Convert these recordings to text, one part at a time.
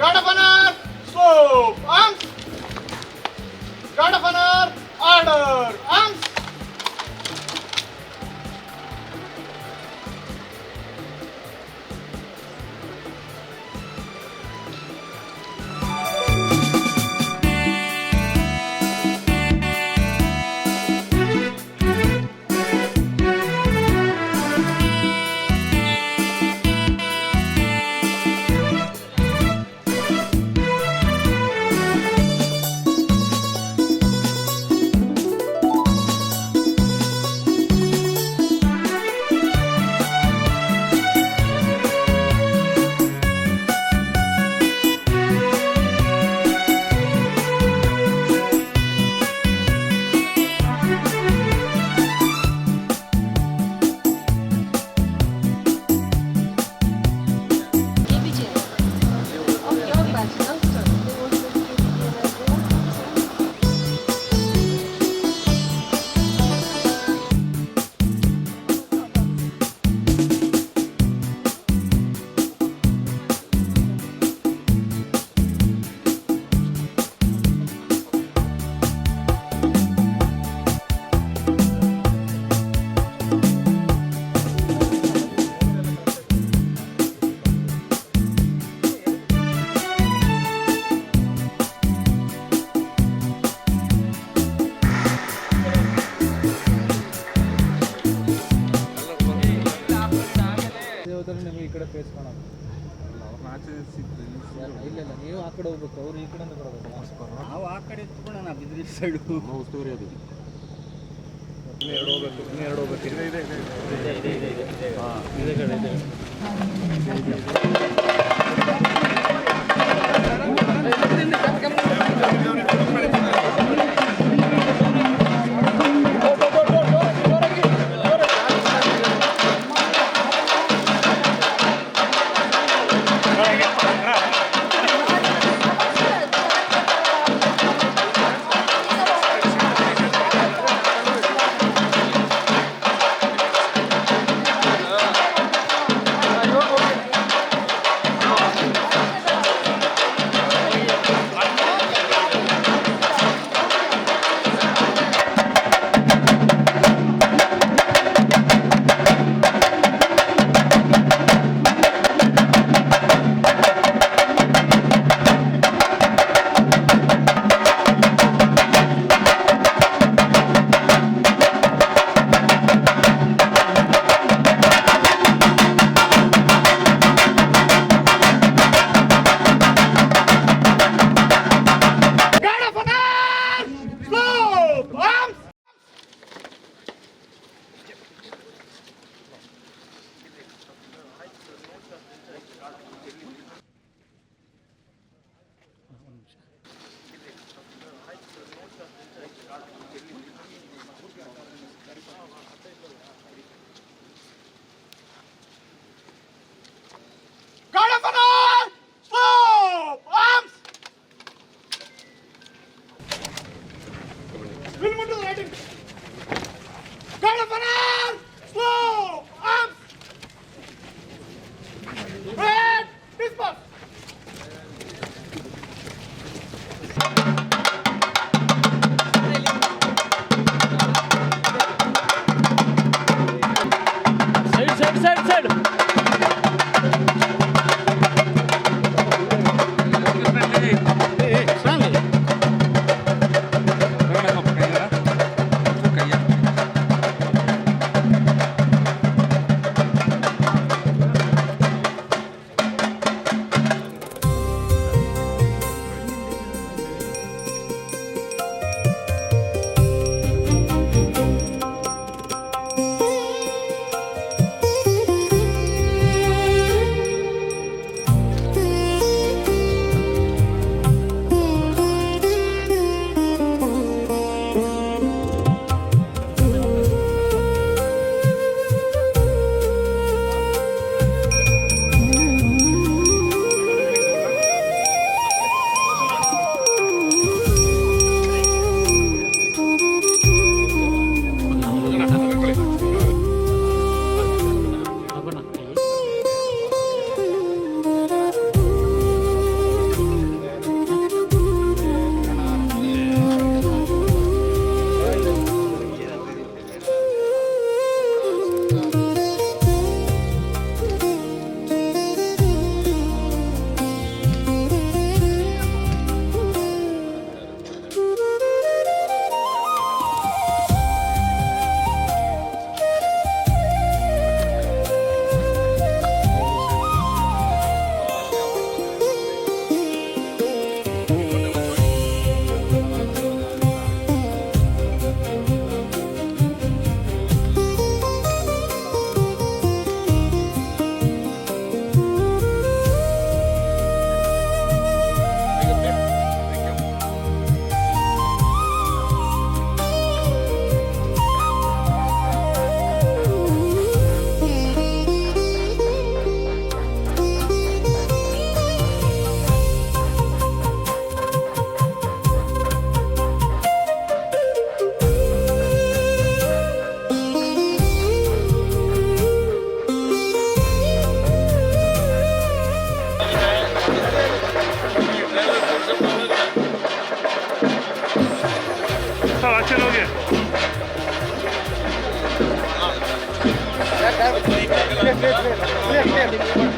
Guard of honor, slope, arms. Guard of honor, order, arms. ನಿಮಗೆ ಈ ಕಡೆ face ಕಾಣೋದು ಇಲ್ಲ ನೀವು ಆ ಕಡೆ ಹೋಗ್ಬೇಕು, ಅವ್ರು ಈ ಕಡೆಯಿಂದ ಬರೋದು. ನಾವು ಆ ಕಡೆ ಎತ್ಕೊಳ್ಳೋಣ, ಬಿದ್ರಿ ಸೈಡು ಸ್ಟೋರಿ ಅದು. ಎರಡು ಹೋಗ್ಬೇಕು ಇದೇ ಕಡೆ ಇದೆ.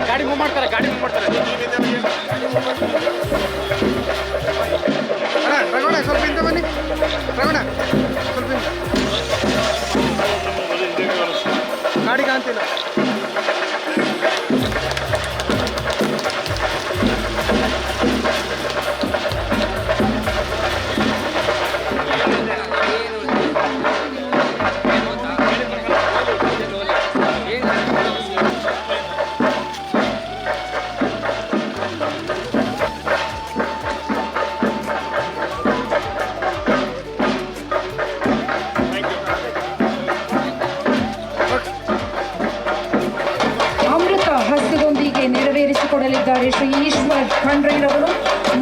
ಗಾಡಿ ಮೂವ್ ಮಾಡ್ತಾರೆ ರಘುಣ ಸ್ವಲ್ಪ ಹಿಂದೆ ಬನ್ನಿ ರಘುಣ ಸ್ವಲ್ಪ ಗಾಡಿ ಕಾಣ್ತಿಲ್ಲ ನೆರವೇರಿಸಿಕೊಡಲಿದ್ದಾರೆ ಶ್ರೀ ಈಶ್ವರ್ ಖಂಡ್ರೆರವರು,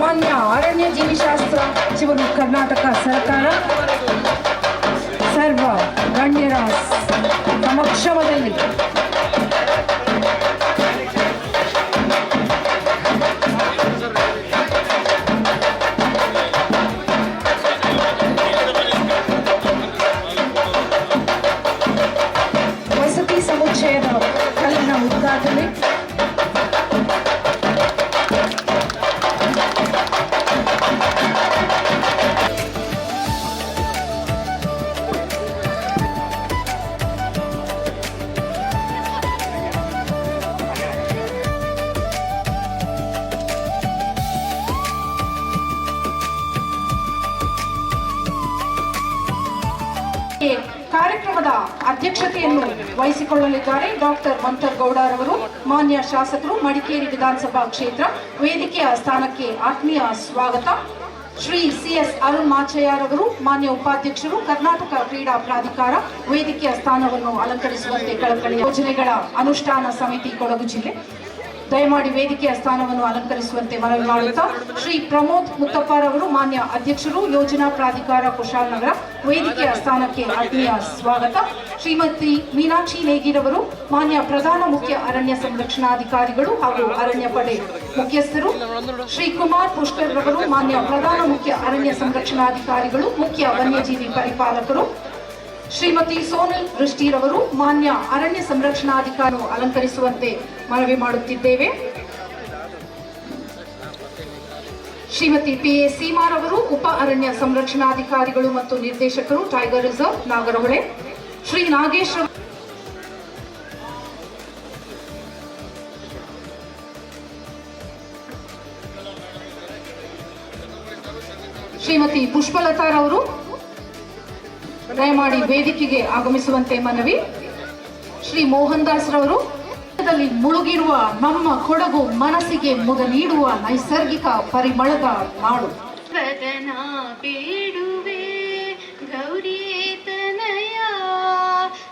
ಮಾನ್ಯ ಅರಣ್ಯ ಜೀವಿಶಾಸ್ತ್ರ ಸಚಿವರು, ಕರ್ನಾಟಕ ಸರ್ಕಾರ. ಸರ್ವ ಗಣ್ಯರ ಸಮಕ್ಷಮದಲ್ಲಿ ವಸತಿ ಸಮುಚ್ಚಯದ ಕಲ್ಲಿನ ಉದ್ಘಾಟನೆ. ಕಾರ್ಯಕ್ರಮದ ಅಧ್ಯಕ್ಷತೆಯನ್ನು ವಹಿಸಿಕೊಳ್ಳಲಿದ್ದಾರೆ ಡಾಕ್ಟರ್ ಮಂತರ್ಗೌಡರವರು, ಮಾನ್ಯ ಶಾಸಕರು, ಮಡಿಕೇರಿ ವಿಧಾನಸಭಾ ಕ್ಷೇತ್ರ. ವೇದಿಕೆಯ ಸ್ಥಾನಕ್ಕೆ ಆತ್ಮೀಯ ಸ್ವಾಗತ. ಶ್ರೀ CS ಅರುಣ್ ಮಾಚಯ್ಯರವರು, ಮಾನ್ಯ ಉಪಾಧ್ಯಕ್ಷರು, ಕರ್ನಾಟಕ ಕ್ರೀಡಾ ಪ್ರಾಧಿಕಾರ. ವೇದಿಕೆಯ ಸ್ಥಾನವನ್ನು ಅಲಂಕರಿಸುವಂತೆ ಕಳಕಳಿಯ ಯೋಜನೆಗಳ ಅನುಷ್ಠಾನ ಸಮಿತಿ ಕೊಡಗು ಜಿಲ್ಲೆ. ದಯಮಾಡಿ ವೇದಿಕೆಯ ಸ್ಥಾನವನ್ನು ಅಲಂಕರಿಸುವಂತೆ ಮನವಿ ಮಾಡುತ್ತಾ ಶ್ರೀ ಪ್ರಮೋದ್ ಮುತ್ತಪ್ಪರವರು, ಮಾನ್ಯ ಅಧ್ಯಕ್ಷರು, ಯೋಜನಾ ಪ್ರಾಧಿಕಾರ ಕುಶಾಲನಗರ. ವೇದಿಕೆಯ ಸ್ಥಾನಕ್ಕೆ ಆತ್ಮೀಯ ಸ್ವಾಗತ. ಶ್ರೀಮತಿ ಮೀನಾಕ್ಷಿ ನೇಗಿರವರು, ಮಾನ್ಯ ಪ್ರಧಾನ ಮುಖ್ಯ ಅರಣ್ಯ ಸಂರಕ್ಷಣಾಧಿಕಾರಿಗಳು ಹಾಗೂ ಅರಣ್ಯ ಪಡೆ ಮುಖ್ಯಸ್ಥರು. ಶ್ರೀ ಕುಮಾರ್ ಪುಷ್ಕರ್ ರವರು, ಮಾನ್ಯ ಪ್ರಧಾನ ಮುಖ್ಯ ಅರಣ್ಯ ಸಂರಕ್ಷಣಾಧಿಕಾರಿಗಳು, ಮುಖ್ಯ ವನ್ಯಜೀವಿ ಪರಿಪಾಲಕರು. ಶ್ರೀಮತಿ ಸೋನಲ್ ದೃಷ್ಟಿರವರು, ಮಾನ್ಯ ಅರಣ್ಯ ಸಂರಕ್ಷಣಾಧಿಕಾರಿ ಅಲಂಕರಿಸುವಂತೆ ಮನವಿ ಮಾಡುತ್ತಿದ್ದೇವೆ. ಶ್ರೀಮತಿ PA ಸೀಮಾರ್ ಅವರು, ಉಪ ಅರಣ್ಯ ಸಂರಕ್ಷಣಾಧಿಕಾರಿಗಳು ಮತ್ತು ನಿರ್ದೇಶಕರು, ಟೈಗರ್ ರಿಸರ್ವ್ ನಾಗರಹೊಳೆ. ಶ್ರೀ ನಾಗೇಶ್ ಶ್ರೀಮತಿ ಪುಷ್ಪಲತಾರವರು ದಯಮಾಡಿ ವೇದಿಕೆಗೆ ಆಗಮಿಸುವಂತೆ ಮನವಿ. ಶ್ರೀ ಮೋಹನ್ ದಾಸ್ ರವರು, ಮುಳುಗಿರುವ ನಮ್ಮ ಕೊಡಗು ಮನಸ್ಸಿಗೆ ಮುದ ನೀಡುವ ನೈಸರ್ಗಿಕ ಪರಿಮಳದ ನಾಡು. ಬೇಡುವೆ ಗೌರಿತನಯ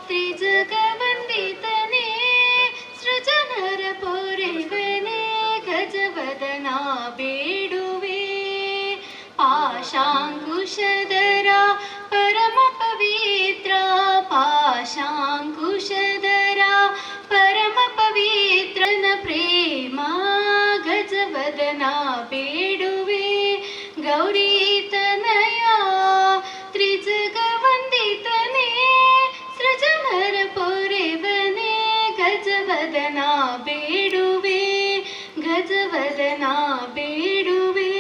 ತ್ರಿಜಗವಂದಿತನೇ ಸೃಜನರ ಪೊರೆವನೆ ಗಜವದನ ಬೇಡುವೆ ಪಾಶಾಂಕುಶದರ ಪರಮ ಪವಿತ್ರ ಪಾಶಾಂಕುಶದರ ಪರಮ ಪವಿತ್ರನ ಪ್ರೇಮ ಗಜವದನ ಬೇಡುವೆ ಗೌರಿತನಯ ತ್ರಿಜಗವಂದಿತನೇ ಸೃಜನರ ಪೊರೆವನೆ ಗಜವದನ ಬೇಡುವೆ ಗಜವದನ ಬೇಡುವೆ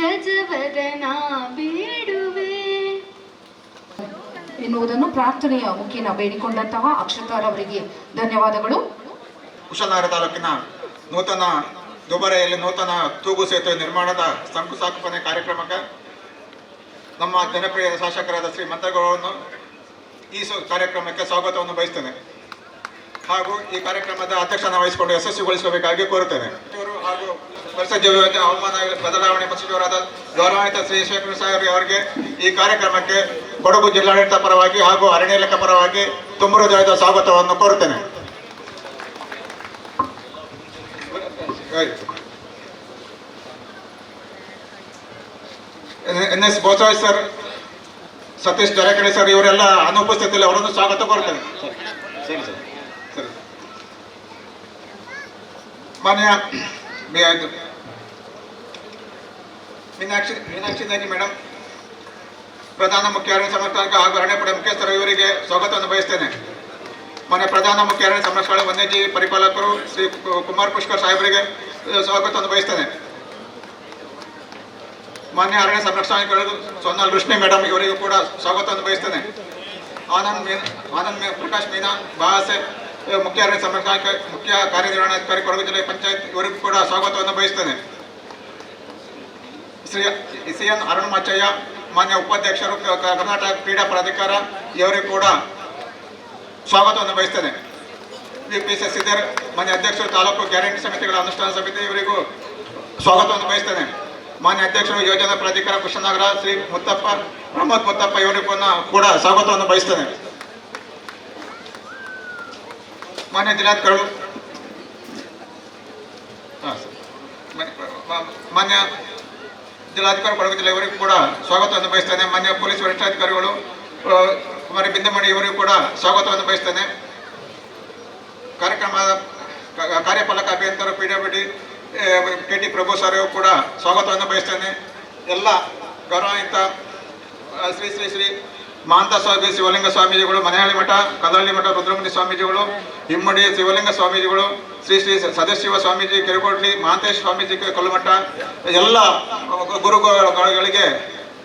ಗಜವದನ ಬೇಡುವೆ ಎನ್ನುವುದನ್ನು ಪ್ರಾರ್ಥನೆಯ ಮುಖೇನ ಬೇಡಿಕೊಂಡಂತಹ ಅಕ್ಷತಾರವರಿಗೆ ಧನ್ಯವಾದಗಳು. ಕುಶಾಲನಗರ ತಾಲೂಕಿನ ನೂತನ ದುಬಾರೆಯಲ್ಲಿ ನೂತನ ತೂಗು ಸೇತುವೆ ನಿರ್ಮಾಣದ ಶಂಕುಸ್ಥಾಪನೆ ಕಾರ್ಯಕ್ರಮಕ್ಕೆ ನಮ್ಮ ಜನಪ್ರಿಯ ಶಾಸಕರಾದ ಶ್ರೀ ಮಂತರ್ಗೌಡರನ್ನು ಈ ಕಾರ್ಯಕ್ರಮಕ್ಕೆ ಸ್ವಾಗತವನ್ನು ಬಯಸ್ತೇನೆ ಹಾಗೂ ಈ ಕಾರ್ಯಕ್ರಮದ ಅಧ್ಯಕ್ಷನ ವಹಿಸಿಕೊಂಡು ಯಶಸ್ವಿಗೊಳಿಸಬೇಕಾಗಿ ಕೋರುತ್ತೇನೆ. ಇವರು ಹಾಗೂ ಪರಿಸರ ಜೀವ ಹವಾಮಾನ ಬದಲಾವಣೆ ಸಚಿವರಾದ ಗೌರವಾನ್ವಿತ ಶ್ರೀ ಶೇಖರ್ ಸಾಹೇಬ್ ಅವರಿಗೆ ಈ ಕಾರ್ಯಕ್ರಮಕ್ಕೆ ಕೊಡಗು ಜಿಲ್ಲಾಡಳಿತ ಪರವಾಗಿ ಹಾಗೂ ಅರಣ್ಯ ಇಲಾಖೆ ಪರವಾಗಿ ತುಂಬ ಹೃದಯದ ಸ್ವಾಗತವನ್ನು ಕೋರುತ್ತೇನೆ. NS ಬೋಸರಾಜ್ ಸರ್, ಸತೀಶ್ ಜರಕಡೆ ಸರ್ ಇವರೆಲ್ಲ ಅನುಪಸ್ಥಿತಿಯಲ್ಲಿ ಅವರನ್ನು ಸ್ವಾಗತ ಕೋರ್ತೇನೆ. ಸರಿ ಸರ್, ಸರಿ. ಮಾನ್ಯ ಮೀನಾಕ್ಷಿ ನಾಗಿ ಮೇಡಮ್, ಪ್ರಧಾನ ಮುಖ್ಯ ಅರಣ್ಯ ಸಂರಕ್ಷಕ ಹಾಗೂ ಅರಣ್ಯ ಪಡೆ ಮುಖ್ಯಸ್ಥರು ಇವರಿಗೆ ಸ್ವಾಗತವನ್ನು ಬಯಸ್ತೇನೆ. ಮಾನ್ಯ ಪ್ರಧಾನ ಮುಖ್ಯ ಅರಣ್ಯ ಸಂರಕ್ಷಣಾ ವನ್ಯಜೀವಿ ಪರಿಪಾಲಕರು ಶ್ರೀ ಕುಮಾರ್ ಪುಷ್ಕರ್ ಸಾಹೇಬರಿಗೆ ಸ್ವಾಗತವನ್ನು ಬಯಸ್ತೇನೆ. ಮಾನ್ಯ ಅರಣ್ಯ ಸಂರಕ್ಷಣಾಧಿಕಾರಿಗಳು ಸೋನಾಲ್ ರುಷ್ಣಿ ಮೇಡಮ್ ಇವರಿಗೂ ಕೂಡ ಸ್ವಾಗತವನ್ನು ಬಯಸ್ತೇನೆ. ಆನಂದ್ ಪ್ರಕಾಶ್ ಮೀನಾ ಬಾಸೆ ಮುಖ್ಯ ಅರಣ್ಯ ಸಂರಕ್ಷಣಾ ಮುಖ್ಯ ಕಾರ್ಯನಿರ್ವಹಣಾಧಿಕಾರಿ ಕೊಡಗು ಜಿಲ್ಲೆ ಪಂಚಾಯತ್ ಇವರಿಗೂ ಕೂಡ ಸ್ವಾಗತವನ್ನು ಬಯಸ್ತೇನೆ. ಶ್ರೀ CN ಅರುಣಮಾಚಯ್ಯ ಮಾನ್ಯ ಉಪಾಧ್ಯಕ್ಷರು ಕರ್ನಾಟಕ ಕ್ರೀಡಾ ಪ್ರಾಧಿಕಾರ ಇವರಿಗೂ ಕೂಡ ಸ್ವಾಗತವನ್ನು ಬಯಸ್ತೇನೆ. VPC ಸಿದ್ದರ್ ಮಾನ್ಯ ಅಧ್ಯಕ್ಷರು ತಾಲೂಕು ಗ್ಯಾರಂಟಿ ಸಮಿತಿಗಳ ಅನುಷ್ಠಾನ ಸಮಿತಿ ಇವರಿಗೂ ಸ್ವಾಗತವನ್ನು ಬಯಸ್ತೇನೆ. ಮಾನ್ಯ ಅಧ್ಯಕ್ಷರು ಯೋಜನಾ ಪ್ರಾಧಿಕಾರ ಕೃಷ್ಣನಗರ ಶ್ರೀ ಪ್ರಮೋದ್ ಮುತ್ತಪ್ಪ ಇವರಿಗೂ ಕೂಡ ಸ್ವಾಗತವನ್ನು ಬಯಸ್ತೇನೆ. ಮಾನ್ಯ ಜಿಲ್ಲಾಧಿಕಾರಿಗಳು ಮಾನ್ಯ ಜಿಲ್ಲಾಧಿಕಾರಿ ಕೊಡಗು ಜಿಲ್ಲೆ ಇವರಿಗೂ ಕೂಡ ಸ್ವಾಗತವನ್ನು ಬಯಸ್ತೇನೆ. ಮಾನ್ಯ ಪೊಲೀಸ್ ವರಿಷ್ಠಾಧಿಕಾರಿಗಳು ಕುಮಾರಿ ಬಿಂದಮಣಿ ಇವರಿಗೂ ಕೂಡ ಸ್ವಾಗತವನ್ನು ಬಯಸ್ತೇನೆ. ಕಾರ್ಯಕ್ರಮದ ಕಾರ್ಯಪಾಲಕ ಅಭಿಯಂತರ PWD KT ಪ್ರಭು ಸರ್ ಕೂಡ ಸ್ವಾಗತವನ್ನು ಬಯಸ್ತೇನೆ. ಎಲ್ಲ ಗೌರವಾನ್ವಿತ ಶ್ರೀ ಶ್ರೀ ಶ್ರೀ ಮಹಾಂತ ಸ್ವಾಮಿ ಶಿವಲಿಂಗ ಸ್ವಾಮೀಜಿಗಳು, ಮನೆಹಳ್ಳಿ ಮಠ, ಕದಳ್ಳಿ ಮಠ ರುದ್ರಮುನಿ ಸ್ವಾಮೀಜಿಗಳು, ಇಮ್ಮಡಿ ಶಿವಲಿಂಗ ಸ್ವಾಮೀಜಿಗಳು, ಶ್ರೀ ಶ್ರೀ ಸದಾಶಿವ ಸ್ವಾಮೀಜಿ ಕೆರಕೋಟ್ಲಿ, ಮಹಾಂತೇಶ್ ಸ್ವಾಮೀಜಿ ಕಲ್ಲುಮಠ, ಎಲ್ಲ ಗುರುಗಳಿಗೆ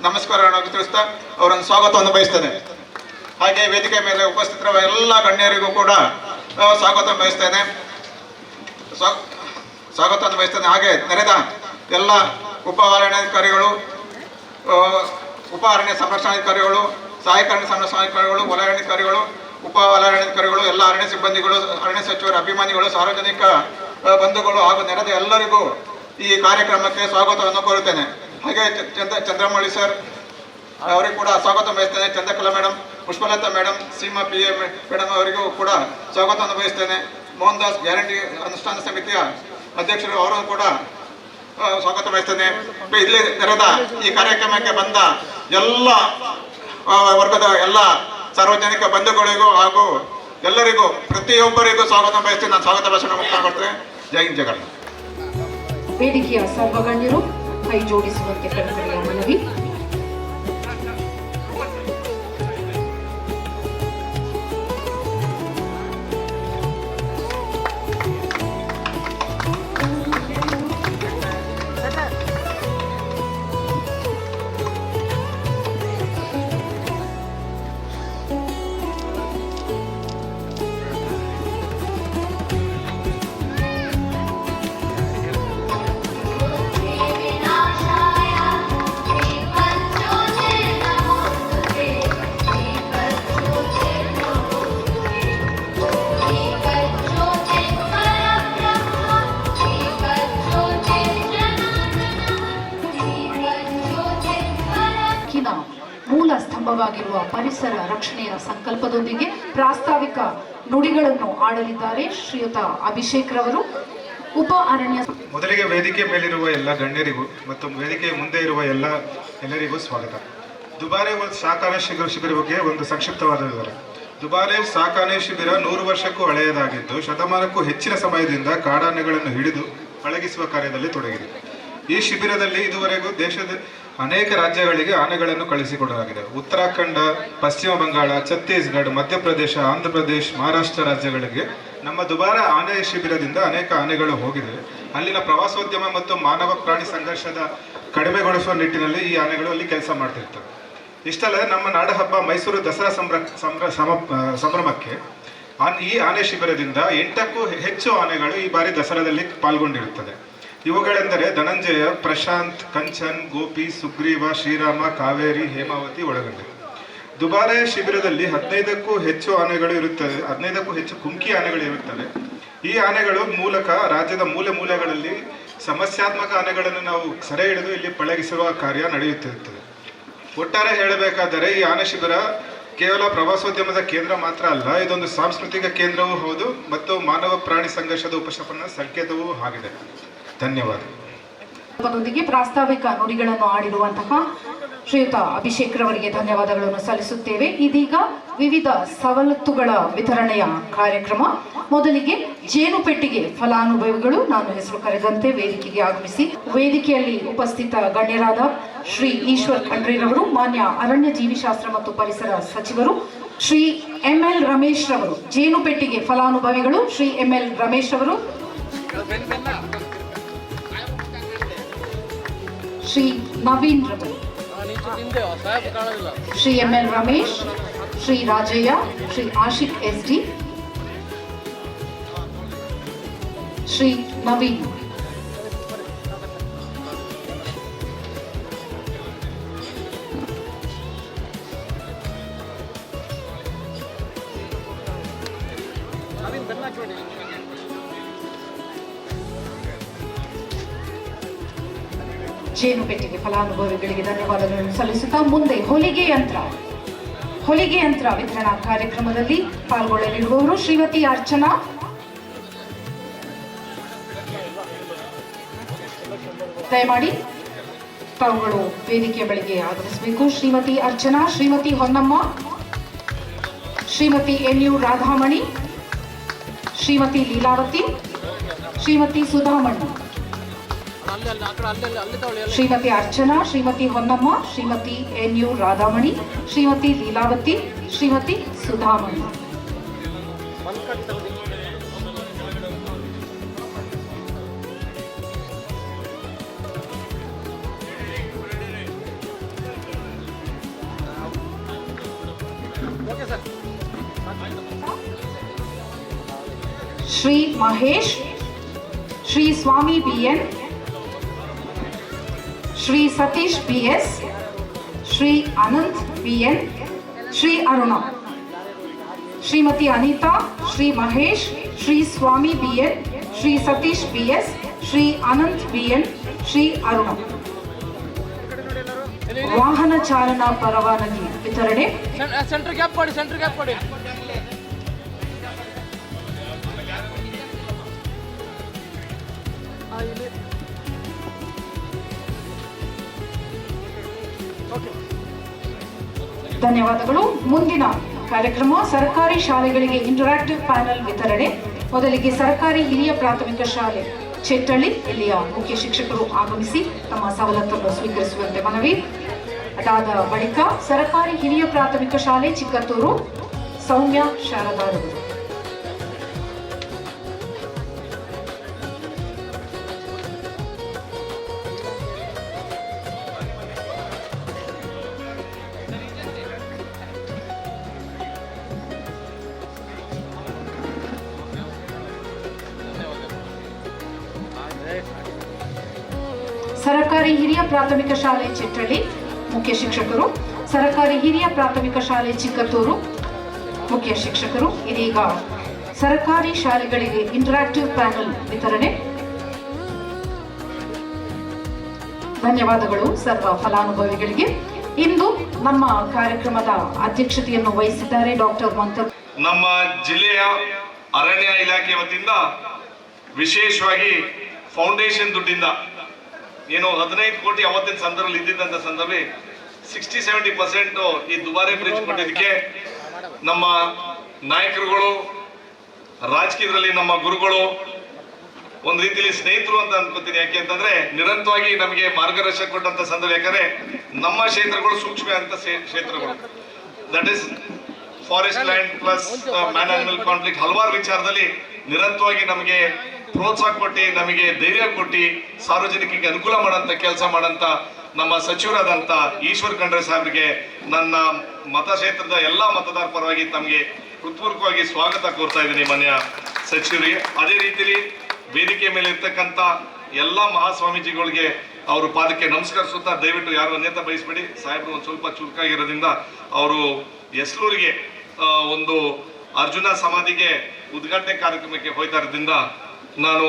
ನಮಸ್ಕಾರಗಳನ್ನು ತಿಳಿಸ್ತಾ ಅವರನ್ನು ಸ್ವಾಗತವನ್ನು ಬಯಸ್ತೇನೆ. ಹಾಗೆ ವೇದಿಕೆ ಮೇಲೆ ಉಪಸ್ಥಿತರಿರುವ ಎಲ್ಲ ಗಣ್ಯರಿಗೂ ಕೂಡ ಸ್ವಾಗತ ಬಯಸ್ತೇನೆ. ಹಾಗೆ ನೆರೆದ ಎಲ್ಲ ಉಪ ಅರಣ್ಯಾಧಿಕಾರಿಗಳು, ಉಪ ಅರಣ್ಯ ಸಂರಕ್ಷಣಾಧಿಕಾರಿಗಳು, ಸಹಾಯಕ ಅರಣ್ಯ ಸಂರಕ್ಷಣಾಧಿಕಾರಿಗಳು, ವಲಯಾಧಿಕಾರಿಗಳು, ಉಪ ವಲಯಾಧಿಕಾರಿಗಳು, ಎಲ್ಲ ಅರಣ್ಯ ಸಿಬ್ಬಂದಿಗಳು, ಅರಣ್ಯ ಸಚಿವರ ಅಭಿಮಾನಿಗಳು, ಸಾರ್ವಜನಿಕ ಬಂಧುಗಳು ಹಾಗೂ ನೆರೆದ ಎಲ್ಲರಿಗೂ ಈ ಕಾರ್ಯಕ್ರಮಕ್ಕೆ ಸ್ವಾಗತವನ್ನು ಕೋರುತ್ತೇನೆ. ಹಾಗೆ ಚಂದ್ರಮೌಳಿ ಸರ್ ಅವರಿಗೂ ಕೂಡ ಸ್ವಾಗತ ಬಯಸ್ತೇನೆ. Chandrakala madam, Pushpalatha madam, Seema PA madam ಅವರಿಗೂ ಕೂಡ ಸ್ವಾಗತವನ್ನು ಬಯಸ್ತೇನೆ. ಮೋಹನ್ ದಾಸ್ ಗ್ಯಾರಂಟಿ ಅನುಷ್ಠಾನ ಸಮಿತಿಯ ಅಧ್ಯಕ್ಷರು ಅವರನ್ನು ಕೂಡ ಸ್ವಾಗತ ಬಯಸ್ತೇನೆ. ಇಲ್ಲಿ ನೆರೆದ ಈ ಕಾರ್ಯಕ್ರಮಕ್ಕೆ ಬಂದ ಎಲ್ಲ ವರ್ಗದ ಎಲ್ಲ ಸಾರ್ವಜನಿಕ ಬಂಧುಗಳಿಗೂ ಹಾಗೂ ಎಲ್ಲರಿಗೂ ಪ್ರತಿಯೊಬ್ಬರಿಗೂ ಸ್ವಾಗತ ಬಯಸ್ತೇನೆ. ನಾನು ಸ್ವಾಗತ ಭಾಷಣ ಮುಕ್ತಾಯ ಮಾಡ್ತೇನೆ. ಜೈ ಹಿಂದ್, ಜೈ ಕರ್ನಾಟಕ. ವೇದಿಕೆಯ ಸರ್ವಗಣ್ಯರು ಕೈ ಜೋಡಿಸುವಂತೆ ಕರೆತರೆಯ ಮನವಿ. ಮೂಲ ಸ್ತಂಭವಾಗಿರುವ ಪರಿಸರ ರಕ್ಷಣೆಯ ಸಂಕಲ್ಪದೊಂದಿಗೆ ಪ್ರಾಸ್ತಾವಿಕ ನುಡಿಗಳನ್ನು ಆಡಲಿದ್ದಾರೆ ಶ್ರೀಯುತ ಅಭಿಷೇಕ್ ರವರು. ಉಪ ಅರಣ್ಯ ಮೊದಲಿಗೆ ವೇದಿಕೆ ಮೇಲಿರುವ ಎಲ್ಲ ಗಣ್ಯರಿಗೂ ಮತ್ತು ವೇದಿಕೆಯ ಮುಂದೆ ಇರುವ ಎಲ್ಲರಿಗೂ ಸ್ವಾಗತ. ದುಬಾರೆ ಸಾಕಾನೆ ಶಿಬಿರ ಬಗ್ಗೆ ಒಂದು ಸಂಕ್ಷಿಪ್ತವಾದ ವಿವರ. ದುಬಾರೆ ಸಾಕಾನೆ ಶಿಬಿರ 100 ವರ್ಷಕ್ಕೂ ಹಳೆಯದಾಗಿದ್ದು, ಶತಮಾನಕ್ಕೂ ಹೆಚ್ಚಿನ ಸಮಯದಿಂದ ಕಾಡಾನೆಗಳನ್ನು ಹಿಡಿದು ಪಳಗಿಸುವ ಕಾರ್ಯದಲ್ಲಿ ತೊಡಗಿದೆ. ಈ ಶಿಬಿರದಲ್ಲಿ ಇದುವರೆಗೂ ದೇಶದ ಅನೇಕ ರಾಜ್ಯಗಳಿಗೆ ಆನೆಗಳನ್ನು ಕಳಿಸಿಕೊಡಲಾಗಿದೆ. ಉತ್ತರಾಖಂಡ, ಪಶ್ಚಿಮ ಬಂಗಾಳ, ಛತ್ತೀಸ್ಗಢ, ಮಧ್ಯಪ್ರದೇಶ, ಆಂಧ್ರಪ್ರದೇಶ, ಮಹಾರಾಷ್ಟ್ರ ರಾಜ್ಯಗಳಿಗೆ ನಮ್ಮ ದುಬಾರೆ ಆನೆ ಶಿಬಿರದಿಂದ ಅನೇಕ ಆನೆಗಳು ಹೋಗಿದೆ. ಅಲ್ಲಿನ ಪ್ರವಾಸೋದ್ಯಮ ಮತ್ತು ಮಾನವ ಪ್ರಾಣಿ ಸಂಘರ್ಷದ ಕಡಿಮೆಗೊಳಿಸುವ ನಿಟ್ಟಿನಲ್ಲಿ ಈ ಆನೆಗಳು ಅಲ್ಲಿ ಕೆಲಸ ಮಾಡ್ತಿರ್ತವೆ. ಇಷ್ಟಲ್ಲದೆ ನಮ್ಮ ನಾಡಹಬ್ಬ ಮೈಸೂರು ದಸರಾ ಸಂಭ್ರಮಕ್ಕೆ ಈ ಆನೆ ಶಿಬಿರದಿಂದ 8ಕ್ಕೂ ಹೆಚ್ಚು ಆನೆಗಳು ಈ ಬಾರಿ ದಸರಾದಲ್ಲಿ ಪಾಲ್ಗೊಂಡಿರುತ್ತದೆ. ಇವುಗಳೆಂದರೆ ಧನಂಜಯ, ಪ್ರಶಾಂತ್, ಕಂಚನ್, ಗೋಪಿ, ಸುಗ್ರೀವ, ಶ್ರೀರಾಮ, ಕಾವೇರಿ, ಹೇಮಾವತಿ ಒಳಗೊಂಡಿದೆ. ದುಬಾರೆ ಶಿಬಿರದಲ್ಲಿ 15ಕ್ಕೂ ಹೆಚ್ಚು ಆನೆಗಳು ಇರುತ್ತವೆ. 15ಕ್ಕೂ ಹೆಚ್ಚು ಕುಂಕಿ ಆನೆಗಳು ಇರುತ್ತವೆ. ಈ ಆನೆಗಳು ಮೂಲಕ ರಾಜ್ಯದ ಮೂಲೆ ಮೂಲೆಗಳಲ್ಲಿ ಸಮಸ್ಯಾತ್ಮಕ ಆನೆಗಳನ್ನು ನಾವು ಸೆರೆ ಹಿಡಿದು ಇಲ್ಲಿ ಪಳಗಿಸುವ ಕಾರ್ಯ ನಡೆಯುತ್ತಿರುತ್ತದೆ. ಒಟ್ಟಾರೆ ಹೇಳಬೇಕಾದರೆ ಈ ಆನೆ ಶಿಬಿರ ಕೇವಲ ಪ್ರವಾಸೋದ್ಯಮದ ಕೇಂದ್ರ ಮಾತ್ರ ಅಲ್ಲ, ಇದೊಂದು ಸಾಂಸ್ಕೃತಿಕ ಕೇಂದ್ರವೂ ಹೌದು ಮತ್ತು ಮಾನವ ಪ್ರಾಣಿ ಸಂಘರ್ಷದ ಉಪಶಮನ ಸಂಕೇತವೂ ಆಗಿದೆ. ಧನ್ಯವಾದ. ೊಂದಿಗೆ ಪ್ರಾಸ್ತಾವಿಕ ನುಡಿಗಳನ್ನು ಆಡಿರುವಂತಹ ಶ್ರೀಯುತ ಅಭಿಷೇಕ್ ರವರಿಗೆ ಧನ್ಯವಾದಗಳನ್ನು ಸಲ್ಲಿಸುತ್ತೇವೆ. ಇದೀಗ ವಿವಿಧ ಸವಲತ್ತುಗಳ ವಿತರಣೆಯ ಕಾರ್ಯಕ್ರಮ. ಮೊದಲಿಗೆ ಜೇನು ಪೆಟ್ಟಿಗೆ ಫಲಾನುಭವಿಗಳು ನಾನು ಹೆಸರು ಕರೆದಂತೆ ವೇದಿಕೆಗೆ ಆಗಮಿಸಿ ವೇದಿಕೆಯಲ್ಲಿ ಉಪಸ್ಥಿತ ಗಣ್ಯರಾದ ಶ್ರೀ ಈಶ್ವರ್ ಖಂಡ್ರೆರವರು, ಮಾನ್ಯ ಅರಣ್ಯ ಜೀವಿಶಾಸ್ತ್ರ ಮತ್ತು ಪರಿಸರ ಸಚಿವರು, ಶ್ರೀ ML ರಮೇಶ್ ರವರು, ಜೇನುಪೆಟ್ಟಿಗೆ ಫಲಾನುಭವಿಗಳು ಶ್ರೀ ML ರಮೇಶ್ ರವರು, ಶ್ರೀ ನವೀನ್ ರವರು, ಶ್ರೀ ML ರಮೇಶ್, ಶ್ರೀ ರಾಜಯ್ಯ, ಶ್ರೀ ಆಶಿಕ್ SD, ಶ್ರೀ ನವೀನ್. ಜೇನುಪೆಟ್ಟಿಗೆ ಫಲಾನುಭವಿಗಳಿಗೆ ಧನ್ಯವಾದಗಳನ್ನು ಸಲ್ಲಿಸುತ್ತಾ ಮುಂದೆ ಹೊಲಿಗೆ ಯಂತ್ರ ವಿತರಣಾ ಕಾರ್ಯಕ್ರಮದಲ್ಲಿ ಪಾಲ್ಗೊಳ್ಳಲಿರುವವರು ಶ್ರೀಮತಿ ಅರ್ಚನಾ, ದಯಮಾಡಿ ತಾವುಗಳು ವೇದಿಕೆಯ ಬಳಿಗೆ ಆಗಮಿಸಬೇಕು. ಶ್ರೀಮತಿ ಅರ್ಚನಾ, ಶ್ರೀಮತಿ ಹೊನ್ನಮ್ಮ, ಶ್ರೀಮತಿ NU ರಾಧಾಮಣಿ, ಶ್ರೀಮತಿ ಲೀಲಾವತಿ, ಶ್ರೀಮತಿ ಸುಧಾಮಣಿ. ಶ್ರೀಮತಿ ಅರ್ಚನಾ, ಶ್ರೀಮತಿ ಹೊನ್ನಮ್ಮ, ಶ್ರೀಮತಿ NU ರಾಧಾಮಣಿ, ಶ್ರೀಮತಿ ಲೀಲಾವತಿ, ಶ್ರೀಮತಿ ಸುಧಾಮಣಿ. ಶ್ರೀ ಮಹೇಶ್, ಶ್ರೀ ಸ್ವಾಮಿ BN, Shri Satish BS, Shri Ananth BN, Shri Aruna. Shrimati Anita, Shri Mahesh, Shri ಸ್ವಾಮಿ BN, Shri Satish BS, Shri Ananth BN, Shri Aruna. ವಾಹನ ಚಾಲನಾ ಪರವಾನಗಿ ವಿತರಣೆ. ಸೆಂಟರ್ ಗ್ಯಾಪ್ ಮಾಡಿ. ಧನ್ಯವಾದಗಳು. ಮುಂದಿನ ಕಾರ್ಯಕ್ರಮ ಸರ್ಕಾರಿ ಶಾಲೆಗಳಿಗೆ ಇಂಟರಾಕ್ಟಿವ್ ಪ್ಯಾನೆಲ್ ವಿತರಣೆ. ಮೊದಲಿಗೆ ಸರ್ಕಾರಿ ಹಿರಿಯ ಪ್ರಾಥಮಿಕ ಶಾಲೆ ಚೆಟ್ಟಳ್ಳಿ, ಇಲ್ಲಿಯ ಮುಖ್ಯ ಶಿಕ್ಷಕರು ಆಗಮಿಸಿ ತಮ್ಮ ಸವಲತ್ತನ್ನು ಸ್ವೀಕರಿಸುವಂತೆ ಮನವಿ. ಅದಾದ ಬಳಿಕ ಸರ್ಕಾರಿ ಹಿರಿಯ ಪ್ರಾಥಮಿಕ ಶಾಲೆ ಚಿಕ್ಕತ್ತೂರು ಸೌಮ್ಯ ಶಾರದಾರವರು. ಸರ್ಕಾರಿ ಹಿರಿಯ ಪ್ರಾಥಮಿಕ ಶಾಲೆ ಚಿಟ್ಟಳ್ಳಿ ಮುಖ್ಯ ಶಿಕ್ಷಕರು, ಸರ್ಕಾರಿ ಹಿರಿಯ ಪ್ರಾಥಮಿಕ ಶಾಲೆ ಚಿಕ್ಕತ್ತೂರು ಮುಖ್ಯ ಶಿಕ್ಷಕರು. ಇದೀಗ ಸರ್ಕಾರಿ ಶಾಲೆಗಳಿಗೆ ಇಂಟರಾಕ್ಟಿವ್ ಪ್ಯಾನೆಲ್ ವಿತರಣೆ. ಧನ್ಯವಾದಗಳು ಸರ್ವ ಫಲಾನುಭವಿಗಳಿಗೆ. ಇಂದು ನಮ್ಮ ಕಾರ್ಯಕ್ರಮದ ಅಧ್ಯಕ್ಷತೆಯನ್ನು ವಹಿಸಿದ್ದಾರೆ ಡಾಕ್ಟರ್ ಮಂತರ್. ನಮ್ಮ ಜಿಲ್ಲೆಯ ಅರಣ್ಯ ಇಲಾಖೆ ವತಿಯಿಂದ ವಿಶೇಷವಾಗಿ ಫೌಂಡೇಶನ್ ದುಡ್ಡಿಂದ ಏನು 15 ಕೋಟಿ ಅವತ್ತಿನ ಸಂದರ್ಭದಲ್ಲಿ ಇದ್ದಿದ್ದಂಥ ಸಂದರ್ಭ 60-70% ಈ ದುಬಾರಿ ಬ್ರಿಡ್ಜ್ ಕೊಟ್ಟಿದ್ದಕ್ಕೆ ನಮ್ಮ ನಾಯಕರುಗಳು, ರಾಜಕೀಯದಲ್ಲಿ ನಮ್ಮ ಗುರುಗಳು, ಒಂದು ರೀತಿಯಲ್ಲಿ ಸ್ನೇಹಿತರು ಅಂತ ಅನ್ಕೋತೀನಿ. ಯಾಕೆ ಅಂತಂದ್ರೆ ನಿರಂತರವಾಗಿ ನಮಗೆ ಮಾರ್ಗದರ್ಶನ ಕೊಟ್ಟಂತ ಸಂದರ್ಭ. ಯಾಕಂದ್ರೆ ನಮ್ಮ ಕ್ಷೇತ್ರಗಳು ಸೂಕ್ಷ್ಮ ಅಂತ ಕ್ಷೇತ್ರಗಳು, that is forest land plus man animal conflict, ಹಲವಾರು ವಿಚಾರದಲ್ಲಿ ನಿರಂತರವಾಗಿ ನಮಗೆ ಪ್ರೋತ್ಸಾಹ ಕೊಟ್ಟು, ನಮಗೆ ಧೈರ್ಯ ಕೊಟ್ಟು, ಸಾರ್ವಜನಿಕರಿಗೆ ಅನುಕೂಲ ಮಾಡಂತ ಕೆಲಸ ಮಾಡಂತ ನಮ್ಮ ಸಚಿವರಾದಂತ ಈಶ್ವರ್ ಖಂಡ್ರೆ ಸಾಹೇಬ್ರಿಗೆ ನನ್ನ ಮತಕ್ಷೇತ್ರದ ಎಲ್ಲ ಮತದಾರ ಪರವಾಗಿ ತಮಗೆ ಹೃತ್ಪೂರ್ವಕವಾಗಿ ಸ್ವಾಗತ ಕೋರ್ತಾ ಇದ್ದೀನಿ ಮಾನ್ಯ ಸಚಿವರಿಗೆ. ಅದೇ ರೀತಿಯಲ್ಲಿ ವೇದಿಕೆ ಮೇಲೆ ಇರ್ತಕ್ಕಂಥ ಎಲ್ಲ ಮಹಾಸ್ವಾಮೀಜಿಗಳಿಗೆ ಅವ್ರ ಪಾದಕ್ಕೆ ನಮಸ್ಕರಿಸುತ್ತಾ, ದಯವಿಟ್ಟು ಯಾರು ಅನ್ಯತಾ ಬಯಸ್ಬೇಡಿ, ಸಾಹೇಬರು ಒಂದು ಸ್ವಲ್ಪ ಚುರುಕಾಗಿರೋದ್ರಿಂದ ಅವರು ಎಸ್ಲೂರಿಗೆ ಒಂದು ಅರ್ಜುನ ಸಮಾಧಿಗೆ ಉದ್ಘಾಟನೆ ಕಾರ್ಯಕ್ರಮಕ್ಕೆ ಹೋಗ್ತಾ ಇರೋದ್ರಿಂದ ನಾನು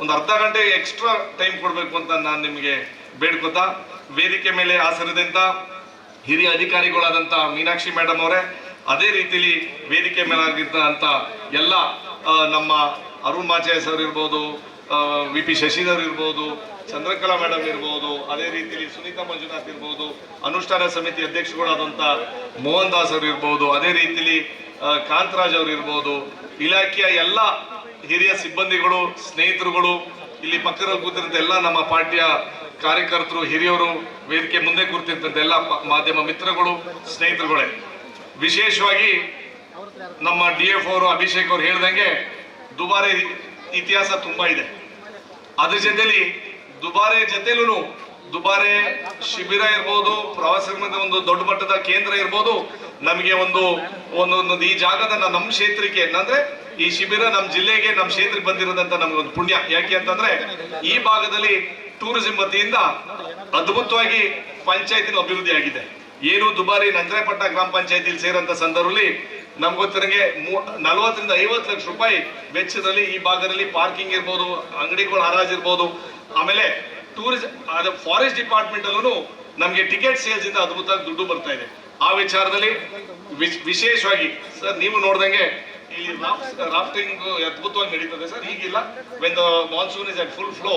ಒಂದು ಅರ್ಧ ಗಂಟೆ ಎಕ್ಸ್ಟ್ರಾ ಟೈಮ್ ಕೊಡಬೇಕು ಅಂತ ನಾನು ನಿಮಗೆ ಬೇಡ್ಕೊತಾ, ವೇದಿಕೆ ಮೇಲೆ ಆಸನದಿಂದ ಹಿರಿಯ ಅಧಿಕಾರಿಗಳಾದಂಥ ಮೀನಾಕ್ಷಿ ಮೇಡಮ್ ಅವರೇ, ಅದೇ ರೀತಿಲಿ ವೇದಿಕೆ ಮೇಲಾಗಿದ್ದಂಥ ಎಲ್ಲ ನಮ್ಮ ಅರುಣ್ ಮಾಚಾಯ ಸರ್ ಇರ್ಬೋದು, VP ಶಶಿಧರ್ ಇರ್ಬೋದು, ಚಂದ್ರಕಲಾ ಮೇಡಮ್ ಇರ್ಬೋದು, ಅದೇ ರೀತಿಲಿ ಸುನೀತಾ ಮಂಜುನಾಥ್ ಇರ್ಬೋದು, ಅನುಷ್ಠಾನ ಸಮಿತಿ ಅಧ್ಯಕ್ಷಗಳಾದಂಥ ಮೋಹನ್ ದಾಸ್ ಅವರು ಇರ್ಬೋದು, ಅದೇ ರೀತಿಲಿ ಕಾಂತರಾಜ್ ಅವರು ಇರ್ಬೋದು, ಇಲಾಖೆಯ ಎಲ್ಲ ಹಿರಿಯ ಸಿಬ್ಬಂದಿಗಳು, ಸ್ನೇಹಿತರುಗಳು, ಇಲ್ಲಿ ಪಕ್ಕದಲ್ಲಿ ಕೂತಿರಂತ ಎಲ್ಲ ನಮ್ಮ ಪಾರ್ಟಿಯ ಕಾರ್ಯಕರ್ತರು, ಹಿರಿಯರು, ವೇದಿಕೆ ಮುಂದೆ ಕೂರ್ತಿರ್ತಂತ ಎಲ್ಲ ಮಾಧ್ಯಮ ಮಿತ್ರಗಳು, ಸ್ನೇಹಿತರುಗಳೇ, ವಿಶೇಷವಾಗಿ ನಮ್ಮ DF ಅವರು ಅಭಿಷೇಕ್ ಅವರು ಹೇಳ್ದಂಗೆ ದುಬಾರೆ ಇತಿಹಾಸ ತುಂಬಾ ಇದೆ. ಅದ್ರ ಜೊತೆಲಿ ದುಬಾರೆ ಜೊತೆಲೂ ದುಬಾರೆ ಶಿಬಿರ ಇರ್ಬೋದು, ಪ್ರವಾಸೋದ್ಯಮದ ಒಂದು ದೊಡ್ಡ ಮಟ್ಟದ ಕೇಂದ್ರ ಇರ್ಬೋದು, ನಮಗೆ ಒಂದು ಈ ಜಾಗದ ನಮ್ಮ ಕ್ಷೇತ್ರಕ್ಕೆ ಅಂದ್ರೆ ಈ ಶಿಬಿರ ನಮ್ಮ ಜಿಲ್ಲೆಗೆ ನಮ್ಮ ಕ್ಷೇತ್ರಕ್ಕೆ ಬಂದಿರೋದಂತ ನಮ್ಗೆ ಒಂದು ಪುಣ್ಯ. ಯಾಕೆ ಅಂತಂದ್ರೆ ಈ ಭಾಗದಲ್ಲಿ ಟೂರಿಸಂ ವತಿಯಿಂದ ಅದ್ಭುತವಾಗಿ ಪಂಚಾಯತಿನ ಅಭಿವೃದ್ಧಿ ಆಗಿದೆ. ಏನು ದುಬಾರಿ ನಂಜರಾಯಪಟ್ಟಣ ಗ್ರಾಮ ಪಂಚಾಯತಿಲಿ ಸೇರಂತ ಸಂದರ್ಭದಲ್ಲಿ ನಮ್ಗೆ ಗೊತ್ತಿರಂಗೆ 40 ರಿಂದ 50 ಲಕ್ಷ ರೂಪಾಯಿ ವೆಚ್ಚದಲ್ಲಿ ಈ ಭಾಗದಲ್ಲಿ ಪಾರ್ಕಿಂಗ್ ಇರ್ಬೋದು, ಅಂಗಡಿಗಳ ಹರಾಜ್ ಇರ್ಬೋದು, ಆಮೇಲೆ ಟೂರಿಸಂ ಫಾರೆಸ್ಟ್ ಡಿಪಾರ್ಟ್ಮೆಂಟ್ ಅಲ್ಲೂ ನಮ್ಗೆ ಟಿಕೆಟ್ ಸೇಲ್ಸ್ ಇಂದ ಅದ್ಭುತವಾಗಿ ದುಡ್ಡು ಬರ್ತಾ ಇದೆ. ಆ ವಿಚಾರದಲ್ಲಿ ವಿಶೇಷವಾಗಿ ಸರ್ ನೀವು ನೋಡ್ದಂಗೆ ಇಲ್ಲಿ ರಾಫ್ಟಿಂಗ್ ಅದ್ಭುತವಾಗಿ ನಡೀತದೆ ಸರ್. ಈಗಿಲ್ಲ, when the monsoon is at full flow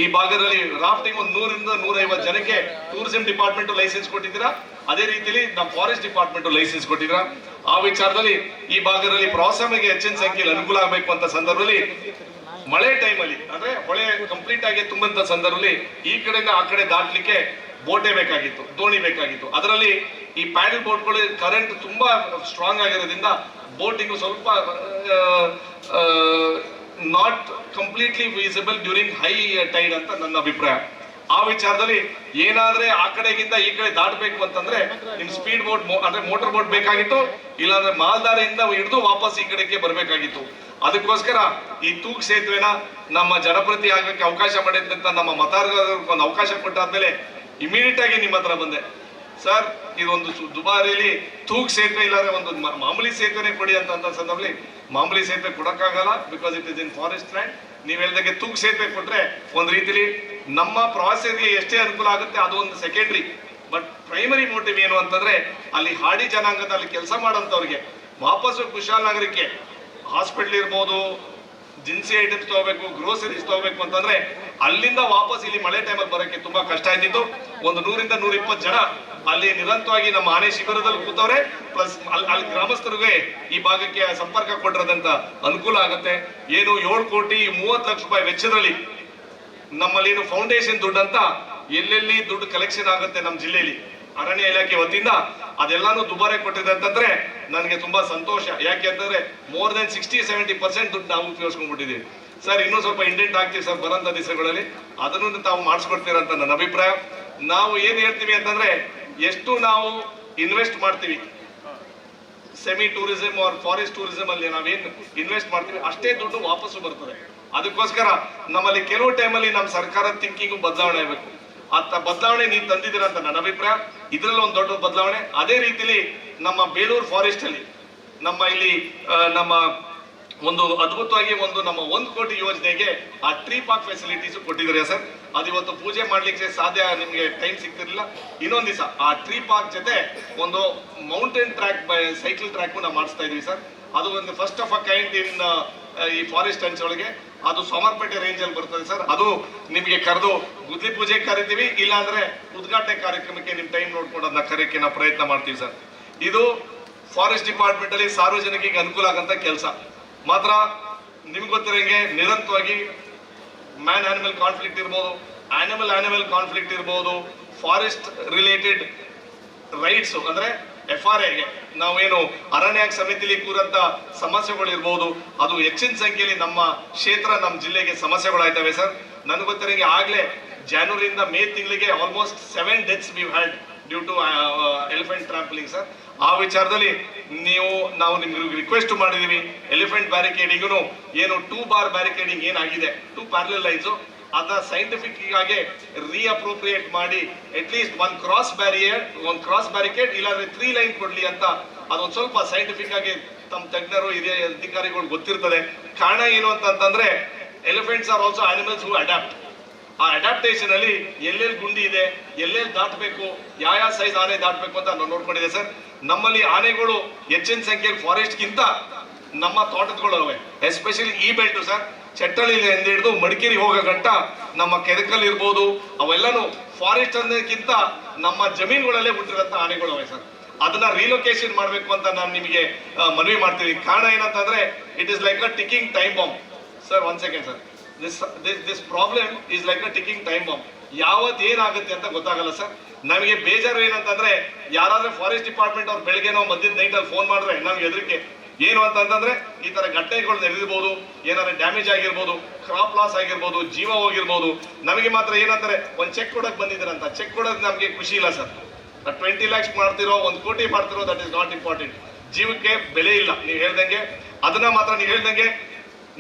ಈ ಭಾಗದಲ್ಲಿ ರಾಫ್ಟಿಂಗ್ ಒಂದು 100 ರಿಂದ 150 ಜನಕ್ಕೆ ಟೂರಿಸಂ ಡಿಪಾರ್ಟ್ಮೆಂಟ್ ಲೈಸೆನ್ಸ್ ಕೊಟ್ಟಿದ್ದೀರಾ. ಅದೇ ರೀತಿಯಲ್ಲಿ ನಮ್ಮ ಫಾರೆಸ್ಟ್ ಡಿಪಾರ್ಟ್ಮೆಂಟ್ ಲೈಸೆನ್ಸ್ ಕೊಟ್ಟಿದ್ದೀರಾ. ಆ ವಿಚಾರದಲ್ಲಿ ಈ ಭಾಗದಲ್ಲಿ ಪ್ರವಾಸೋದ್ಯಮಿಗೆ ಹೆಚ್ಚಿನ ಸಂಖ್ಯೆಯಲ್ಲಿ ಅನುಕೂಲ ಆಗಬೇಕು ಅಂತ ಸಂದರ್ಭದಲ್ಲಿ ಮಳೆ ಟೈಮಲ್ಲಿ ಅಂದ್ರೆ ಹೊಳೆ ಕಂಪ್ಲೀಟ್ ಆಗಿ ತುಂಬಂತ ಸಂದರ್ಭದಲ್ಲಿ ಈ ಕಡೆಯಿಂದ ಆ ಕಡೆ ದಾಟ್ಲಿಕ್ಕೆ ಬೋಟೇ ಬೇಕಾಗಿತ್ತು, ದೋಣಿ ಬೇಕಾಗಿತ್ತು. ಅದರಲ್ಲಿ ಈ ಪ್ಯಾಡಲ್ ಬೋಟ್ಗಳು ಕರೆಂಟ್ ತುಂಬಾ ಸ್ಟ್ರಾಂಗ್ ಆಗಿರೋದ್ರಿಂದ ಬೋಟಿಂಗ್ ಸ್ವಲ್ಪ not completely visible during high tide ಅಂತ ನನ್ನ ಅಭಿಪ್ರಾಯ. ಆ ವಿಚಾರದಲ್ಲಿ ಏನಾದ್ರೆ ಆ ಕಡೆಗಿಂತ ಈ ಕಡೆ ದಾಟಬೇಕು ಅಂತಂದ್ರೆ ನಿಮ್ ಸ್ಪೀಡ್ ಬೋಟ್ ಅಂದ್ರೆ ಮೋಟರ್ ಬೋಟ್ ಬೇಕಾಗಿತ್ತು, ಇಲ್ಲಾಂದ್ರೆ ಮಾಲ್ದಾರಿಯಿಂದ ಹಿಡಿದು ವಾಪಸ್ ಈ ಕಡೆಗೆ ಬರ್ಬೇಕಾಗಿತ್ತು. ಅದಕ್ಕೋಸ್ಕರ ಈ ತೂಕ್ ಸೇತುವೆನ ನಮ್ಮ ಜನಪ್ರತಿ ಆಗಕ್ಕೆ ಅವಕಾಶ ಮಾಡಿದಂತ ನಮ್ಮ ಮತದಾರರಿಗೆ ಒಂದು ಅವಕಾಶ ಕೊಟ್ಟಾದ್ಮೇಲೆ ಇಮಿಡಿಯೇಟ್ ಆಗಿ ನಿಮ್ಮ ಹತ್ರ ಬಂದೆ. ಸರ್ ಇದೊಂದು ದುಬಾರಿಯಲ್ಲಿ ತೂಕ್ ಸೇತುವೆ ಇಲ್ಲಾಂದ್ರೆ ಒಂದು ಮಾಮೂಲಿ ಸೇತುವೆನೇ ಕೊಡಿ ಅಂತ ಸಂದರ್ಭದಲ್ಲಿ ಮಾಮೂಲಿ ಸೇತುವೆ ಕೊಡಕ್ಕಾಗಲ್ಲ, because it is in forest land. ನೀವ್ ಹೇಳ್ದಂಗೆ ತೂಕ್ ಸೇತುವೆ ಕೊಟ್ರೆ ಒಂದ್ ರೀತಿಲಿ ನಮ್ಮ ಪ್ರವಾಸಿಗರಿಗೆ ಎಷ್ಟೇ ಅನುಕೂಲ ಆಗುತ್ತೆ ಅದು ಒಂದು ಸೆಕೆಂಡ್ರಿ. ಬಟ್ ಪ್ರೈಮರಿ ಮೋಟಿವ್ ಏನು ಅಂತಂದ್ರೆ ಅಲ್ಲಿ ಹಾಡಿ ಜನಾಂಗದಲ್ಲಿ ಕೆಲಸ ಮಾಡೋಂಥವ್ರಿಗೆ ವಾಪಸ್ಸು ಕುಶಾಲನಗರಕ್ಕೆ ಹಾಸ್ಪಿಟಲ್ ಇರ್ಬೋದು, ದಿನಸಿ ಐಟಮ್ಸ್ ತಗೋಬೇಕು, ಗ್ರೋಸರೀಸ್ ತಗೋಬೇಕು ಅಂತಂದ್ರೆ ಅಲ್ಲಿಂದ ವಾಪಸ್ ಇಲ್ಲಿ ಮಳೆ ಟೈಮಲ್ಲಿ ಬರೋಕ್ಕೆ ತುಂಬಾ ಕಷ್ಟ ಆಯ್ತಿತ್ತು. ಒಂದು 100 ರಿಂದ 120 ಜನ ಅಲ್ಲಿ ನಿರಂತರವಾಗಿ ನಮ್ಮ ಆನೆ ಶಿಬಿರದಲ್ಲಿ ಕೂತವ್ರೆ. ಪ್ಲಸ್ ಅಲ್ಲಿ ಗ್ರಾಮಸ್ಥರಿಗೆ ಈ ಭಾಗಕ್ಕೆ ಸಂಪರ್ಕ ಕೊಟ್ಟಿರೋದಂತ ಅನುಕೂಲ ಆಗುತ್ತೆ. ಏನು 7,30,00,000 ರೂಪಾಯಿ ವೆಚ್ಚದಲ್ಲಿ ನಮ್ಮಲ್ಲಿ ಏನು ಫೌಂಡೇಶನ್ ದುಡ್ಡು ಅಂತ ಎಲ್ಲೆಲ್ಲಿ ದುಡ್ಡು ಕಲೆಕ್ಷನ್ ಆಗುತ್ತೆ ನಮ್ಮ ಜಿಲ್ಲೆಯಲ್ಲಿ ಅರಣ್ಯ ಇಲಾಖೆ ವತಿಯಿಂದ ಅದೆಲ್ಲಾನು ದುಬಾರಿ ಕೊಟ್ಟಿದೆ ಅಂತಂದ್ರೆ ನನಗೆ ತುಂಬಾ ಸಂತೋಷ. ಯಾಕೆ ಅಂತಂದ್ರೆ ಮೋರ್ ದೆನ್ 60-70% ದುಡ್ಡು ನಾವು ಉಪಯೋಗಿಸ್ಕೊಂಡ್ಬಿಟ್ಟಿದ್ದೀವಿ ಸರ್. ಇನ್ನೂ ಸ್ವಲ್ಪ ಇಂಡೆಂಟ್ ಆಗ್ತೀವಿ ಸರ್ ಬರೋಂಥ ದಿವಸಗಳಲ್ಲಿ, ಅದನ್ನು ತಾವು ಮಾಡಿಸ್ಕೊಡ್ತೀರಂತ ನನ್ನ ಅಭಿಪ್ರಾಯ. ನಾವು ಏನ್ ಹೇಳ್ತೀವಿ ಅಂತಂದ್ರೆ ಎಷ್ಟು ನಾವು ಇನ್ವೆಸ್ಟ್ ಮಾಡ್ತೀವಿ semi tourism or forest tourism ಅಲ್ಲಿ ನಾವೇನು ಇನ್ವೆಸ್ಟ್ ಮಾಡ್ತೀವಿ ಅಷ್ಟೇ ದುಡ್ಡು ವಾಪಸ್ಸು ಬರ್ತದೆ. ಅದಕ್ಕೋಸ್ಕರ ನಮ್ಮಲ್ಲಿ ಕೆಲವು ಟೈಮಲ್ಲಿ ನಮ್ಮ ಸರ್ಕಾರದ ಥಿಂಕಿಂಗ್ ಬದಲಾವಣೆ ಆಗಬೇಕು. ಅಂತ ಬದಲಾವಣೆ ನೀವು ತಂದಿದ್ದೀರ ಅಂತ ನನ್ನ ಅಭಿಪ್ರಾಯ. ಇದರಲ್ಲಿ ಒಂದು ದೊಡ್ಡ ಬದಲಾವಣೆ. ಅದೇ ರೀತಿಲಿ ನಮ್ಮ ಬೇಲೂರು ಫಾರೆಸ್ಟ್ ಅಲ್ಲಿ ನಮ್ಮ ಇಲ್ಲಿ ನಮ್ಮ ಒಂದು ಅದ್ಭುತವಾಗಿ ನಮ್ಮ 1 ಕೋಟಿ ಯೋಜನೆಗೆ ಆ ಟ್ರೀ ಪಾರ್ಕ್ ಫೆಸಿಲಿಟೀಸ್ ಕೊಟ್ಟಿದ್ದಾರೆ ಸರ್. ಅದು ಇವತ್ತು ಪೂಜೆ ಮಾಡ್ಲಿಕ್ಕೆ ಸಾಧ್ಯ, ನಿಮ್ಗೆ ಟೈಮ್ ಸಿಗ್ತಿರ್ಲಿಲ್ಲ. ಇನ್ನೊಂದ್ ದಿವಸ ಆ ಟ್ರೀ ಪಾರ್ಕ್ ಜೊತೆ ಒಂದು ಮೌಂಟೇನ್ ಟ್ರ್ಯಾಕ್ ಸೈಕಲ್ ಟ್ರ್ಯಾಕ್ ನಾವು ಮಾಡಿಸ್ತಾ ಇದೀವಿ ಸರ್. ಅದು ಒಂದು ಫಸ್ಟ್ ಆಫ್ ಅ ಕೈಂಡ್ ಇನ್ ಈ ಫಾರೆಸ್ಟ್ ಅಂಚೊಳಗೆ. ಅದು ಸೋಮರ್ಪೇಟೆ ರೇಂಜ್ ಅಲ್ಲಿ ಬರ್ತದೆ ಸರ್. ಅದು ನಿಮಗೆ ಕರೆದು ಗುದ್ಲಿ ಪೂಜೆಗೆ ಕರಿತೀವಿ, ಇಲ್ಲಾಂದ್ರೆ ಉದ್ಘಾಟನೆ ಕಾರ್ಯಕ್ರಮಕ್ಕೆ ನಿಮ್ ಟೈಮ್ ನೋಡ್ಕೊಂಡು ಅದನ್ನ ಕರೆಯಕ್ಕೆ ನಾವು ಪ್ರಯತ್ನ ಮಾಡ್ತೀವಿ ಸರ್. ಇದು ಫಾರೆಸ್ಟ್ ಡಿಪಾರ್ಟ್ಮೆಂಟ್ ಅಲ್ಲಿ ಸಾರ್ವಜನಿಕರಿಗೆ ಅನುಕೂಲ ಆಗಂತ ಕೆಲಸ. ಮಾತ್ರ ನಿಮ್ಗೆ ಗೊತ್ತಿರಂಗೆ ನಿರಂತರವಾಗಿ ಮ್ಯಾನ್ ಆನಿಮಲ್ ಕಾನ್ಫ್ಲಿಕ್ಟ್ ಇರ್ಬೋದು, ಆನಿಮಲ್ ಕಾನ್ಫ್ಲಿಕ್ಟ್ ಇರ್ಬೋದು, ಫಾರೆಸ್ಟ್ ರಿಲೇಟೆಡ್ ರೈಟ್ಸ್ ಅಂದ್ರೆ FRAಗೆ ನಾವೇನು ಅರಣ್ಯ ಸಮಿತಿಲಿ ಕೂರಂತ ಸಮಸ್ಯೆಗಳಿರ್ಬೋದು, ಅದು ಹೆಚ್ಚಿನ ಸಂಖ್ಯೆಯಲ್ಲಿ ನಮ್ಮ ಕ್ಷೇತ್ರ ನಮ್ಮ ಜಿಲ್ಲೆಗೆ ಸಮಸ್ಯೆಗಳಾಯ್ತವೆ ಸರ್. ನನಗೆ ಗೊತ್ತಿರಂಗೆ ಆಗ್ಲೇ ಜನವರಿಯಿಂದ ಮೇ ತಿಂಗಳಿಗೆ almost 7 deaths we had due to elephant trampling sir. ಆ ವಿಚಾರದಲ್ಲಿ ನಾವು ನಿಮ್ಗೆ ರಿಕ್ವೆಸ್ಟ್ ಮಾಡಿದೀವಿ, ಎಲಿಫೆಂಟ್ ಬ್ಯಾರಿಕೇಡಿಂಗು ಏನು 2 ಬಾರ್ ಬ್ಯಾರಿಕೇಡಿಂಗ್ ಏನಾಗಿದೆ 2 ಪ್ಯಾರಲಲ್ ಲೈನ್ಸ್ ಅದನ್ನ ಸೈಂಟಿಫಿಕ್ ಆಗಿ ರೀಅಪ್ರೋಪ್ರಿಯೇಟ್ ಮಾಡಿ ಅಟ್ ಲೀಸ್ಟ್ 1 ಕ್ರಾಸ್ ಬ್ಯಾರಿಕೇಡ್ ಇಲ್ಲಾಂದ್ರೆ 3 ಲೈನ್ ಕೊಡ್ಲಿ ಅಂತ ಅದೊಂದು ಸ್ವಲ್ಪ ಸೈಂಟಿಫಿಕ್ ಆಗಿ ತಮ್ಮ ತಜ್ಞರು ಹಿರಿಯ ಅಧಿಕಾರಿಗಳು ಗೊತ್ತಿರ್ತದೆ. ಕಾರಣ ಏನು ಅಂತಂದ್ರೆ elephants are also animals who adapt. ಆ ಅಡಾಪ್ಟೇಷನ್ ಅಲ್ಲಿ ಎಲ್ಲೆಲ್ಲಿ ಗುಂಡಿ ಇದೆ, ಎಲ್ಲೆಲ್ಲಿ ದಾಟಬೇಕು, ಯಾವ ಸೈಜ್ ಆನೆ ದಾಟಬೇಕು ಅಂತ ನಾವು ನೋಡ್ಕೊಂಡಿದೆ ಸರ್. ನಮ್ಮಲ್ಲಿ ಆನೆಗಳು ಹೆಚ್ಚಿನ ಸಂಖ್ಯೆಯಲ್ಲಿ ಫಾರೆಸ್ಟ್ಗಿಂತ ನಮ್ಮ ತೋಟಗಳು ಅವೆ, ಎಸ್ಪೆಷಲಿ ಈ ಬೆಲ್ಟು ಸರ್. ಚಟ್ಟಳ್ಳಿಯಿಂದ ಹಿಡಿದು ಮಡಿಕೇರಿ ಹೋಗೋ ಗಂಟ ನಮ್ಮ ಕೆದಕಲ್ ಇರ್ಬೋದು, ಅವೆಲ್ಲನೂ ಫಾರೆಸ್ಟ್ ಅನ್ನೋಕ್ಕಿಂತ ನಮ್ಮ ಜಮೀನುಗಳಲ್ಲೇ ಹುಟ್ಟಿರೋಂಥ ಆನೆಗಳು ಅವೆ ಸರ್. ಅದನ್ನ ರಿಲೊಕೇಶನ್ ಮಾಡಬೇಕು ಅಂತ ನಾನು ನಿಮಗೆ ಮನವಿ ಮಾಡ್ತೀವಿ. ಕಾರಣ ಏನಂತಂದ್ರೆ it is like a ticking time bomb sir. 1 second sir. This problem is like a ticking time bomb. ಯಾವತ್ತು ಏನಾಗುತ್ತೆ ಅಂತ ಗೊತ್ತಾಗಲ್ಲ ಸರ್. ನಮಗೆ ಬೇಜಾರು ಏನಂತಂದ್ರೆ ಯಾರಾದ್ರೂ ಫಾರೆಸ್ಟ್ ಡಿಪಾರ್ಟ್ಮೆಂಟ್ ಅವ್ರು ಬೆಳಗ್ಗೆನೋ ಮಧ್ಯದ ನೈಟಲ್ಲಿ ಫೋನ್ ಮಾಡಿದ್ರೆ ನಮ್ಗೆ ಹೆದರಿಕೆ ಏನು ಅಂತಂದ್ರೆ ಈ ತರ ಘಟನೆಗಳು ನಡೆದಿರ್ಬೋದು, ಏನಾದ್ರು ಡ್ಯಾಮೇಜ್ ಆಗಿರ್ಬೋದು, ಕ್ರಾಪ್ ಲಾಸ್ ಆಗಿರ್ಬೋದು, ಜೀವ ಹೋಗಿರ್ಬೋದು. ನಮಗೆ ಮಾತ್ರ ಏನಂತಾರೆ ಒಂದು ಚೆಕ್ ಕೊಡಕ್ ಬಂದಿದ್ದೀರಂತ, ಚೆಕ್ ಕೊಡೋದು ನಮಗೆ ಖುಷಿ ಇಲ್ಲ ಸರ್. 20 lakhs ಮಾಡ್ತಿರೋ 1 ಕೋಟಿ ಮಾಡ್ತಿರೋ ದಟ್ ಇಸ್ ನಾಟ್ ಇಂಪಾರ್ಟೆಂಟ್. ಜೀವಕ್ಕೆ ಬೆಲೆ ಇಲ್ಲ. ನೀವು ಹೇಳ್ದಂಗೆ ಅದನ್ನ ಮಾತ್ರ ನೀವು ಹೇಳ್ದಂಗೆ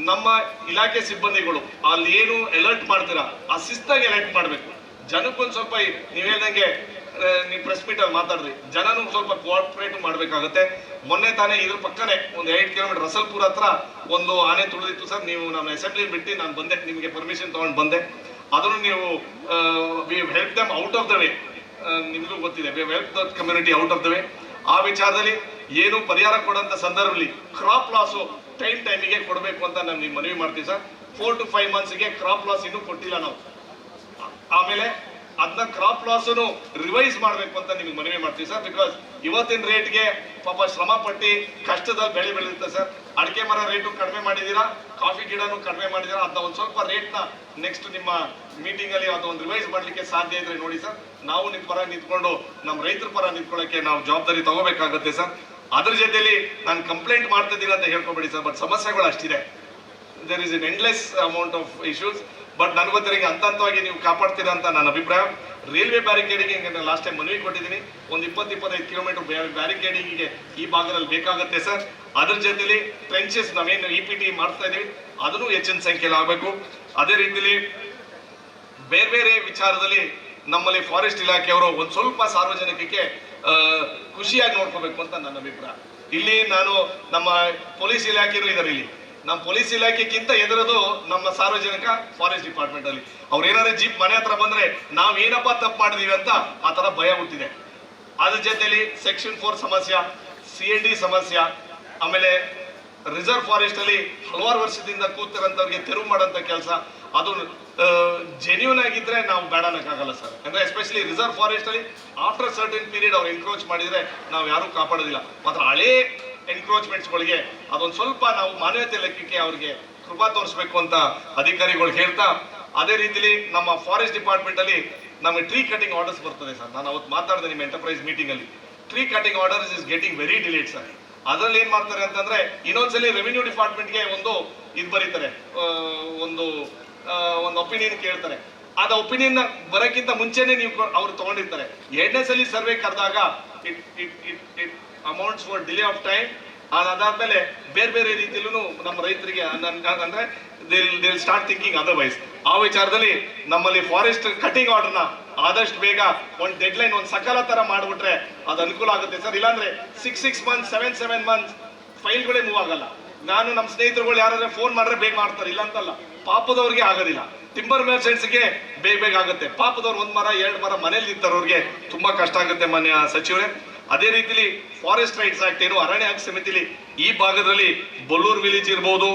ನಮ್ಮ ಇಲಾಖೆ ಸಿಬ್ಬಂದಿಗಳು ಅಲ್ಲಿ ಏನು ಅಲರ್ಟ್ ಮಾಡ್ತೀರಾ ಆ ಶಿಸ್ತಾಗಿ ಅಲರ್ಟ್ ಮಾಡಬೇಕು. ಜನಕ್ಕೊಂದು ಸ್ವಲ್ಪ ನೀವು ಹೇಳ್ದಂಗೆ ನೀವು ಪ್ರೆಸ್ ಮೀಟ್ ಅಲ್ಲಿ ಮಾತಾಡ್ರಿ, ಜನನು ಸ್ವಲ್ಪ ಕೋಆಪರೇಟ್ ಮಾಡ್ಬೇಕಾಗತ್ತೆ. ಮೊನ್ನೆ ತಾನೇ ಇದ್ರ ಪಕ್ಕನೆ ಒಂದು 8 ಕಿಲೋಮೀಟರ್ ರಸಲ್ಪುರ ಹತ್ರ ಒಂದು ಆನೆ ತುಳಿದಿತ್ತು ಸರ್. ನೀವು ನಮ್ಮ ಅಸೆಂಬ್ಲಿ ಬಿಟ್ಟು ನಾನು ಬಂದೆ, ನಿಮಗೆ ಪರ್ಮಿಷನ್ ತಗೊಂಡು ಬಂದೆ. ಅದನ್ನು ನೀವು help them out of the way, ನಿಮಗೂ ಗೊತ್ತಿದೆ, help the community out of the way. ಆ ವಿಚಾರದಲ್ಲಿ ಏನು ಪರಿಹಾರ ಕೊಡೋಂಥ ಸಂದರ್ಭದಲ್ಲಿ ಕ್ರಾಪ್ ಲಾಸು ಟೈಮಿಗೆ ಕೊಡಬೇಕು ಅಂತ ನಾನು ನಿಮ್ಗೆ ಮನವಿ ಮಾಡ್ತೀವಿ ಸರ್. 4 to 5 monthsಗೆ ಕ್ರಾಪ್ ಲಾಸ್ ಇನ್ನೂ ಕೊಟ್ಟಿಲ್ಲ ನಾವು. ಆಮೇಲೆ ಅದನ್ನ ಕ್ರಾಪ್ ಲಾಸನ್ನು ರಿವೈಸ್ ಮಾಡಬೇಕು ಅಂತ ನಿಮ್ಗೆ ಮನವಿ ಮಾಡ್ತೀವಿ ಸರ್. ಬಿಕಾಸ್ ಇವತ್ತಿನ ರೇಟ್ಗೆ ಪಾಪ ಶ್ರಮ ಪಟ್ಟು ಕಷ್ಟದಲ್ಲಿ ಬೆಳೆ ಬೆಳೆಯುತ್ತೆ ಸರ್. ಅಡಿಕೆ ಮರ ರೇಟು ಕಡಿಮೆ ಮಾಡಿದ್ದೀರಾ, ಕಾಫಿ ಗಿಡನೂ ಕಡಿಮೆ ಮಾಡಿದ್ದೀರಾ. ಅದನ್ನ ಒಂದು ಸ್ವಲ್ಪ ರೇಟ್ನ ನೆಕ್ಸ್ಟ್ ನಿಮ್ಮ ಮೀಟಿಂಗ್ ಅಲ್ಲಿ ಅದೊಂದು ರಿವೈಸ್ ಮಾಡ್ಲಿಕ್ಕೆ ಸಾಧ್ಯ ಇದ್ರೆ ನೋಡಿ ಸರ್. ನಾವು ನಿಮ್ಮ ಪರ ನಿಂತ್ಕೊಂಡು ನಮ್ಮ ರೈತರ ಪರ ನಿಂತ್ಕೊಳ್ಳೋಕೆ ನಾವು ಜವಾಬ್ದಾರಿ ತಗೋಬೇಕಾಗುತ್ತೆ ಸರ್. ಅದ್ರ ಜೊತೆಲಿ ನಾನು ಕಂಪ್ಲೇಂಟ್ ಮಾಡ್ತಿದ್ದೀನಿ ಅಂತ ಹೇಳ್ಕೊಬೇಡಿ ಸರ್. ಬಟ್ ಸಮಸ್ಯೆಗಳು ಅಷ್ಟಿದೆ. There is an endless amount of issues. But ನನಗೆ ಗೊತ್ತಿರಂಗೆ ಹಂತವಾಗಿ ನೀವು ಕಾಪಾಡ್ತೀರಾ ಅಂತ ನನ್ನ ಅಭಿಪ್ರಾಯ. ರೈಲ್ವೆ ಬ್ಯಾರಿಕೇಡಿಗೆ ನಾನು ಲಾಸ್ಟ್ ಟೈಮ್ ಮನವಿ ಕೊಟ್ಟಿದ್ದೀನಿ. ಒಂದು 20-25 ಕಿಲೋಮೀಟರ್ ಬ್ಯಾರಿಕೇಡಿಗೆ ಈ ಭಾಗದಲ್ಲಿ ಬೇಕಾಗುತ್ತೆ ಸರ್. ಅದ್ರ ಜೊತೆಲಿ ಟ್ರೆಂಚಸ್ ನಾವೇನು EPT ಮಾಡ್ತಾ ಇದೀವಿ ಅದನ್ನು ಹೆಚ್ಚಿನ ಸಂಖ್ಯೆಯಲ್ಲಿ ಆಗಬೇಕು. ಅದೇ ರೀತಿಲಿ ಬೇರೆ ಬೇರೆ ವಿಚಾರದಲ್ಲಿ ನಮ್ಮಲ್ಲಿ ಫಾರೆಸ್ಟ್ ಇಲಾಖೆಯವರು ಒಂದು ಸ್ವಲ್ಪ ಸಾರ್ವಜನಿಕಕ್ಕೆ ಖುಷಿಯಾಗಿ ನೋಡ್ಕೋಬೇಕು ಅಂತ ನನ್ನ ಅಭಿಪ್ರಾಯ. ಇಲ್ಲಿ ನಾನು ನಮ್ಮ ಪೊಲೀಸ್ ಇಲಾಖೆಯೂ ಇದ್ದಾರೆ. ಇಲ್ಲಿ ನಮ್ಮ ಪೊಲೀಸ್ ಇಲಾಖೆಗಿಂತ ಎದುರೋದು ನಮ್ಮ ಸಾರ್ವಜನಿಕ ಫಾರೆಸ್ಟ್ ಡಿಪಾರ್ಟ್ಮೆಂಟ್ ಅಲ್ಲಿ. ಅವ್ರು ಏನಾದ್ರು ಜೀಪ್ ಮನೆ ಹತ್ರ ಬಂದ್ರೆ ನಾವ್ ಏನಪ್ಪಾ ತಪ್ಪು ಮಾಡಿದೀವಿ ಅಂತ ಆ ತರ ಭಯ ಹುಟ್ಟಿದೆ. ಅದ್ರ ಜೊತೆಲಿ Section 4 ಸಮಸ್ಯೆ, CND ಸಮಸ್ಯೆ, ಆಮೇಲೆ ರಿಸರ್ವ್ ಫಾರೆಸ್ಟ್ ಅಲ್ಲಿ ಹಲವಾರು ವರ್ಷದಿಂದ ಕೂತಿರೋಂಥವ್ರಿಗೆ ತೆರವು ಮಾಡೋಂಥ ಕೆಲಸ, ಅದು ಜೆನ್ಯೂನ್ ಆಗಿದ್ರೆ ನಾವು ಬೇಡ ಅನ್ನಕ್ಕಾಗಲ್ಲ ಸರ್. ಅಂದ್ರೆ ಎಸ್ಪೆಷಲಿ ರಿಸರ್ವ್ ಫಾರೆಸ್ಟ್ ಅಲ್ಲಿ ಆಫ್ಟರ್ ಸರ್ಟನ್ ಪೀರಿಯಡ್ ಅವ್ರು ಎನ್ಕ್ರೋಚ್ ಮಾಡಿದ್ರೆ ನಾವು ಯಾರು ಕಾಪಾಡೋದಿಲ್ಲ. ಮಾತ್ರ ಹಳೇ ಎನ್ಕ್ರೋಚ್ಮೆಂಟ್ಸ್ಗಳಿಗೆ ಅದೊಂದು ಸ್ವಲ್ಪ ನಾವು ಮಾನವೀಯತೆ ಲೆಕ್ಕಕ್ಕೆ ಅವ್ರಿಗೆ ಕೃಪಾ ತೋರಿಸ್ಬೇಕು ಅಂತ ಅಧಿಕಾರಿಗಳು ಹೇಳ್ತಾ, ಅದೇ ರೀತಿಲಿ ನಮ್ಮ ಫಾರೆಸ್ಟ್ ಡಿಪಾರ್ಟ್ಮೆಂಟ್ ಅಲ್ಲಿ ನಮಗೆ ಟ್ರೀ ಕಟಿಂಗ್ ಆರ್ಡರ್ಸ್ ಬರ್ತದೆ ಸರ್. ನಾನು ಅವತ್ತು ಮಾತಾಡಿದೆ ನಿಮ್ಮ ಎಂಟರ್ಪ್ರೈಸ್ ಮೀಟಿಂಗ್ ಅಲ್ಲಿ. Tree cutting orders is getting very delayed sir. ಅದ್ರಲ್ಲಿ ಏನ್ ಮಾಡ್ತಾರೆ ಅಂತಂದ್ರೆ ಇನ್ನೊಂದ್ಸಲಿ ರೆವಿನ್ಯೂ ಡಿಪಾರ್ಟ್ಮೆಂಟ್ಗೆ ಒಂದು ಇದು ಬರೀತಾರೆ, ಒಂದು ಒಪಿನಿಯನ್ ಕೇಳ್ತಾರೆ. ಅದ ಒಪಿನಿಯನ್ ಬರೋಕ್ಕಿಂತ ಮುಂಚೆನೆ ನೀವು ಅವ್ರು ತಗೊಂಡಿರ್ತಾರೆ. 2ನೇ ಸಲ ಸರ್ವೆ ಕರೆದಾಗ it amounts for delay of time. ಅದಾದ್ಮೇಲೆ ಬೇರೆ ಬೇರೆ ರೀತಿಯಲ್ಲೂ ನಮ್ಮ ರೈತರಿಗೆ ಅಂದ್ರೆ ದೇ ಸ್ಟಾರ್ಟ್ ಥಿಂಕಿಂಗ್ ಅದರ್ವೈಸ್. ಆ ವಿಚಾರದಲ್ಲಿ ನಮ್ಮಲ್ಲಿ ಫಾರೆಸ್ಟ್ ಕಟಿಂಗ್ ಆರ್ಡರ್ನ ಆದಷ್ಟು ಬೇಗ ಒಂದು ಡೆಡ್ಲೈನ್, ಒಂದು ಸಕಾಲ ತರ ಮಾಡ್ಬಿಟ್ರೆ ಅದು ಅನುಕೂಲ ಆಗುತ್ತೆ ಸರ್. ಇಲ್ಲಾಂದ್ರೆ 6 months 7 months ಫೈಲ್ಗಳೇ ಮೂವ್ ಆಗಲ್ಲ. ನಾನು ನಮ್ಮ ಸ್ನೇಹಿತರುಗಳು ಯಾರಾದ್ರೆ ಫೋನ್ ಮಾಡಿದ್ರೆ ಬೇಗ ಮಾಡ್ತಾರೆ, ಇಲ್ಲ ಅಂತಲ್ಲ. ಪಾಪದವ್ರಿಗೆ ಆಗೋದಿಲ್ಲ. ಟಿಂಬರ್ ಮರ್ಚೆಂಟ್ಸ್ಗೆ ಬೇಗ ಆಗುತ್ತೆ. ಪಾಪದವ್ರು 1 ಮರ 2 ಮರ ಮನೇಲಿ ನಿಂತವ್ರಿಗೆ ತುಂಬಾ ಕಷ್ಟ ಆಗುತ್ತೆ ಮಾನ್ಯ ಸಚಿವರೇ. ಅದೇ ರೀತಿಲಿ ಫಾರೆಸ್ಟ್ ರೈಟ್ಸ್ ಆಕ್ಟ್ ಏನು ಅರಣ್ಯ ಹಕ್ಕು ಸಮಿತಿಲಿ ಈ ಭಾಗದಲ್ಲಿ ಬೊಲ್ಲೂರು ವಿಲೇಜ್ ಇರ್ಬೋದು,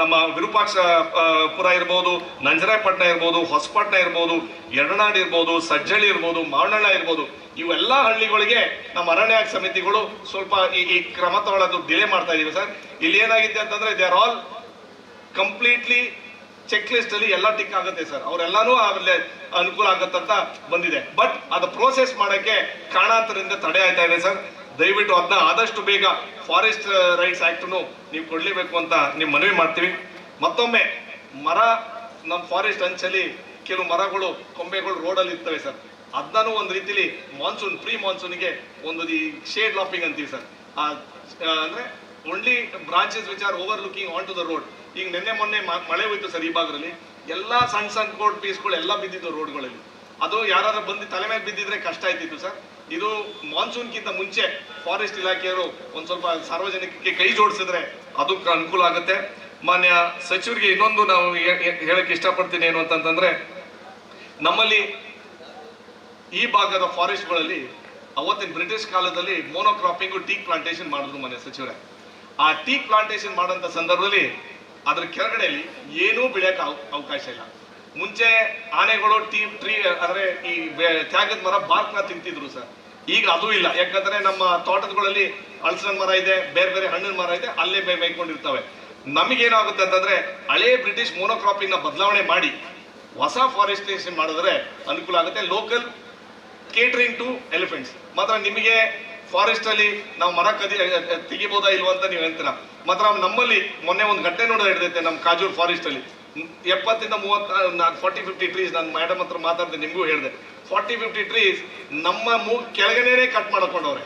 ನಮ್ಮ ವಿರೂಪಾಕ್ಷಪುರ ಇರ್ಬೋದು, ನಂಜರಾಯಪಟ್ಟಣ ಇರ್ಬೋದು, ಹೊಸಪಟ್ಟಣ ಇರ್ಬೋದು, ಯಡನಾಡ್ ಇರ್ಬೋದು, ಸಜ್ಜಳ್ಳಿ ಇರ್ಬೋದು, ಮಾವನಳ್ಳ ಇರ್ಬೋದು, ಇವೆಲ್ಲ ಹಳ್ಳಿಗಳಿಗೆ ನಮ್ಮ ಅರಣ್ಯ ಹಕ್ಕು ಸಮಿತಿಗಳು ಸ್ವಲ್ಪ ಈ ಕ್ರಮ ತಗೊಳ್ಳೋದು ಡಿಲೇ ಮಾಡ್ತಾ ಇದೀವಿ ಸರ್. ಇಲ್ಲಿ ಏನಾಗಿದೆ ಅಂತಂದ್ರೆ they are all completely check list ಅಲ್ಲಿ ಎಲ್ಲ ಟಿಕ್ ಆಗುತ್ತೆ ಸರ್. ಅವರೆಲ್ಲಾನು ಆಮೇಲೆ ಅನುಕೂಲ ಆಗತ್ತಂತ ಬಂದಿದೆ. ಬಟ್ ಅದು ಪ್ರೋಸೆಸ್ ಮಾಡಕ್ಕೆ ಕಾರಣಾಂತರದಿಂದ ತಡೆ ಆಯ್ತಾ ಇದೆ ಸರ್. ದಯವಿಟ್ಟು ಅದನ್ನ ಆದಷ್ಟು ಬೇಗ ಫಾರೆಸ್ಟ್ ರೈಟ್ಸ್ ಆಕ್ಟ್ನು ನೀವು ಕೊಡ್ಲೇಬೇಕು ಅಂತ ನೀವು ಮನವಿ ಮಾಡ್ತೀವಿ. ಮತ್ತೊಮ್ಮೆ ಮರ ನಮ್ಮ ಫಾರೆಸ್ಟ್ ಅಂಚಲ್ಲಿ ಕೆಲವು ಮರಗಳು ಕೊಂಬೆಗಳು ರೋಡಲ್ಲಿ ಇರ್ತವೆ ಸರ್. ಅದನ್ನೂ ಒಂದು ರೀತಿಲಿ ಮಾನ್ಸೂನ್ ಪ್ರೀ ಮಾನ್ಸೂನ್ಗೆ ಒಂದು ಈ ಶೇಡ್ ಲಾಪಿಂಗ್ ಅಂತೀವಿ ಸರ್. ಅಂದ್ರೆ only branches which are overlooking on to the road. ಈಗ ನಿನ್ನೆ ಮೊನ್ನೆ ಮಳೆ ಹೋಯ್ತು ಸರ್. ಈ ಭಾಗದಲ್ಲಿ ಎಲ್ಲ ಸಣ್ಣ ಕೋಡ್ ಪೀಸ್ಗಳು ಎಲ್ಲ ಬಿದ್ದಿದ್ದು ರೋಡ್ಗಳಲ್ಲಿ. ಅದು ಯಾರಾದ್ರೂ ಬಂದು ತಲೆ ಮೇಲೆ ಬಿದ್ದಿದ್ರೆ ಕಷ್ಟ ಆಯ್ತಿತ್ತು ಸರ್. ಇದು ಮಾನ್ಸೂನ್ಗಿಂತ ಮುಂಚೆ ಫಾರೆಸ್ಟ್ ಇಲಾಖೆಯವರು ಒಂದ್ ಸ್ವಲ್ಪ ಸಾರ್ವಜನಿಕರಿಗೆ ಕೈ ಜೋಡಿಸಿದ್ರೆ ಅದು ಅನುಕೂಲ ಆಗುತ್ತೆ. ಮಾನ್ಯ ಸಚಿವರಿಗೆ ಇನ್ನೊಂದು ನಾವು ಹೇಳಕ್ ಇಷ್ಟಪಡ್ತೀನಿ ಏನು ಅಂತಂದ್ರೆ, ನಮ್ಮಲ್ಲಿ ಈ ಭಾಗದ ಫಾರೆಸ್ಟ್ಗಳಲ್ಲಿ ಅವತ್ತಿನ ಬ್ರಿಟಿಷ್ ಕಾಲದಲ್ಲಿ ಮೋನೋಕ್ರಾಪಿಂಗ್ ಟೀಕ್ ಪ್ಲಾಂಟೇಶನ್ ಮಾಡಿದ್ರು ಮಾನ್ಯ ಸಚಿವರೇ. ಆ ಟೀಕ್ ಪ್ಲಾಂಟೇಶನ್ ಮಾಡೋಂಥ ಸಂದರ್ಭದಲ್ಲಿ ಅದ್ರ ಕೆಳಗಡೆಯಲ್ಲಿ ಏನೂ ಬೆಳೆಯಕ್ಕೆ ಅವಕಾಶ ಇಲ್ಲ. ಮುಂಚೆ ಆನೆಗಳು ಟ್ರೀ ಅಂದ್ರೆ ಈ ತ್ಯಾಗದ ಮರ ಬಾರ್ಕ್ನ ತಿಂತಿದ್ರು ಸರ್. ಈಗ ಅದು ಇಲ್ಲ. ಯಾಕಂದ್ರೆ ನಮ್ಮ ತೋಟಗಳಲ್ಲಿ ಹಲಸಿನ ಮರ ಇದೆ, ಬೇರೆ ಬೇರೆ ಹಣ್ಣಿನ ಮರ ಇದೆ, ಅಲ್ಲೇ ಮೇಯ್ಕೊಂಡಿರ್ತವೆ. ನಮಗೇನಾಗುತ್ತೆ ಅಂತಂದ್ರೆ ಹಳೇ ಬ್ರಿಟಿಷ್ ಮೋನೋಕ್ರಾಪಿಂಗ್ ನ ಬದಲಾವಣೆ ಮಾಡಿ ಹೊಸ ಫಾರೆಸ್ಟೇಷನ್ ಮಾಡಿದ್ರೆ ಅನುಕೂಲ ಆಗುತ್ತೆ. Local catering to elephants. ಮಾತ್ರ ನಿಮಗೆ ಫಾರೆಸ್ಟ್ ಅಲ್ಲಿ ನಾವು ಮರ ತೆಗಿಬೋದಾ ಇಲ್ವಾ ಅಂತ ನೀವು ಹೇಳ್ತೀರಾ. ಮಾತ್ರ ನಮ್ಮಲ್ಲಿ ಮೊನ್ನೆ ಒಂದು ಘಟನೆ ನೋಡೋದು ಹಿಡಿದೈತೆ ನಮ್ಮ ಕಾಜೂರ್ ಫಾರೆಸ್ಟ್ ಅಲ್ಲಿ 70 ಇಂದ 40-50 ಟ್ರೀಸ್. ನಾನು ಮೇಡಮ್ ಹತ್ರ ಮಾತಾಡಿದೆ, ನಿಮಗೂ ಹೇಳಿದೆ, 40-50 ಟ್ರೀಸ್ ನಮ್ಮ ಕೆಳಗಡೆನೆ ಕಟ್ ಮಾಡ್ಕೊಂಡವ್ರೆ.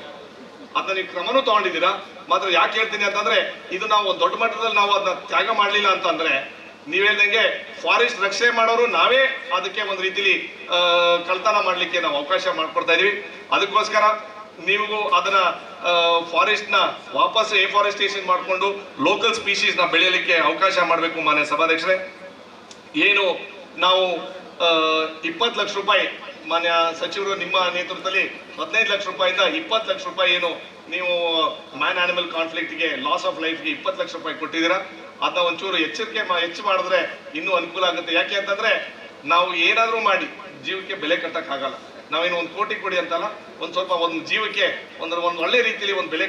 ಅದನ್ನ ನೀವು ಕ್ರಮನೂ ತಗೊಂಡಿದ್ದೀರಾ. ಮಾತ್ರ ಯಾಕೆ ಹೇಳ್ತೀನಿ ಅಂತಂದ್ರೆ, ಇದು ನಾವು ಒಂದು ದೊಡ್ಡ ಮಟ್ಟದಲ್ಲಿ ನಾವು ಅದನ್ನ ತ್ಯಾಗ ಮಾಡಲಿಲ್ಲ ಅಂತಂದ್ರೆ, ನೀವ್ ಹೇಳ್ದಂಗೆ ಫಾರೆಸ್ಟ್ ರಕ್ಷಣೆ ಮಾಡೋರು ನಾವೇ ಅದಕ್ಕೆ ಒಂದು ರೀತಿಲಿ ಕಳ್ತನ ಮಾಡ್ಲಿಕ್ಕೆ ನಾವು ಅವಕಾಶ ಮಾಡ್ಕೊಡ್ತಾ ಇದೀವಿ. ಅದಕ್ಕೋಸ್ಕರ ನೀವು ಅದನ್ನ ಫಾರೆಸ್ಟ್ ನ ವಾಪಸ್ ಎಫಾರೆಸ್ಟೇಷನ್ ಮಾಡಿಕೊಂಡು ಲೋಕಲ್ ಸ್ಪೀಶೀಸ್ ನ ಬೆಳೆಯಲಿಕ್ಕೆ ಅವಕಾಶ ಮಾಡಬೇಕು. ಮಾನ್ಯ ಸಭಾಧ್ಯಕ್ಷರೇ, ಏನು ನಾವು 20 ಲಕ್ಷ ರೂಪಾಯಿ ಮಾನ್ಯ ಸಚಿವರು ನಿಮ್ಮ ನೇತೃತ್ವದಲ್ಲಿ 15 ಲಕ್ಷ ರೂಪಾಯಿಂದ 20 ಲಕ್ಷ ರೂಪಾಯಿ ಏನು ನೀವು ಮ್ಯಾನ್ ಆನಿಮಲ್ ಕಾನ್ಫ್ಲಿಕ್ಟ್ಗೆ ಲಾಸ್ ಆಫ್ ಲೈಫ್ಗೆ 20 ಲಕ್ಷ ರೂಪಾಯಿ ಕೊಟ್ಟಿದ್ದೀರಾ. ಅದನ್ನ ಒಂಚೂರು ಹೆಚ್ಚು ಮಾಡಿದ್ರೆ ಇನ್ನೂ ಅನುಕೂಲ ಆಗುತ್ತೆ. ಯಾಕೆ ಅಂತಂದ್ರೆ, ನಾವು ಏನಾದ್ರೂ ಮಾಡಿ ಜೀವಕ್ಕೆ ಬೆಲೆ ಕಟ್ಟಕ್ಕಾಗಲ್ಲ. ನಾವೇನು 1 ಕೋಟಿ ಕೊಡಿ ಅಂತಲ್ಲ, ಒಂದು ಜೀವಕ್ಕೆ ಒಂದು ಒಳ್ಳೆ ರೀತಿಯಲ್ಲಿ ಒಂದು ಬೆಲೆ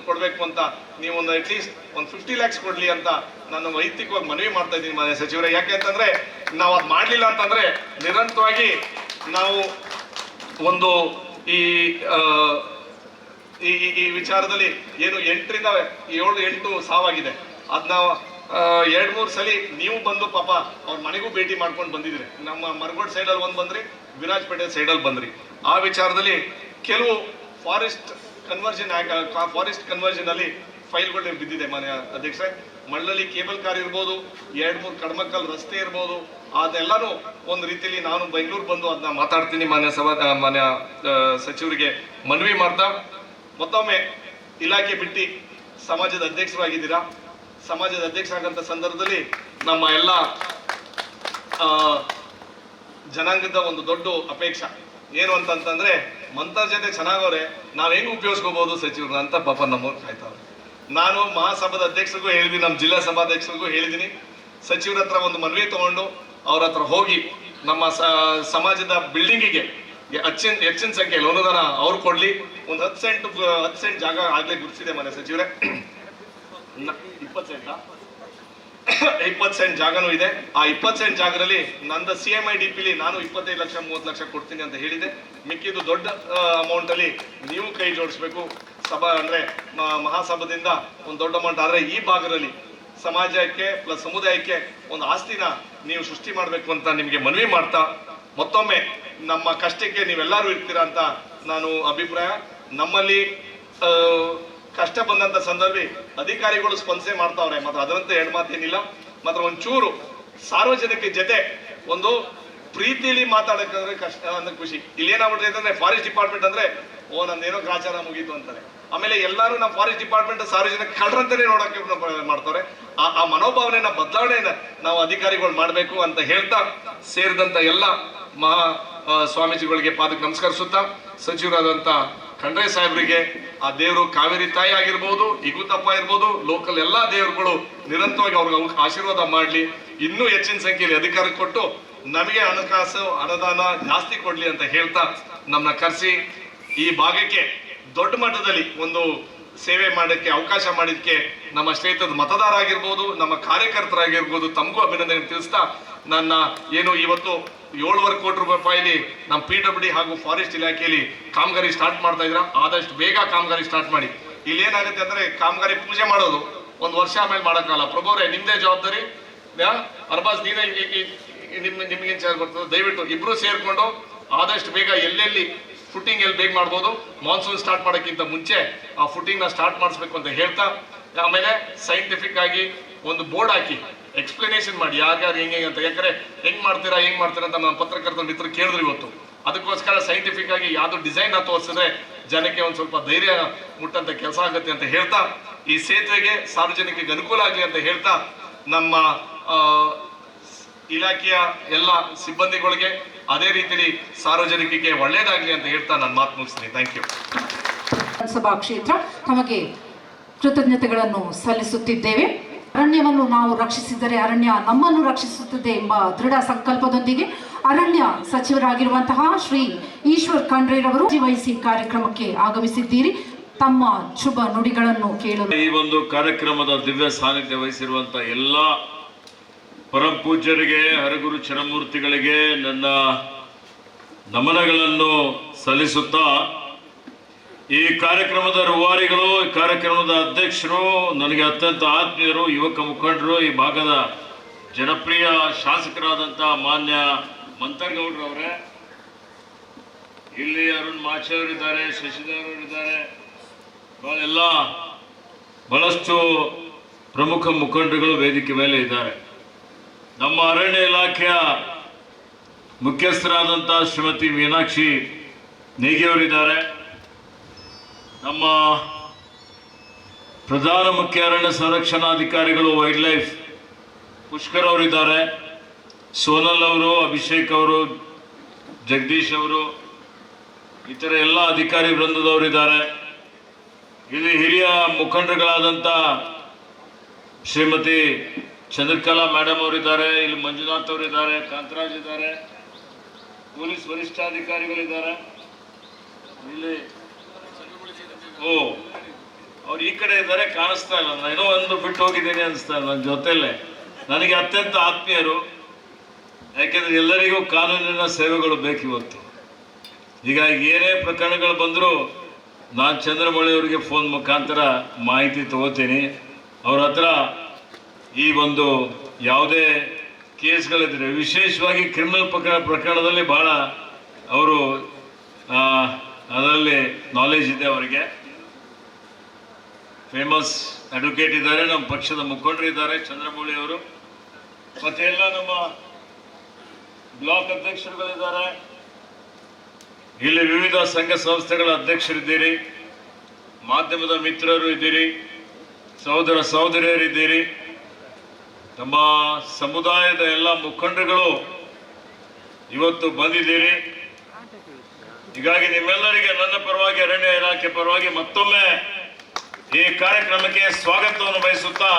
ಕೊಡಬೇಕು ಅಂತ ನೀವು ಅಟ್ಲೀಸ್ಟ್ 50 ಲ್ಯಾಕ್ಸ್ ಕೊಡ್ಲಿ ಅಂತ ನಾನು ವೈಯಕ್ತಿಕವಾಗಿ ಮನವಿ ಮಾಡ್ತಾ ಇದ್ದೀನಿ ಮಾನ್ಯ ಸಚಿವರೇ. ಯಾಕೆ ಅಂತಂದ್ರೆ, ನಾವು ಅದು ಮಾಡಲಿಲ್ಲ ಅಂತಂದ್ರೆ ನಿರಂತರವಾಗಿ ನಾವು ಒಂದು ಈ ವಿಚಾರದಲ್ಲಿ ಏನು 7-8 ಸಾವಾಗಿದೆ. ಅದನ್ನ 2-3 ಸಲ ನೀವು ಬಂದು ಪಾಪ ಅವ್ರ ಮನೆಗೂ ಭೇಟಿ ಮಾಡ್ಕೊಂಡು ಬಂದಿದ್ರಿ. ನಮ್ಮ ಮರಗೋಡ್ ಸೈಡಲ್ಲಿ ಒಂದು ಬಂದ್ರಿ, ವಿರಾಜಪೇಟೆ ಸೈಡಲ್ಲಿ ಬಂದ್ರಿ. ಆ ವಿಚಾರದಲ್ಲಿ ಕೆಲವು ಫಾರೆಸ್ಟ್ ಕನ್ವರ್ಷನ್ ಅಲ್ಲಿ ಫೈಲ್ಗಳು ಬಿದ್ದಿದೆ ಮಾನ್ಯ ಅಧ್ಯಕ್ಷರೇ. ಮಳ್ಳಲ್ಲಿ ಕೇಬಲ್ ಕಾರ್ ಇರ್ಬೋದು, 2-3 ಕಡಮಕ್ಕಲ್ ರಸ್ತೆ ಇರ್ಬೋದು, ಅದೆಲ್ಲಾನು ಒಂದು ರೀತಿಯಲ್ಲಿ ನಾನು ಬೆಂಗಳೂರು ಬಂದು ಅದನ್ನ ಮಾತಾಡ್ತೀನಿ ಮಾನ್ಯ ಸಚಿವರಿಗೆ ಮನವಿ ಮಾಡ್ತಾ, ಮತ್ತೊಮ್ಮೆ ಇಲಾಖೆ ಬಿಟ್ಟು ಸಮಾಜದ ಅಧ್ಯಕ್ಷರಾಗಿದ್ದೀರಾ. ಸಮಾಜದ ಅಧ್ಯಕ್ಷರಾಗಂತ ಸಂದರ್ಭದಲ್ಲಿ ನಮ್ಮ ಎಲ್ಲ ಜನಾಂಗದ ಒಂದು ದೊಡ್ಡ ಅಪೇಕ್ಷೆ ಏನು ಅಂತಂತಂದ್ರೆ, ಮಂತರ್ ಜೊತೆ ಚೆನ್ನಾಗವ್ರೆ, ನಾವ್ ಹೆಂಗ್ ಉಪಯೋಗಿಸ್ಕೋಬಹುದು ಸಚಿವರು ಅಂತ ಪಾಪ ನಮ್ಮವ್ರು ಕಾಯ್ತಾವ್ರೆ. ನಾನು ಮಹಾಸಭಾದ ಅಧ್ಯಕ್ಷರಿಗೂ ಹೇಳಿದೀನಿ, ನಮ್ಮ ಜಿಲ್ಲಾ ಸಭಾಧ್ಯಕ್ಷರಿಗೂ ಹೇಳಿದೀನಿ, ಸಚಿವರ ಹತ್ರ ಒಂದು ಮನವಿ ತಗೊಂಡು ಅವ್ರ ಹತ್ರ ಹೋಗಿ ನಮ್ಮ ಸಮಾಜದ ಬಿಲ್ಡಿಂಗಿಗೆ ಹೆಚ್ಚಿನ ಸಂಖ್ಯೆಯಲ್ಲಿ ಅನುದಾನ ಅವ್ರು ಕೊಡ್ಲಿ. ಒಂದು 10 ಸೆಂಟ್ ಜಾಗ ಆಗ್ಲೇ ಗುರುತಿಸಿದೆ ಮಾನ್ಯ ಸಚಿವರೇ. 20 ಸೆಂಟ್ ಜಾಗನೂ ಇದೆ. ಆ 20 ಸೆಂಟ್ ಜಾಗದಲ್ಲಿ ನಂದ CMIDPಲಿ ನಾನು 25 ಲಕ್ಷ 30 ಲಕ್ಷ ಕೊಡ್ತೀನಿ ಅಂತ ಹೇಳಿದೆ. ಮಿಕ್ಕಿದ್ದು ದೊಡ್ಡ ಅಮೌಂಟ್ ಅಲ್ಲಿ ನೀವು ಕೈ ಜೋಡಿಸ್ಬೇಕು. ಮಹಾಸಭಾದಿಂದ ಒಂದು ದೊಡ್ಡ ಅಮೌಂಟ್ ಆದ್ರೆ ಈ ಭಾಗದಲ್ಲಿ ಸಮಾಜಕ್ಕೆ ಪ್ಲಸ್ ಸಮುದಾಯಕ್ಕೆ ಒಂದು ಆಸ್ತಿನ ನೀವು ಸೃಷ್ಟಿ ಮಾಡಬೇಕು ಅಂತ ನಿಮಗೆ ಮನವಿ ಮಾಡ್ತಾ, ಮತ್ತೊಮ್ಮೆ ನಮ್ಮ ಕಷ್ಟಕ್ಕೆ ನೀವೆಲ್ಲರೂ ಇರ್ತೀರಾ ಅಂತ ನಾನು ಅಭಿಪ್ರಾಯ. ನಮ್ಮಲ್ಲಿ ಕಷ್ಟ ಬಂದಂತ ಸಂದರ್ಭ ಅಧಿಕಾರಿಗಳು ಸ್ಪಂದನೆ ಮಾಡ್ತಾವ್ರೆ, ಮಾತ್ರ ಅದರಂತೆ ಎರಡು ಮಾತೇನಿಲ್ಲ. ಮಾತ್ರ ಒಂಚೂರು ಸಾರ್ವಜನಿಕ ಜೊತೆ ಒಂದು ಪ್ರೀತಿಲಿ ಮಾತಾಡಕ್ಕಾದ್ರೆ ಕಷ್ಟ ಅಂದ್ರೆ ಖುಷಿ. ಇಲ್ಲಿ ಏನಾಗ್ಬಿಟ್ಟಿದೆ ಅಂತಂದ್ರೆ, ಫಾರೆಸ್ಟ್ ಡಿಪಾರ್ಟ್ಮೆಂಟ್ ಅಂದ್ರೆ ನಂದೇನೋ ಗ್ರಾಚಾರ ಮುಗೀತು ಅಂತಾರೆ. ಆಮೇಲೆ ಎಲ್ಲರೂ ನಮ್ಮ ಫಾರೆಸ್ಟ್ ಡಿಪಾರ್ಟ್ಮೆಂಟ್ ಸಾರ್ವಜನಿಕ ಕಳ್ಳರಂತಾನೆ ನೋಡಕ್ಕೆ ಮಾಡ್ತಾರೆ. ಆ ಮನೋಭಾವನೆಯನ್ನ ಬದಲಾವಣೆಯನ್ನ ನಾವು ಅಧಿಕಾರಿಗಳು ಮಾಡಬೇಕು ಅಂತ ಹೇಳ್ತಾ, ಸೇರಿದಂತ ಎಲ್ಲ ಮಹಾ ಸ್ವಾಮೀಜಿಗಳಿಗೆ ಪಾದಕ್ಕೆ ನಮಸ್ಕರಿಸುತ್ತಾ, ಸಚಿವರಾದಂತ ಖಂಡ್ರೆ ಸಾಹೇಬರಿಗೆ ಆ ದೇವರು ಕಾವೇರಿ ತಾಯಿ ಆಗಿರ್ಬೋದು, ಇಗುತಪ್ಪ ಇರ್ಬೋದು, ಲೋಕಲ್ ಎಲ್ಲಾ ದೇವರುಗಳು ನಿರಂತರವಾಗಿ ಅವ್ರಿಗೆ ಆಶೀರ್ವಾದ ಮಾಡ್ಲಿ, ಇನ್ನೂ ಹೆಚ್ಚಿನ ಸಂಖ್ಯೆಯಲ್ಲಿ ಅಧಿಕಾರ ಕೊಟ್ಟು ನಮಗೆ ಹಣಕಾಸು ಅನುದಾನ ಜಾಸ್ತಿ ಕೊಡ್ಲಿ ಅಂತ ಹೇಳ್ತಾ, ನಮ್ಮನ್ನ ಕರೆಸಿ ಈ ಭಾಗಕ್ಕೆ ದೊಡ್ಡ ಮಟ್ಟದಲ್ಲಿ ಒಂದು ಸೇವೆ ಮಾಡೋಕ್ಕೆ ಅವಕಾಶ ಮಾಡಿದ್ಕೆ ನಮ್ಮ ಕ್ಷೇತ್ರದ ಮತದಾರ ಆಗಿರ್ಬೋದು, ನಮ್ಮ ಕಾರ್ಯಕರ್ತರಾಗಿರ್ಬೋದು, ತಮಗೂ ಅಭಿನಂದನೆ ತಿಳಿಸ್ತಾ, ನನ್ನ ಏನು ಇವತ್ತು 7.5 ಕೋಟಿ ರೂಪಾಯಿಲಿ ನಮ್ಮ PWD ಹಾಗೂ ಫಾರೆಸ್ಟ್ ಇಲಾಖೆಯಲ್ಲಿ ಕಾಮಗಾರಿ ಸ್ಟಾರ್ಟ್ ಮಾಡ್ತಾ ಇದ್ರ, ಆದಷ್ಟು ಬೇಗ ಕಾಮಗಾರಿ ಸ್ಟಾರ್ಟ್ ಮಾಡಿ. ಇಲ್ಲಿ ಏನಾಗುತ್ತೆ ಅಂದ್ರೆ, ಕಾಮಗಾರಿ ಪೂಜೆ ಮಾಡೋದು 1 ವರ್ಷ ಆಮೇಲೆ ಮಾಡೋಕ್ಕಲ್ಲ. ಪ್ರಭುರೇ, ನಿಮ್ದೇ ಜವಾಬ್ದಾರಿ. ಅರ್ಬಾಸ್ ನೀನೇ ನಿಮ್ಗೆ ಚಾರ್ಜ್ ಬರ್ತದೆ. ದಯವಿಟ್ಟು ಇಬ್ರು ಸೇರ್ಕೊಂಡು ಆದಷ್ಟು ಬೇಗ ಎಲ್ಲೆಲ್ಲಿ ಫುಟ್ಟಿಂಗ್ ಎಲ್ಲಿ ಬೇಗ ಮಾಡ್ಬೋದು, ಮಾನ್ಸೂನ್ ಸ್ಟಾರ್ಟ್ ಮಾಡೋಕ್ಕಿಂತ ಮುಂಚೆ ಆ ಫುಟ್ಟಿಂಗ್ ನ ಸ್ಟಾರ್ಟ್ ಮಾಡಿಸ್ಬೇಕು ಅಂತ ಹೇಳ್ತಾ, ಆಮೇಲೆ ಸೈಂಟಿಫಿಕ್ ಆಗಿ ಒಂದು ಬೋರ್ಡ್ ಹಾಕಿ ಎಕ್ಸ್ಪ್ಲನೇಷನ್ ಮಾಡಿ ಯಾರ್ಯಾರು ಹೆಂಗೆ ಅಂತ. ಯಾಕಂದ್ರೆ ಹೆಂಗ್ ಮಾಡ್ತೀರಾ ಅಂತ ನಮ್ಮ ಪತ್ರಕರ್ತರ ಮಿತ್ರರು ಕೇಳಿದ್ರು ಇವತ್ತು. ಅದಕ್ಕೋಸ್ಕರ ಸೈಂಟಿಫಿಕ್ ಆಗಿ ಯಾವ್ದು ಡಿಸೈನ್ ತೋರಿಸಿದ್ರೆ ಜನಕ್ಕೆ ಒಂದ್ ಸ್ವಲ್ಪ ಧೈರ್ಯ ಮುಟ್ಟಂತ ಕೆಲಸ ಆಗುತ್ತೆ ಅಂತ ಹೇಳ್ತಾ, ಈ ಸೇತುವೆಗೆ ಸಾರ್ವಜನಿಕರಿಗೆ ಅನುಕೂಲ ಆಗಲಿ ಅಂತ ಹೇಳ್ತಾ, ನಮ್ಮ ಇಲಾಖೆಯ ಎಲ್ಲ ಸಿಬ್ಬಂದಿಗಳಿಗೆ ಅದೇ ರೀತಿಯಲ್ಲಿ ಸಾರ್ವಜನಿಕರಿಗೆ ಒಳ್ಳೇದಾಗ್ಲಿ ಅಂತ ಹೇಳ್ತಾ ನಾನು ಮಾತು ಮುಗಿಸ್ತೀನಿ. Thank you. ವಿಧಾನಸಭಾ ಕ್ಷೇತ್ರ ತಮಗೆ ಕೃತಜ್ಞತೆಗಳನ್ನು ಸಲ್ಲಿಸುತ್ತಿದ್ದೇವೆ. ಅರಣ್ಯವನ್ನು ನಾವು ರಕ್ಷಿಸಿದರೆ ಅರಣ್ಯ ನಮ್ಮನ್ನು ರಕ್ಷಿಸುತ್ತದೆ ಎಂಬ ದೃಢ ಸಂಕಲ್ಪದೊಂದಿಗೆ ಅರಣ್ಯ ಸಚಿವರಾಗಿರುವಂತಹ ಶ್ರೀ ಈಶ್ವರ್ ಖಂಡ್ರೆರವರು ವಹಿಸಿ ಕಾರ್ಯಕ್ರಮಕ್ಕೆ ಆಗಮಿಸಿದ್ದೀರಿ. ತಮ್ಮ ಶುಭ ನುಡಿಗಳನ್ನು ಕೇಳಲು ಈ ಒಂದು ಕಾರ್ಯಕ್ರಮದ ದಿವ್ಯ ಸಾನ್ನಿಧ್ಯ ವಹಿಸಿರುವಂತಹ ಎಲ್ಲ ಪರಮ ಪೂಜ್ಯರಿಗೆ, ಹರಗುರು ಚರಮೂರ್ತಿಗಳಿಗೆ ನನ್ನ ನಮನಗಳನ್ನು ಸಲ್ಲಿಸುತ್ತಾ, ಈ ಕಾರ್ಯಕ್ರಮದ ರೂವಾರಿಗಳು, ಈ ಕಾರ್ಯಕ್ರಮದ ಅಧ್ಯಕ್ಷರು, ನನಗೆ ಅತ್ಯಂತ ಆತ್ಮೀಯರು, ಯುವಕ ಮುಖಂಡರು, ಈ ಭಾಗದ ಜನಪ್ರಿಯ ಶಾಸಕರಾದಂಥ ಮಾನ್ಯ ಮಂತರ್ಗೌಡ್ರವರೇ, ಇಲ್ಲಿ ಅರುಣ್ ಮಾಚೆ ಅವರಿದ್ದಾರೆ, ಶಶಿಧರ್ ಅವರಿದ್ದಾರೆ, ಬಹಳಷ್ಟು ಪ್ರಮುಖ ಮುಖಂಡರುಗಳು ವೇದಿಕೆ ಮೇಲೆ ಇದ್ದಾರೆ. ನಮ್ಮ ಅರಣ್ಯ ಇಲಾಖೆಯ ಮುಖ್ಯಸ್ಥರಾದಂಥ ಶ್ರೀಮತಿ ಮೀನಾಕ್ಷಿ ನೇಗಿಯವರಿದ್ದಾರೆ. ನಮ್ಮ ಪ್ರಧಾನ ಮುಖ್ಯ ಅರಣ್ಯ ಸಂರಕ್ಷಣಾಧಿಕಾರಿಗಳು ವೈಲ್ಡ್ ಲೈಫ್ ಪುಷ್ಕರ್ ಅವರಿದ್ದಾರೆ. ಸೋನಲ್ ಅವರು, ಅಭಿಷೇಕ್ ಅವರು, ಜಗದೀಶ್ ಅವರು, ಇತರ ಎಲ್ಲ ಅಧಿಕಾರಿ ವೃಂದದವರಿದ್ದಾರೆ. ಇಲ್ಲಿ ಹಿರಿಯ ಮುಖಂಡರುಗಳಾದಂಥ ಶ್ರೀಮತಿ ಚಂದ್ರಕಲಾ ಮೇಡಮ್ ಅವರಿದ್ದಾರೆ, ಇಲ್ಲಿ ಮಂಜುನಾಥ್ ಅವರಿದ್ದಾರೆ, ಕಾಂತರಾಜ್ ಇದ್ದಾರೆ, ಪೊಲೀಸ್ ವರಿಷ್ಠಾಧಿಕಾರಿಗಳಿದ್ದಾರೆ. ಇಲ್ಲಿ ಅವ್ರು ಈ ಕಡೆ ಇದ್ದಾರೆ, ಕಾಣಿಸ್ತಾ ಇಲ್ಲ. ನಾನು ಒಂದು ಬಿಟ್ಟು ಹೋಗಿದ್ದೀನಿ ಅನಿಸ್ತಾ ಇಲ್ಲ. ನನ್ನ ಜೊತೆಯಲ್ಲೇ ನನಗೆ ಅತ್ಯಂತ ಆತ್ಮೀಯರು. ಯಾಕೆಂದ್ರೆ ಎಲ್ಲರಿಗೂ ಕಾನೂನಿನ ಸೇವೆಗಳು ಬೇಕಿವತ್ತು. ಹೀಗಾಗಿ ಏನೇ ಪ್ರಕರಣಗಳು ಬಂದರೂ ನಾನು ಚಂದ್ರಮೌಳಿ ಅವರಿಗೆ ಫೋನ್ ಮುಖಾಂತರ ಮಾಹಿತಿ ತಗೋತೀನಿ. ಅವ್ರ ಹತ್ರ ಈ ಒಂದು ಯಾವುದೇ ಕೇಸ್ಗಳಿದ್ರೆ, ವಿಶೇಷವಾಗಿ ಕ್ರಿಮಿನಲ್ ಪ್ರಕರಣದಲ್ಲಿ ಭಾಳ ಅವರು ಅದರಲ್ಲಿ ನಾಲೆಜ್ ಇದೆ. ಅವರಿಗೆ ಫೇಮಸ್ ಅಡ್ವೊಕೇಟ್ ಇದ್ದಾರೆ, ನಮ್ಮ ಪಕ್ಷದ ಮುಖಂಡರು ಇದ್ದಾರೆ ಚಂದ್ರಮೌಳಿ ಅವರು, ಮತ್ತೆ ಎಲ್ಲ ನಮ್ಮ ಬ್ಲಾಕ್ ಅಧ್ಯಕ್ಷರುಗಳಿದ್ದಾರೆ. ಇಲ್ಲಿ ವಿವಿಧ ಸಂಘ ಸಂಸ್ಥೆಗಳ ಅಧ್ಯಕ್ಷರಿದ್ದೀರಿ, ಮಾಧ್ಯಮದ ಮಿತ್ರರು ಇದ್ದೀರಿ, ಸಹೋದರ ಸಹೋದರಿಯರಿದ್ದೀರಿ, ನಮ್ಮ ಸಮುದಾಯದ ಎಲ್ಲ ಮುಖಂಡರುಗಳು ಇವತ್ತು ಬಂದಿದ್ದೀರಿ. ಹೀಗಾಗಿ ನಿಮ್ಮೆಲ್ಲರಿಗೆ ನನ್ನ ಪರವಾಗಿ, ಅರಣ್ಯ ಇಲಾಖೆ ಪರವಾಗಿ ಮತ್ತೊಮ್ಮೆ ಈ ಕಾರ್ಯಕ್ರಮಕ್ಕೆ ಸ್ವಾಗತವನ್ನು ಬಯಸುತ್ತಾ,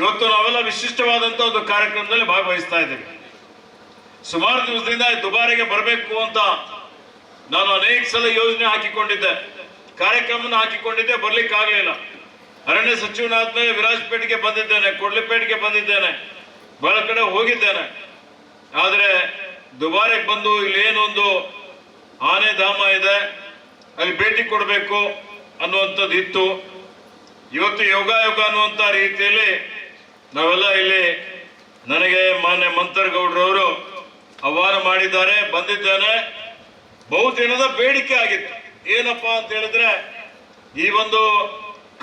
ಇವತ್ತು ನಾವೆಲ್ಲ ವಿಶಿಷ್ಟವಾದಂಥ ಒಂದು ಕಾರ್ಯಕ್ರಮದಲ್ಲಿ ಭಾಗವಹಿಸ್ತಾ ಇದ್ದೇವೆ. ಸುಮಾರು ದಿವಸದಿಂದ ದುಬಾರಿಗೆ ಬರಬೇಕು ಅಂತ ನಾನು ಅನೇಕ ಸಲ ಯೋಜನೆ ಹಾಕಿಕೊಂಡಿದ್ದೆ, ಕಾರ್ಯಕ್ರಮನ ಹಾಕಿಕೊಂಡಿದ್ದೆ, ಬರ್ಲಿಕ್ಕಾಗಲಿಲ್ಲ. ಅರಣ್ಯ ಸಚಿವನಾದ್ಮೇಲೆ ವಿರಾಜಪೇಟೆಗೆ ಬಂದಿದ್ದೇನೆ, ಕೊಡ್ಲಿಪೇಟೆಗೆ ಬಂದಿದ್ದೇನೆ, ಬಹಳ ಕಡೆ ಹೋಗಿದ್ದೇನೆ. ಆದರೆ ದುಬಾರಿಗೆ ಬಂದು ಇಲ್ಲಿ ಏನೊಂದು ಆನೆ ಧಾಮ ಇದೆ, ಅಲ್ಲಿ ಭೇಟಿ ಕೊಡಬೇಕು ಅನ್ನುವಂಥದ್ದು ಇತ್ತು. ಇವತ್ತು ಯೋಗ ಅನ್ನುವಂಥ ರೀತಿಯಲ್ಲಿ ನಾವೆಲ್ಲ ಇಲ್ಲಿ ನನಗೆ ಮಾನ್ಯ ಮಂತರ್ಗೌಡ್ರವರು ಆಹ್ವಾನ ಮಾಡಿದ್ದಾರೆ, ಬಂದಿದ್ದೇನೆ. ಬಹುದಿನದ ಬೇಡಿಕೆ ಆಗಿತ್ತು. ಏನಪ್ಪಾ ಅಂತ ಹೇಳಿದ್ರೆ, ಈ ಒಂದು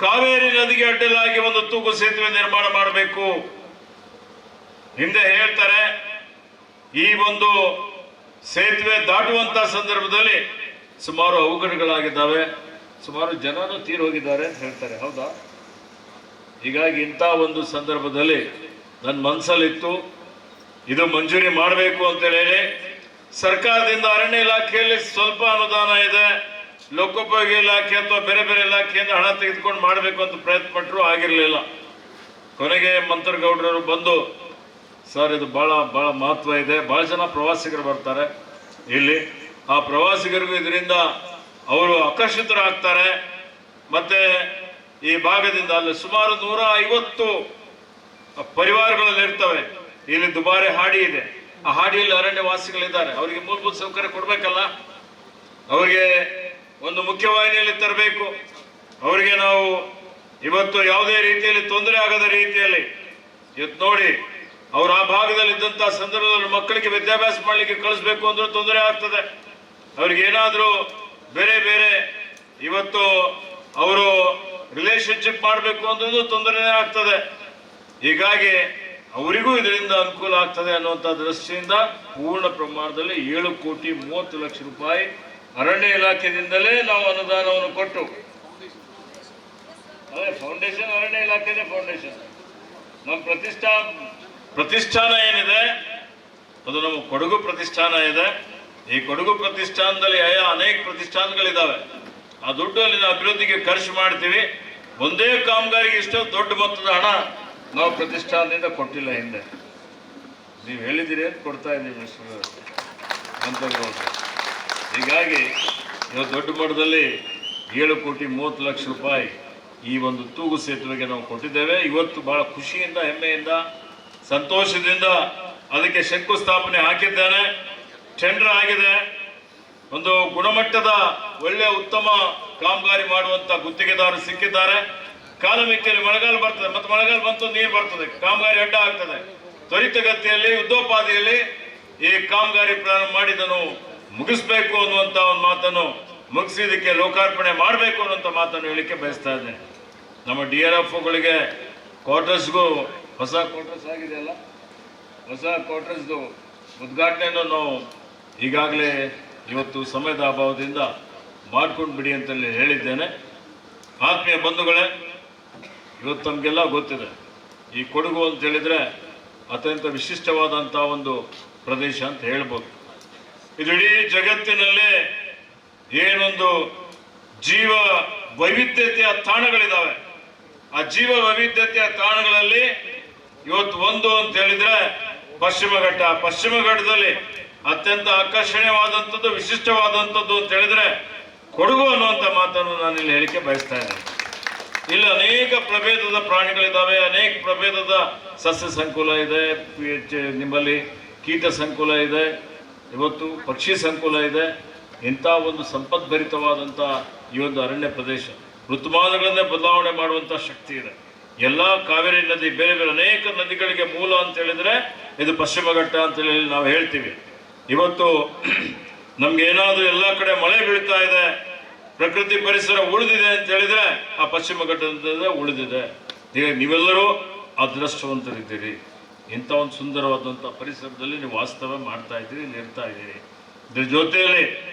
ಕಾವೇರಿ ನದಿಗೆ ಅಡ್ಡಲಾಗಿ ಒಂದು ತೂಗು ಸೇತುವೆ ನಿರ್ಮಾಣ ಮಾಡಬೇಕು. ಹಿಂದೆ ಹೇಳ್ತಾರೆ, ಈ ಒಂದು ಸೇತುವೆ ದಾಟುವಂತ ಸಂದರ್ಭದಲ್ಲಿ ಸುಮಾರು ಅವಘಡಗಳಾಗಿದ್ದಾವೆ, ಸುಮಾರು ಜನರು ತೀರ್ ಹೋಗಿದ್ದಾರೆ ಅಂತ ಹೇಳ್ತಾರೆ. ಹೌದಾ? ಹೀಗಾಗಿ ಇಂಥ ಒಂದು ಸಂದರ್ಭದಲ್ಲಿ ನನ್ನ ಮನಸ್ಸಲ್ಲಿತ್ತು, ಇದು ಮಂಜೂರಿ ಮಾಡಬೇಕು ಅಂತೇಳಿ. ಸರ್ಕಾರದಿಂದ ಅರಣ್ಯ ಇಲಾಖೆಯಲ್ಲಿ ಸ್ವಲ್ಪ ಅನುದಾನ ಇದೆ, ಲೋಕೋಪಯೋಗಿ ಇಲಾಖೆ ಅಥವಾ ಬೇರೆ ಬೇರೆ ಇಲಾಖೆಯಿಂದ ಹಣ ತೆಗೆದುಕೊಂಡು ಮಾಡಬೇಕು ಅಂತ ಪ್ರಯತ್ನ ಪಟ್ಟರು, ಆಗಿರಲಿಲ್ಲ. ಕೊನೆಗೆ ಮಂತರ್ಗೌಡ್ರವರು ಬಂದು, ಸರ್ ಇದು ಭಾಳ ಮಹತ್ವ ಇದೆ, ಭಾಳ ಜನ ಪ್ರವಾಸಿಗರು ಬರ್ತಾರೆ ಇಲ್ಲಿ, ಆ ಪ್ರವಾಸಿಗರಿಗೂ ಇದರಿಂದ ಅವರು ಆಕರ್ಷಿತರಾಗ್ತಾರೆ. ಮತ್ತೆ ಈ ಭಾಗದಿಂದ ಅಲ್ಲಿ ಸುಮಾರು 150 ಪರಿವಾರಗಳಲ್ಲಿ ಇರ್ತವೆ. ಇಲ್ಲಿ ದುಬಾರಿ ಹಾಡಿ ಇದೆ, ಆ ಹಾಡಿಯಲ್ಲಿ ಅರಣ್ಯವಾಸಿಗಳಿದ್ದಾರೆ, ಅವರಿಗೆ ಮೂಲಭೂತ ಸೌಕರ್ಯ ಕೊಡಬೇಕಲ್ಲ, ಅವರಿಗೆ ಒಂದು ಮುಖ್ಯವಾಹಿನಿಯಲ್ಲಿ ತರಬೇಕು. ಅವರಿಗೆ ನಾವು ಇವತ್ತು ಯಾವುದೇ ರೀತಿಯಲ್ಲಿ ತೊಂದರೆ ಆಗದ ರೀತಿಯಲ್ಲಿ ಇವತ್ತು ನೋಡಿ, ಅವ್ರು ಆ ಭಾಗದಲ್ಲಿ ಇದ್ದಂಥ ಸಂದರ್ಭದಲ್ಲಿ ಮಕ್ಕಳಿಗೆ ವಿದ್ಯಾಭ್ಯಾಸ ಮಾಡಲಿಕ್ಕೆ ಕಳಿಸ್ಬೇಕು ಅಂದ್ರೆ ತೊಂದರೆ ಆಗ್ತದೆ. ಅವ್ರಿಗೆ ಏನಾದರೂ ಬೇರೆ ಬೇರೆ ಇವತ್ತು ಅವರು ರಿಲೇಶನ್ಶಿಪ್ ಮಾಡಬೇಕು ಅಂದ್ರೂ ತೊಂದರೆನೇ ಆಗ್ತದೆ. ಹೀಗಾಗಿ ಅವರಿಗೂ ಇದರಿಂದ ಅನುಕೂಲ ಆಗ್ತದೆ ಅನ್ನುವಂಥ ದೃಷ್ಟಿಯಿಂದ ಪೂರ್ಣ ಪ್ರಮಾಣದಲ್ಲಿ 7,30,00,000 ರೂಪಾಯಿ ಅರಣ್ಯ ಇಲಾಖೆಯಿಂದಲೇ ನಾವು ಅನುದಾನವನ್ನು ಕೊಟ್ಟು, ಅದೇ ಫೌಂಡೇಶನ್ ಅರಣ್ಯ ಇಲಾಖೆನೇ ಫೌಂಡೇಶನ್. ನಮ್ಮ ಪ್ರತಿಷ್ಠಾನ ಏನಿದೆ ಅದು ನಮ್ಮ ಕೊಡಗು ಪ್ರತಿಷ್ಠಾನ ಇದೆ. ಈ ಕೊಡಗು ಪ್ರತಿಷ್ಠಾನದಲ್ಲಿ ಅನೇಕ ಪ್ರತಿಷ್ಠಾನಗಳಿದ್ದಾವೆ. ಆ ದುಡ್ಡು ಅಲ್ಲಿನ ಅಭಿವೃದ್ಧಿಗೆ ಖರ್ಚು ಮಾಡ್ತೀವಿ. ಒಂದೇ ಕಾಮಗಾರಿಗೆ ಇಷ್ಟು ದೊಡ್ಡ ಮೊತ್ತದ ಹಣ ನಾವು ಪ್ರತಿಷ್ಠಾನದಿಂದ ಕೊಟ್ಟಿಲ್ಲ. ಹಿಂದೆ ನೀವು ಹೇಳಿದ್ದೀರಿ ಅಂತ ಕೊಡ್ತಾ ಇದ್ದೀವಿ ಅಂತ. ಹೀಗಾಗಿ ಇವತ್ತು ದೊಡ್ಡ ಮಟ್ಟದಲ್ಲಿ 7,30,00,000 ರೂಪಾಯಿ ಈ ಒಂದು ತೂಗು ಸೇತುವೆಗೆ ನಾವು ಕೊಟ್ಟಿದ್ದೇವೆ. ಇವತ್ತು ಬಹಳ ಖುಷಿಯಿಂದ ಹೆಮ್ಮೆಯಿಂದ ಸಂತೋಷದಿಂದ ಅದಕ್ಕೆ ಶಂಕುಸ್ಥಾಪನೆ ಹಾಕಿದ್ದೇನೆ. ಟೆಂಡರ್ ಆಗಿದೆ. ಒಂದು ಗುಣಮಟ್ಟದ ಒಳ್ಳೆಯ ಉತ್ತಮ ಕಾಮಗಾರಿ ಮಾಡುವಂತ ಗುತ್ತಿಗೆದಾರರು ಸಿಕ್ಕಿದ್ದಾರೆ. ಕಾಲಮಿತಿಯಲ್ಲಿ ಮಳೆಗಾಲ ಬರ್ತದೆ, ಮತ್ತೆ ಮಳೆಗಾಲ ಬಂತು ನೀರು ಬರ್ತದೆ, ಕಾಮಗಾರಿ ಅಡ್ಡ ಆಗ್ತದೆ. ತ್ವರಿತಗತಿಯಲ್ಲಿ ಯುದ್ಧೋಪಾದಿಯಲ್ಲಿ ಈ ಕಾಮಗಾರಿ ಪ್ರಾರಂಭ ಮಾಡಿದನು ಮುಗಿಸ್ಬೇಕು ಅನ್ನುವಂತ ಒಂದು ಮಾತನ್ನು ಮುಗಿಸಿದಕ್ಕೆ ಲೋಕಾರ್ಪಣೆ ಮಾಡಬೇಕು ಅನ್ನುವಂಥ ಮಾತನ್ನು ಹೇಳಿಕೆ ಬಯಸ್ತಾ ಇದ್ದೇನೆ. ನಮ್ಮ DRFಗಳಿಗೆ ಕ್ವಾರ್ಟರ್ಸ್ಗೂ ಹೊಸ ಕ್ವಾರ್ಟರ್ಸ್ ಆಗಿದೆಯಲ್ಲ, ಹೊಸ ಕ್ವಾರ್ಟರ್ಸ್ದು ಉದ್ಘಾಟನೆಯನ್ನು ನಾವು ಈಗಾಗಲೇ ಇವತ್ತು ಸಮಯದ ಅಭಾವದಿಂದ ಮಾಡ್ಕೊಂಡು ಬಿಡಿ ಅಂತೇಳಿ ಹೇಳಿದ್ದೇನೆ. ಆತ್ಮೀಯ ಬಂಧುಗಳೇ, ಇವತ್ತು ನಮಗೆಲ್ಲ ಗೊತ್ತಿದೆ, ಈ ಕೊಡಗು ಅಂತ ಹೇಳಿದರೆ ಅತ್ಯಂತ ವಿಶಿಷ್ಟವಾದಂಥ ಒಂದು ಪ್ರದೇಶ ಅಂತ ಹೇಳ್ಬೋದು. ಇದು ಇಡೀ ಜಗತ್ತಿನಲ್ಲೇ ಏನೊಂದು ಜೀವ ವೈವಿಧ್ಯತೆಯ ತಾಣಗಳಿದ್ದಾವೆ. ಆ ಜೀವ ವೈವಿಧ್ಯತೆಯ ತಾಣಗಳಲ್ಲಿ ಇವತ್ತು ಒಂದು ಅಂತ ಹೇಳಿದ್ರೆ ಪಶ್ಚಿಮ ಘಟ್ಟದಲ್ಲಿ ಅತ್ಯಂತ ಆಕರ್ಷಣೀಯವಾದಂಥದ್ದು, ವಿಶಿಷ್ಟವಾದಂಥದ್ದು ಅಂತ ಹೇಳಿದ್ರೆ ಕೊಡಗು ಅನ್ನುವಂಥ ಮಾತನ್ನು ನಾನು ಇಲ್ಲಿ ಹೇಳಿಕೆ ಬಯಸ್ತಾ ಇದ್ದೇನೆ. ಇಲ್ಲಿ ಅನೇಕ ಪ್ರಭೇದದ ಪ್ರಾಣಿಗಳಿದ್ದಾವೆ, ಅನೇಕ ಪ್ರಭೇದದ ಸಸ್ಯ ಸಂಕುಲ ಇದೆ, ನಿಮ್ಮಲ್ಲಿ ಕೀಟ ಸಂಕುಲ ಇದೆ, ಇವತ್ತು ಪಕ್ಷಿ ಸಂಕುಲ ಇದೆ. ಇಂಥ ಒಂದು ಸಂಪದ್ಭರಿತವಾದಂಥ ಈ ಒಂದು ಅರಣ್ಯ ಪ್ರದೇಶ ಋತುಮಾನಗಳನ್ನೇ ಬದಲಾವಣೆ ಮಾಡುವಂಥ ಶಕ್ತಿ ಇದೆ. ಎಲ್ಲ ಕಾವೇರಿ ನದಿ, ಬೇರೆ ಬೇರೆ ಅನೇಕ ನದಿಗಳಿಗೆ ಮೂಲ ಅಂತ ಹೇಳಿದ್ರೆ ಇದು ಪಶ್ಚಿಮ ಘಟ್ಟ ಅಂತೇಳಿ ನಾವು ಹೇಳ್ತೀವಿ. ಇವತ್ತು ನಮ್ಗೆ ಏನಾದರೂ ಎಲ್ಲ ಕಡೆ ಮಳೆ ಬೀಳ್ತಾ ಇದೆ, ಪ್ರಕೃತಿ ಪರಿಸರ ಉಳಿದಿದೆ ಅಂತ ಹೇಳಿದ್ರೆ ಆ ಪಶ್ಚಿಮ ಘಟ್ಟದಿಂದ ಉಳಿದಿದೆ. ಈಗ ನೀವೆಲ್ಲರೂ ಅದೃಷ್ಟವಂತರಿದ್ದೀರಿ. ಇಂಥ ಒಂದು ಸುಂದರವಾದಂಥ ಪರಿಸರದಲ್ಲಿ ನೀವು ವಾಸ್ತವ ಮಾಡ್ತಾ ಇದ್ದೀರಿ, ಇರ್ತಾ ಇದ್ದೀರಿ. ಇದ್ರ ಜೊತೆಯಲ್ಲಿ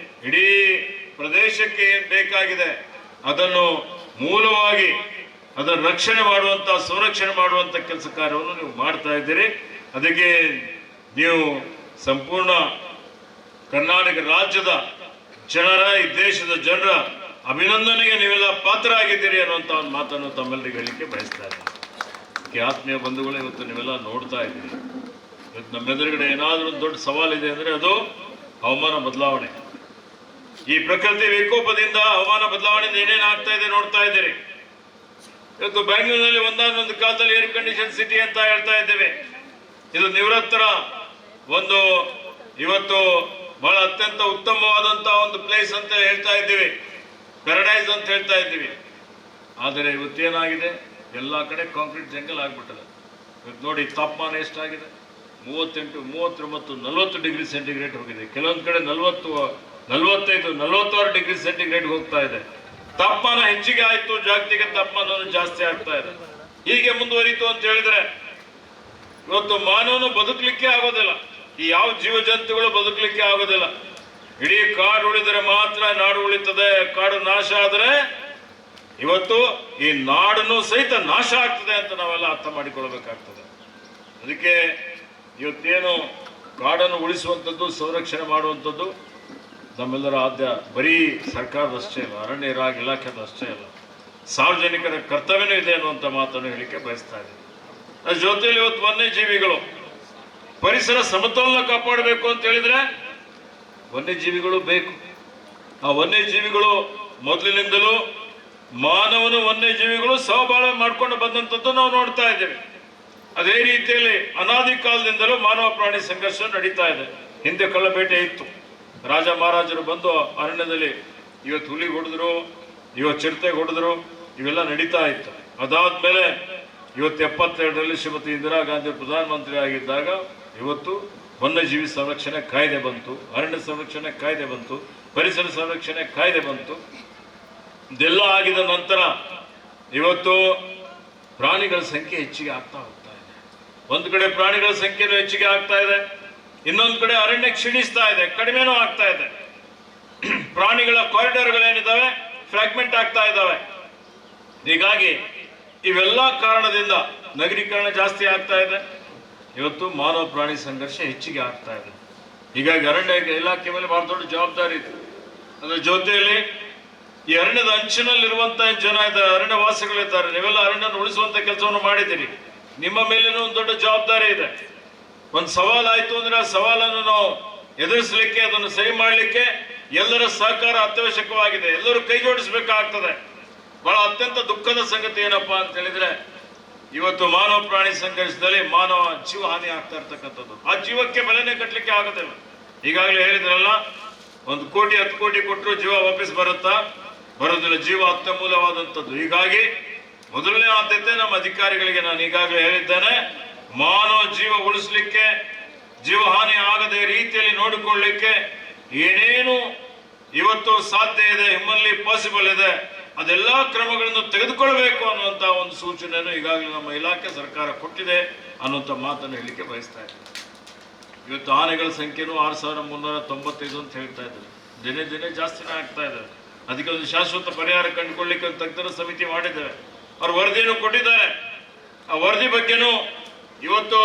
ಇಡೀ ಪ್ರದೇಶಕ್ಕೆ ಏನು ಬೇಕಾಗಿದೆ ಅದನ್ನು ಮೂಲವಾಗಿ ಅದನ್ನು ರಕ್ಷಣೆ ಮಾಡುವಂಥ, ಸಂರಕ್ಷಣೆ ಮಾಡುವಂಥ ಕೆಲಸ ಕಾರ್ಯವನ್ನು ನೀವು ಮಾಡ್ತಾ ಇದ್ದೀರಿ. ಅದಕ್ಕೆ ನೀವು ಸಂಪೂರ್ಣ ಕರ್ನಾಟಕ ರಾಜ್ಯದ ಜನರ, ಈ ದೇಶದ ಜನರ ಅಭಿನಂದನೆಗೆ ನೀವೆಲ್ಲ ಪಾತ್ರ ಆಗಿದ್ದೀರಿ ಅನ್ನುವಂಥ ಒಂದು ಮಾತನ್ನು ತಮ್ಮೆಲ್ಲರಿಗೆ ಹೇಳಲಿಕ್ಕೆ ಬಯಸ್ತಾ ಇದ್ದೀನಿ. ಆತ್ಮೀಯ ಬಂಧುಗಳೇ, ಇವತ್ತು ನೀವೆಲ್ಲ ನೋಡ್ತಾ ಇದ್ದೀರಿ, ಇವತ್ತು ನಮ್ಮೆದುರುಗಡೆ ಏನಾದರೂ ಒಂದು ದೊಡ್ಡ ಸವಾಲಿದೆ ಅಂದರೆ ಅದು ಹವಾಮಾನ ಬದಲಾವಣೆ. ಈ ಪ್ರಕೃತಿ ವಿಕೋಪದಿಂದ, ಹವಾಮಾನ ಬದಲಾವಣೆಯಿಂದ ಏನೇನು ಆಗ್ತಾ ಇದೆ ನೋಡ್ತಾ ಇದ್ದೀರಿ. ಇವತ್ತು ಬೆಂಗಳೂರಿನಲ್ಲಿ ಒಂದಾನೊಂದು ಕಾಲದಲ್ಲಿ ಏರ್ ಕಂಡೀಷನ್ ಸಿಟಿ ಅಂತ ಹೇಳ್ತಾ ಇದ್ದೇವೆ. ಇದು ನಿವೃತ್ತರ ಒಂದು ಇವತ್ತು ಬಹಳ ಅತ್ಯಂತ ಉತ್ತಮವಾದಂಥ ಒಂದು ಪ್ಲೇಸ್ ಅಂತ ಹೇಳ್ತಾ ಇದ್ದೀವಿ, ಪ್ಯಾರಡೈಸ್ ಅಂತ ಹೇಳ್ತಾ ಇದ್ದೀವಿ. ಆದರೆ ಇವತ್ತೇನಾಗಿದೆ, ಎಲ್ಲ ಕಡೆ ಕಾಂಕ್ರೀಟ್ ಜಂಗಲ್ ಆಗ್ಬಿಟ್ಟದೆ. ಇವತ್ತು ನೋಡಿ ತಾಪಮಾನ ಎಷ್ಟಾಗಿದೆ, 38, 39, 40 ಡಿಗ್ರಿ ಸೆಂಟಿಗ್ರೇಡ್ ಹೋಗಿದೆ. ಕೆಲವೊಂದು ಕಡೆ 40, 45, 46 ಡಿಗ್ರಿ ಸೆಂಟಿಗ್ರೇಡ್ ಹೋಗ್ತಾ ಇದೆ. ತಾಪಮಾನ ಹೆಚ್ಚಿಗೆ ಆಯಿತು, ಜಾಗತಿಕ ತಾಪಮಾನ ಜಾಸ್ತಿ ಆಗ್ತಾ ಇದೆ. ಹೀಗೆ ಮುಂದುವರಿತು ಅಂತ ಹೇಳಿದ್ರೆ ಇವತ್ತು ಮಾನವನು ಬದುಕಲಿಕ್ಕೆ ಆಗೋದಿಲ್ಲ, ಈ ಯಾವ ಜೀವ ಜಂತುಗಳು ಬದುಕಲಿಕ್ಕೆ ಆಗೋದಿಲ್ಲ. ಇಡೀ ಕಾಡು ಉಳಿದರೆ ಮಾತ್ರ ನಾಡು ಉಳಿತದೆ. ಕಾಡು ನಾಶ ಆದರೆ ಇವತ್ತು ಈ ನಾಡನ್ನು ಸಹಿತ ನಾಶ ಆಗ್ತದೆ ಅಂತ ನಾವೆಲ್ಲ ಅರ್ಥ ಮಾಡಿಕೊಳ್ಬೇಕಾಗ್ತದೆ. ಅದಕ್ಕೆ ಇವತ್ತೇನು ಕಾಡನ್ನು ಉಳಿಸುವಂಥದ್ದು, ಸಂರಕ್ಷಣೆ ಮಾಡುವಂಥದ್ದು ನಮ್ಮೆಲ್ಲರ ಆದ್ಯ ಬರೀ ಸರ್ಕಾರದಷ್ಟೇ ಅಲ್ಲ, ಅರಣ್ಯ ಇಲಾಖೆದಷ್ಟೇ ಅಲ್ಲ, ಸಾರ್ವಜನಿಕರ ಕರ್ತವ್ಯನೂ ಇದೆ ಅನ್ನುವಂಥ ಮಾತನ್ನು ಹೇಳಿಕೆ ಬಯಸ್ತಾ ಇದ್ದೀನಿ. ಅದ್ರ ಜೊತೆಯಲ್ಲಿ ಇವತ್ತು ವನ್ಯಜೀವಿಗಳು, ಪರಿಸರ ಸಮತೋಲನ ಕಾಪಾಡಬೇಕು ಅಂತ ಹೇಳಿದ್ರೆ ವನ್ಯಜೀವಿಗಳು ಬೇಕು. ಆ ವನ್ಯಜೀವಿಗಳು ಮೊದಲಿನಿಂದಲೂ ಮಾನವನು ವನ್ಯಜೀವಿಗಳು ಸಹಬಾಳ್ವೆ ಮಾಡ್ಕೊಂಡು ಬಂದಂಥದ್ದು ನಾವು ನೋಡ್ತಾ ಇದ್ದೇವೆ. ಅದೇ ರೀತಿಯಲ್ಲಿ ಅನಾದಿ ಕಾಲದಿಂದಲೂ ಮಾನವ ಪ್ರಾಣಿ ಸಂಘರ್ಷ ನಡೀತಾ ಇದೆ. ಹಿಂದೆ ಕಳ್ಳಬೇಟೆ ಇತ್ತು, ರಾಜ ಮಹಾರಾಜರು ಬಂದು ಅರಣ್ಯದಲ್ಲಿ ಇವತ್ತು ಹುಲಿ ಹೊಡೆದ್ರು, ಇವತ್ತು ಚಿರತೆಗೆ ಹೊಡೆದ್ರು, ಇವೆಲ್ಲ ನಡೀತಾ ಇತ್ತು. ಅದಾದ್ಮೇಲೆ ಇವತ್ತು 72ರಲ್ಲಿ ಶ್ರೀಮತಿ ಇಂದಿರಾ ಗಾಂಧಿ ಪ್ರಧಾನಮಂತ್ರಿ ಆಗಿದ್ದಾಗ ಇವತ್ತು ವನ್ಯಜೀವಿ ಸಂರಕ್ಷಣೆ ಕಾಯ್ದೆ ಬಂತು, ಅರಣ್ಯ ಸಂರಕ್ಷಣೆ ಕಾಯ್ದೆ ಬಂತು, ಪರಿಸರ ಸಂರಕ್ಷಣೆ ಕಾಯ್ದೆ ಬಂತು. ಇದೆಲ್ಲ ಆಗಿದ ನಂತರ ಇವತ್ತು ಪ್ರಾಣಿಗಳ ಸಂಖ್ಯೆ ಹೆಚ್ಚಿಗೆ ಆಗ್ತಾ ಹೋಗ್ತಾ ಇದೆ. ಒಂದು ಕಡೆ ಪ್ರಾಣಿಗಳ ಸಂಖ್ಯೆನೂ ಹೆಚ್ಚಿಗೆ ಆಗ್ತಾ ಇದೆ, ಇನ್ನೊಂದು ಕಡೆ ಅರಣ್ಯ ಕ್ಷೀಣಿಸ್ತಾ ಇದೆ, ಕಡಿಮೆನೂ ಆಗ್ತಾ ಇದೆ. ಪ್ರಾಣಿಗಳ ಕಾರಿಡಾರ್ಗಳೇನಿದ್ದಾವೆ ಫ್ರಾಗ್ಮೆಂಟ್ ಆಗ್ತಾ ಇದ್ದಾವೆ. ಹೀಗಾಗಿ ಇವೆಲ್ಲ ಕಾರಣದಿಂದ ನಗರೀಕರಣ ಜಾಸ್ತಿ ಆಗ್ತಾ ಇದೆ, ಇವತ್ತು ಮಾನವ ಪ್ರಾಣಿ ಸಂಘರ್ಷ ಹೆಚ್ಚಿಗೆ ಆಗ್ತಾ ಇದೆ. ಹೀಗಾಗಿ ಅರಣ್ಯ ಇಲಾಖೆ ಮೇಲೆ ಬಹಳ ದೊಡ್ಡ ಜವಾಬ್ದಾರಿ ಇದೆ. ಅದರ ಜೊತೆಯಲ್ಲಿ ಈ ಅರಣ್ಯದ ಅಂಚಿನಲ್ಲಿರುವಂತ ಜನ ಇದ್ದಾರೆ, ಅರಣ್ಯ ವಾಸಿಗಳಿದ್ದಾರೆ, ನೀವೆಲ್ಲ ಅರಣ್ಯವನ್ನು ಉಳಿಸುವಂತ ಕೆಲಸವನ್ನು ಮಾಡಿದ್ದೀರಿ. ನಿಮ್ಮ ಮೇಲೇನೂ ಒಂದು ದೊಡ್ಡ ಜವಾಬ್ದಾರಿ ಇದೆ. ಒಂದು ಸವಾಲಾಯ್ತು ಅಂದ್ರೆ ಆ ಸವಾಲನ್ನು ನಾವು ಎದುರಿಸಲಿಕ್ಕೆ, ಅದನ್ನು ಸರಿ ಮಾಡಲಿಕ್ಕೆ ಎಲ್ಲರ ಸಹಕಾರ ಅತ್ಯವಶ್ಯಕವಾಗಿದೆ. ಎಲ್ಲರೂ ಕೈ ಜೋಡಿಸಬೇಕಾಗ್ತದೆ. ಬಹಳ ಅತ್ಯಂತ ದುಃಖದ ಸಂಗತಿ ಏನಪ್ಪಾ ಅಂತ ಹೇಳಿದ್ರೆ ಇವತ್ತು ಮಾನವ ಪ್ರಾಣಿ ಸಂಘರ್ಷದಲ್ಲಿ ಮಾನವ ಜೀವ ಹಾನಿ ಆಗ್ತಾ ಇರ್ತಕ್ಕಂಥದ್ದು. ಆ ಜೀವಕ್ಕೆ ಬೆಲೆನೇ ಕಟ್ಟಲಿಕ್ಕೆ ಆಗೋದಿಲ್ಲ. ಈಗಾಗಲೇ ಹೇಳಿದ್ರಲ್ಲ, 1 ಕೋಟಿ 10 ಕೋಟಿ ಕೊಟ್ಟರು ಜೀವ ವಾಪಸ್ ಬರುತ್ತಾ? ಬರೋದಿಲ್ಲ. ಜೀವ ಅತ್ಯಮೂಲ್ಯವಾದಂಥದ್ದು. ಹೀಗಾಗಿ ಮೊದಲನೇ ಆದ್ಯತೆ ನಮ್ಮ ಅಧಿಕಾರಿಗಳಿಗೆ ನಾನು ಈಗಾಗಲೇ ಹೇಳಿದ್ದೇನೆ, ಮಾನವ ಜೀವ ಉಳಿಸ್ಲಿಕ್ಕೆ, ಜೀವ ಹಾನಿ ಆಗದೆ ರೀತಿಯಲ್ಲಿ ನೋಡಿಕೊಳ್ಳಲಿಕ್ಕೆ ಏನೇನು ಇವತ್ತು ಸಾಧ್ಯ ಇದೆ, ಹಿಮ್ಮಲ್ಲಿ ಪಾಸಿಬಲ್ ಇದೆ, ಅದೆಲ್ಲ ಕ್ರಮಗಳನ್ನು ತೆಗೆದುಕೊಳ್ಬೇಕು ಅನ್ನುವಂತ ಒಂದು ಸೂಚನೆಯನ್ನು ಈಗಾಗಲೇ ನಮ್ಮ ಇಲಾಖೆ ಸರ್ಕಾರ ಕೊಟ್ಟಿದೆ ಅನ್ನುವಂಥ ಮಾತನ್ನು ಹೇಳಲಿಕ್ಕೆ ಬಯಸ್ತಾ ಇದ್ದಾರೆ. ಇವತ್ತು ಆನೆಗಳ ಸಂಖ್ಯೆನೂ 6395 ಅಂತ ಹೇಳ್ತಾ ಇದ್ದಾರೆ. ದಿನೇ ದಿನೇ ಜಾಸ್ತಿನೇ ಆಗ್ತಾ ಇದ್ದಾರೆ. ಅದಕ್ಕೆ ಒಂದು ಶಾಶ್ವತ ಪರಿಹಾರ ಕಂಡುಕೊಳ್ಳಿಕ್ಕೆ ಒಂದು ತಜ್ಞರ ಸಮಿತಿ ಮಾಡಿದ್ದೇವೆ. ಅವ್ರ ವರದಿಯನ್ನು ಕೊಟ್ಟಿದ್ದಾರೆ. ಆ ವರದಿ ಬಗ್ಗೆನೂ ಇವತ್ತು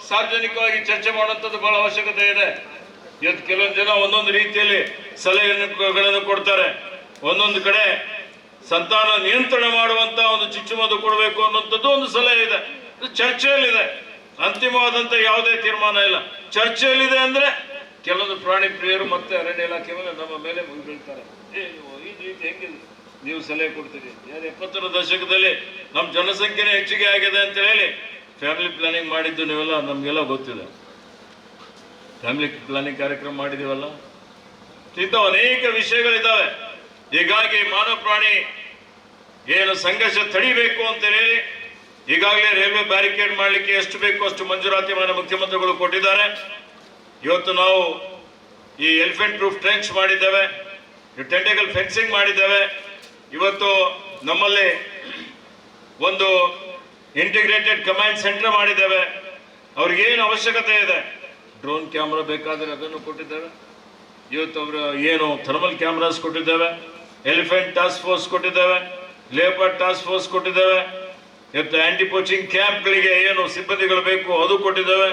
ಸಾರ್ವಜನಿಕವಾಗಿ ಚರ್ಚೆ ಮಾಡುವಂಥದ್ದು ಬಹಳ ಅವಶ್ಯಕತೆ ಇದೆ. ಇವತ್ತು ಕೆಲವೊಂದು ಜನ ಒಂದೊಂದು ರೀತಿಯಲ್ಲಿ ಸಲಹೆಗಳನ್ನು ಕೊಡ್ತಾರೆ. ಒಂದೊಂದು ಕಡೆ ಸಂತಾನ ನಿಯಂತ್ರಣ ಮಾಡುವಂತ ಒಂದು ಚುಚ್ಚುಮದ್ದು ಕೊಡಬೇಕು ಅನ್ನುವಂಥದ್ದು ಒಂದು ಸಲಹೆ ಇದೆ. ಚರ್ಚೆಯಲ್ಲಿದೆ. ಅಂತಿಮವಾದಂತ ಯಾವುದೇ ತೀರ್ಮಾನ ಇಲ್ಲ. ಚರ್ಚೆಯಲ್ಲಿದೆ ಅಂದ್ರೆ ಕೆಲವೊಂದು ಪ್ರಾಣಿ ಪ್ರಿಯರು ಮತ್ತೆ ಅರಣ್ಯ ಇಲಾಖೆ ಮೇಲೆ ನಮ್ಮ ಮೇಲೆ ಮುಗಿಬೀಳ್ತಾರೆ. ಈ ರೀತಿ ಹೆಂಗಿದೆ ನೀವು ಸಲಹೆ ಕೊಡ್ತೀರಿ? 70ರ ದಶಕದಲ್ಲಿ ನಮ್ಮ ಜನಸಂಖ್ಯೆನೇ ಹೆಚ್ಚಿಗೆ ಆಗಿದೆ ಅಂತ ಹೇಳಿ ಫ್ಯಾಮಿಲಿ ಪ್ಲಾನಿಂಗ್ ಮಾಡಿದ್ದು ನೀವೆಲ್ಲ ನಮ್ಗೆಲ್ಲ ಗೊತ್ತಿದೆ. ಫ್ಯಾಮಿಲಿ ಪ್ಲಾನಿಂಗ್ ಕಾರ್ಯಕ್ರಮ ಮಾಡಿದೀವಲ್ಲ, ಇಂಥ ಅನೇಕ ವಿಷಯಗಳಿದ್ದಾವೆ. ಹೀಗಾಗಿ ಮಾನವ ಪ್ರಾಣಿ ಏನು ಸಂಘರ್ಷ ತಡಿಬೇಕು ಅಂತ ಹೇಳಿ ಈಗಾಗಲೇ ರೈಲ್ವೆ ಬ್ಯಾರಿಕೇಡ್ ಮಾಡಲಿಕ್ಕೆ ಎಷ್ಟು ಬೇಕು ಅಷ್ಟು ಮಂಜೂರಾತಿ ಮಾನ್ಯ ಮುಖ್ಯಮಂತ್ರಿಗಳು ಕೊಟ್ಟಿದ್ದಾರೆ. ಇವತ್ತು ನಾವು ಈ ಎಲಿಫೆಂಟ್ ಪ್ರೂಫ್ ಟ್ರೆಂಚ್ ಮಾಡಿದ್ದೇವೆ, ಟೆಂಟಕಲ್ ಫೆನ್ಸಿಂಗ್ ಮಾಡಿದ್ದೇವೆ. ಇವತ್ತು ನಮ್ಮಲ್ಲಿ ಒಂದು ಇಂಟಿಗ್ರೇಟೆಡ್ ಕಮಾಂಡ್ ಸೆಂಟರ್ ಮಾಡಿದ್ದೇವೆ. ಅವ್ರಿಗೇನು ಅವಶ್ಯಕತೆ ಇದೆ, ಡ್ರೋನ್ ಕ್ಯಾಮ್ರಾ ಬೇಕಾದರೆ ಅದನ್ನು ಕೊಟ್ಟಿದ್ದೇವೆ. ಇವತ್ತು ಅವರು ಏನು ಥರ್ಮಲ್ ಕ್ಯಾಮ್ರಾಸ್ ಕೊಟ್ಟಿದ್ದೇವೆ, ಎಲಿಫೆಂಟ್ ಟಾಸ್ಕ್ ಫೋರ್ಸ್ ಕೊಟ್ಟಿದ್ದೇವೆ, ಲೇಪರ್ ಟಾಸ್ಕ್ ಫೋರ್ಸ್ ಕೊಟ್ಟಿದ್ದೇವೆ. ಇವತ್ತು ಆಂಟಿ ಪೋಚಿಂಗ್ ಕ್ಯಾಂಪ್ಗಳಿಗೆ ಏನು ಸಿಬ್ಬಂದಿಗಳು ಬೇಕು ಅದು ಕೊಟ್ಟಿದ್ದೇವೆ.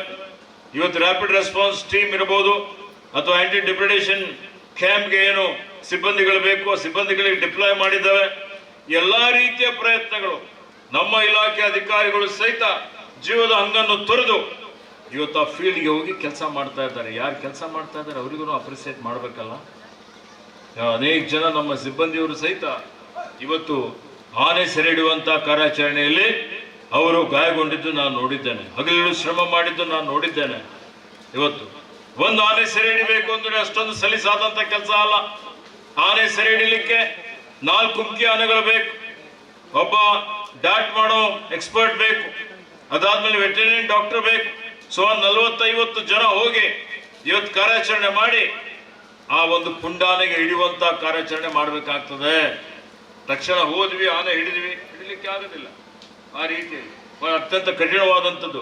ಇವತ್ತು ರ್ಯಾಪಿಡ್ ರೆಸ್ಪಾನ್ಸ್ ಟೀಮ್ ಇರಬಹುದು ಅಥವಾ ಆಂಟಿ ಡಿಪ್ರೆಡೇಷನ್ ಕ್ಯಾಂಪ್ಗೆ ಏನು ಸಿಬ್ಬಂದಿಗಳು ಬೇಕು ಆ ಸಿಬ್ಬಂದಿಗಳಿಗೆ ಡಿಪ್ಲಾಯ್ ಮಾಡಿದ್ದೇವೆ. ಎಲ್ಲಾ ರೀತಿಯ ಪ್ರಯತ್ನಗಳು ನಮ್ಮ ಇಲಾಖೆ ಅಧಿಕಾರಿಗಳು ಸಹಿತ ಜೀವದ ಹಂಗನ್ನು ತೊರೆದು ಇವತ್ತು ಆ ಫೀಲ್ಡ್ಗೆ ಹೋಗಿ ಕೆಲಸ ಮಾಡ್ತಾ ಇದ್ದಾರೆ. ಯಾರು ಕೆಲಸ ಮಾಡ್ತಾ ಇದ್ದಾರೆ ಅವರಿಗೂ ಅಪ್ರಿಸಿಯೇಟ್ ಮಾಡಬೇಕಲ್ಲ. ಅನೇಕ ಜನ ನಮ್ಮ ಸಿಬ್ಬಂದಿಯವರು ಸಹಿತ ಇವತ್ತು ಆನೆ ಸೆರೆ ಹಿಡಿಯುವಂತ ಕಾರ್ಯಾಚರಣೆಯಲ್ಲಿ ಅವರು ಗಾಯಗೊಂಡಿದ್ದು ನಾನು ನೋಡಿದ್ದೇನೆ. ಹಗಲಿರುಳು ಶ್ರಮ ಮಾಡಿದ್ದು ನಾನು ನೋಡಿದ್ದೇನೆ. ಇವತ್ತು ಒಂದು ಆನೆ ಸೆರೆ ಹಿಡಿಬೇಕು ಅಂದ್ರೆ ಅಷ್ಟೊಂದು ಸಲೀಸಾದಂತ ಕೆಲಸ ಅಲ್ಲ. ಆನೆ ಸೆರೆ ಹಿಡಿಲಿಕ್ಕೆ 4 ಮುಖ್ಯ ಆನೆಗಳು ಬೇಕು, ಒಬ್ಬ ಡಾಟ್ ಮಾಡೋ ಎಕ್ಸ್ಪರ್ಟ್ ಬೇಕು, ಅದಾದ್ಮೇಲೆ ವೆಟರ್ನರಿ ಡಾಕ್ಟರ್ ಬೇಕು. ಸುಮಾರು 40-50 ಜನ ಹೋಗಿ ಇವತ್ತು ಕಾರ್ಯಾಚರಣೆ ಮಾಡಿ ಆ ಒಂದು ಪುಂಡಾನೆಗೆ ಹಿಡಿಯುವಂತ ಕಾರ್ಯಾಚರಣೆ ಮಾಡಬೇಕಾಗ್ತದೆ. ತಕ್ಷಣ ಹೋದ್ವಿ ಆನೆ ಹಿಡಿಲಿಕ್ಕೆ ಆಗೋದಿಲ್ಲ. ಆ ರೀತಿ ಅತ್ಯಂತ ಕಠಿಣವಾದಂಥದ್ದು.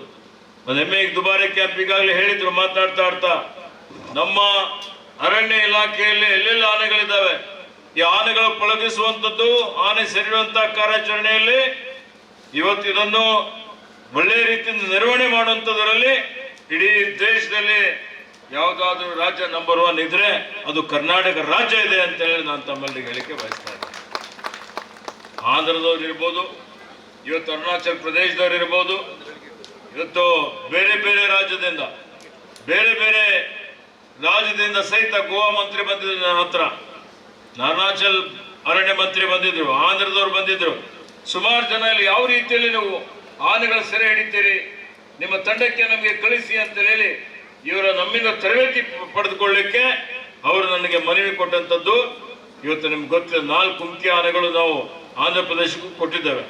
ಒಂದು MA ದುಬಾರಿ ಕ್ಯಾಂಪ್ ಈಗಾಗಲೇ ಹೇಳಿದ್ರು ಮಾತಾಡ್ತಾ ನಮ್ಮ ಅರಣ್ಯ ಇಲಾಖೆಯಲ್ಲಿ ಎಲ್ಲೆಲ್ಲ ಆನೆಗಳಿದ್ದಾವೆ, ಈ ಆನೆಗಳು ಪಳಗಿಸುವಂಥದ್ದು, ಆನೆ ಸೆರೆಯುವಂತ ಕಾರ್ಯಾಚರಣೆಯಲ್ಲಿ ಇವತ್ತು ಇದನ್ನು ಒಳ್ಳೆಯ ರೀತಿಯಿಂದ ನಿರ್ವಹಣೆ ಮಾಡುವಂಥದ್ರಲ್ಲಿ ಇಡೀ ದೇಶದಲ್ಲಿ ಯಾವುದಾದ್ರೂ ರಾಜ್ಯ ನಂಬರ್ 1 ಇದ್ರೆ ಅದು ಕರ್ನಾಟಕ ರಾಜ್ಯ ಇದೆ ಅಂತ ಹೇಳಿ ನಾನು ತಮ್ಮಲ್ಲಿ ಹೇಳಿಕೆ ಬಯಸ್ತಾ ಇದ್ದೇನೆ. ಆಂಧ್ರದವ್ರು ಇರ್ಬೋದು, ಇವತ್ತು ಅರುಣಾಚಲ ಪ್ರದೇಶದವ್ರು ಇರ್ಬೋದು, ಇವತ್ತು ಬೇರೆ ಬೇರೆ ರಾಜ್ಯದಿಂದ ಸಹಿತ ಗೋವಾ ಮಂತ್ರಿ ಬಂದಿದ್ರು ನನ್ನ ಹತ್ರ, ಅರುಣಾಚಲ್ ಅರಣ್ಯ ಮಂತ್ರಿ ಬಂದಿದ್ರು, ಆಂಧ್ರದವ್ರು ಬಂದಿದ್ರು. ಸುಮಾರು ಜನ ಇಲ್ಲಿ ಯಾವ ರೀತಿಯಲ್ಲಿ ನೀವು ಆನೆಗಳ ಸೆರೆ ಹಿಡಿತೀರಿ, ನಿಮ್ಮ ತಂಡಕ್ಕೆ ನಮಗೆ ಕಳಿಸಿ ಅಂತ ಹೇಳಿ ಇವರ ನಮ್ಮಿಂದ ತರಬೇತಿ ಪಡೆದುಕೊಳ್ಳಿಕ್ಕೆ ಅವರು ನನಗೆ ಮನವಿ ಕೊಟ್ಟಂಥದ್ದು. ಇವತ್ತು ನಿಮ್ಗೆ ಗೊತ್ತಿದೆ 4 ಮುಖ್ಯ ಆನೆಗಳು ನಾವು ಆಂಧ್ರ ಪ್ರದೇಶಕ್ಕೂ ಕೊಟ್ಟಿದ್ದೇವೆ.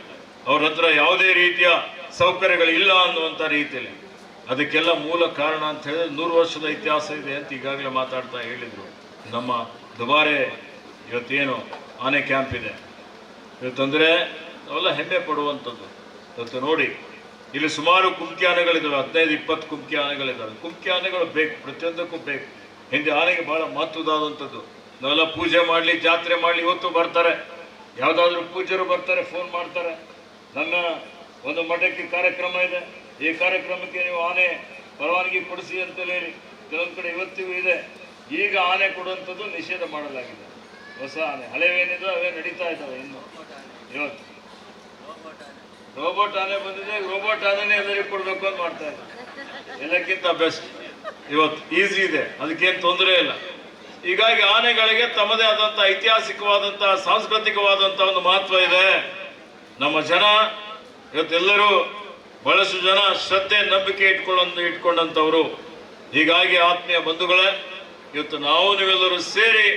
ಅವ್ರ ಹತ್ರ ಯಾವುದೇ ರೀತಿಯ ಸೌಕರ್ಯಗಳು ಇಲ್ಲ ಅನ್ನುವಂಥ ರೀತಿಯಲ್ಲಿ. ಅದಕ್ಕೆಲ್ಲ ಮೂಲ ಕಾರಣ ಅಂತ ಹೇಳಿದ್ರೆ 100 ವರ್ಷದ ಇತಿಹಾಸ ಇದೆ ಅಂತ ಈಗಾಗಲೇ ಮಾತಾಡ್ತಾ ಹೇಳಿದ್ರು. ನಮ್ಮ ದುಬಾರೆ ಇವತ್ತೇನು ಆನೆ ಕ್ಯಾಂಪ್ ಇದೆ ಇವತ್ತಂದರೆ ಅವೆಲ್ಲ ಹೆಮ್ಮೆ ಪಡುವಂಥದ್ದು. ಇವತ್ತು ನೋಡಿ ಇಲ್ಲಿ ಸುಮಾರು ಕುಮ್ಕಿ ಆನೆಗಳಿದ್ದಾವೆ, 15-20 ಕುಮ್ಕಿ ಆನೆಗಳಿದ್ದಾವೆ. ಕುಮ್ಕಿ ಆನೆಗಳು ಬೇಕು, ಪ್ರತಿಯೊಂದಕ್ಕೂ ಬೇಕು. ಹಿಂದೆ ಆನೆಗೆ ಬಹಳ ಮಹತ್ವದಾದಂಥದ್ದು. ನಾವೆಲ್ಲ ಪೂಜೆ ಮಾಡಲಿ, ಜಾತ್ರೆ ಮಾಡಲಿ, ಇವತ್ತು ಬರ್ತಾರೆ, ಯಾವುದಾದ್ರೂ ಪೂಜ್ಯರು ಬರ್ತಾರೆ, ಫೋನ್ ಮಾಡ್ತಾರೆ, ನನ್ನ ಒಂದು ಮಠಕ್ಕೆ ಕಾರ್ಯಕ್ರಮ ಇದೆ, ಈ ಕಾರ್ಯಕ್ರಮಕ್ಕೆ ನೀವು ಆನೆ ಪರವಾನಗಿ ಕೊಡಿಸಿ ಅಂತ ಹೇಳಿ ಕೆಲವೊಂದು ಕಡೆ ಇವತ್ತಿಗೂ ಇದೆ. ಈಗ ಆನೆ ಕೊಡುವಂಥದ್ದು ನಿಷೇಧ ಮಾಡಲಾಗಿದೆ. ಹೊಸ ಆನೆ ಹಳೆವೇನಿದೆ ಅವೇ ನಡೀತಾ ಇದ್ದಾವೆ. ಇನ್ನು ಇವತ್ತು ರೋಬೋಟ್ ಆನೆ ಬಂದಿದೆ, ರೋಬೋಟ್ ಆನೆನೇ ಎಲ್ಲರಿಗೂ ಕೊಡಬೇಕು ಅಂತ ಮಾಡ್ತಾ ಇದ್ದಾರೆ. ಎಲ್ಲಕ್ಕಿಂತ ಬೆಸ್ಟ್ ಇವತ್ತು ಈಸಿ ಇದೆ, ಅದಕ್ಕೇನು ತೊಂದರೆ ಇಲ್ಲ. ಹೀಗಾಗಿ ಆನೆಗಳಿಗೆ ತಮ್ಮದೇ ಆದಂಥ ಐತಿಹಾಸಿಕವಾದಂಥ ಸಾಂಸ್ಕೃತಿಕವಾದಂಥ ಒಂದು ಮಹತ್ವ ಇದೆ. ನಮ್ಮ ಜನ ಇವತ್ತೆಲ್ಲರೂ ಬಹಳಷ್ಟು ಜನ ಶ್ರದ್ಧೆ ನಂಬಿಕೆ ಇಟ್ಕೊಂಡಂಥವರು. ಹೀಗಾಗಿ ಆತ್ಮೀಯ ಬಂಧುಗಳೇ, ಇವತ್ತು ನಾವು ನೀವೆಲ್ಲರೂ ಸೇರಿ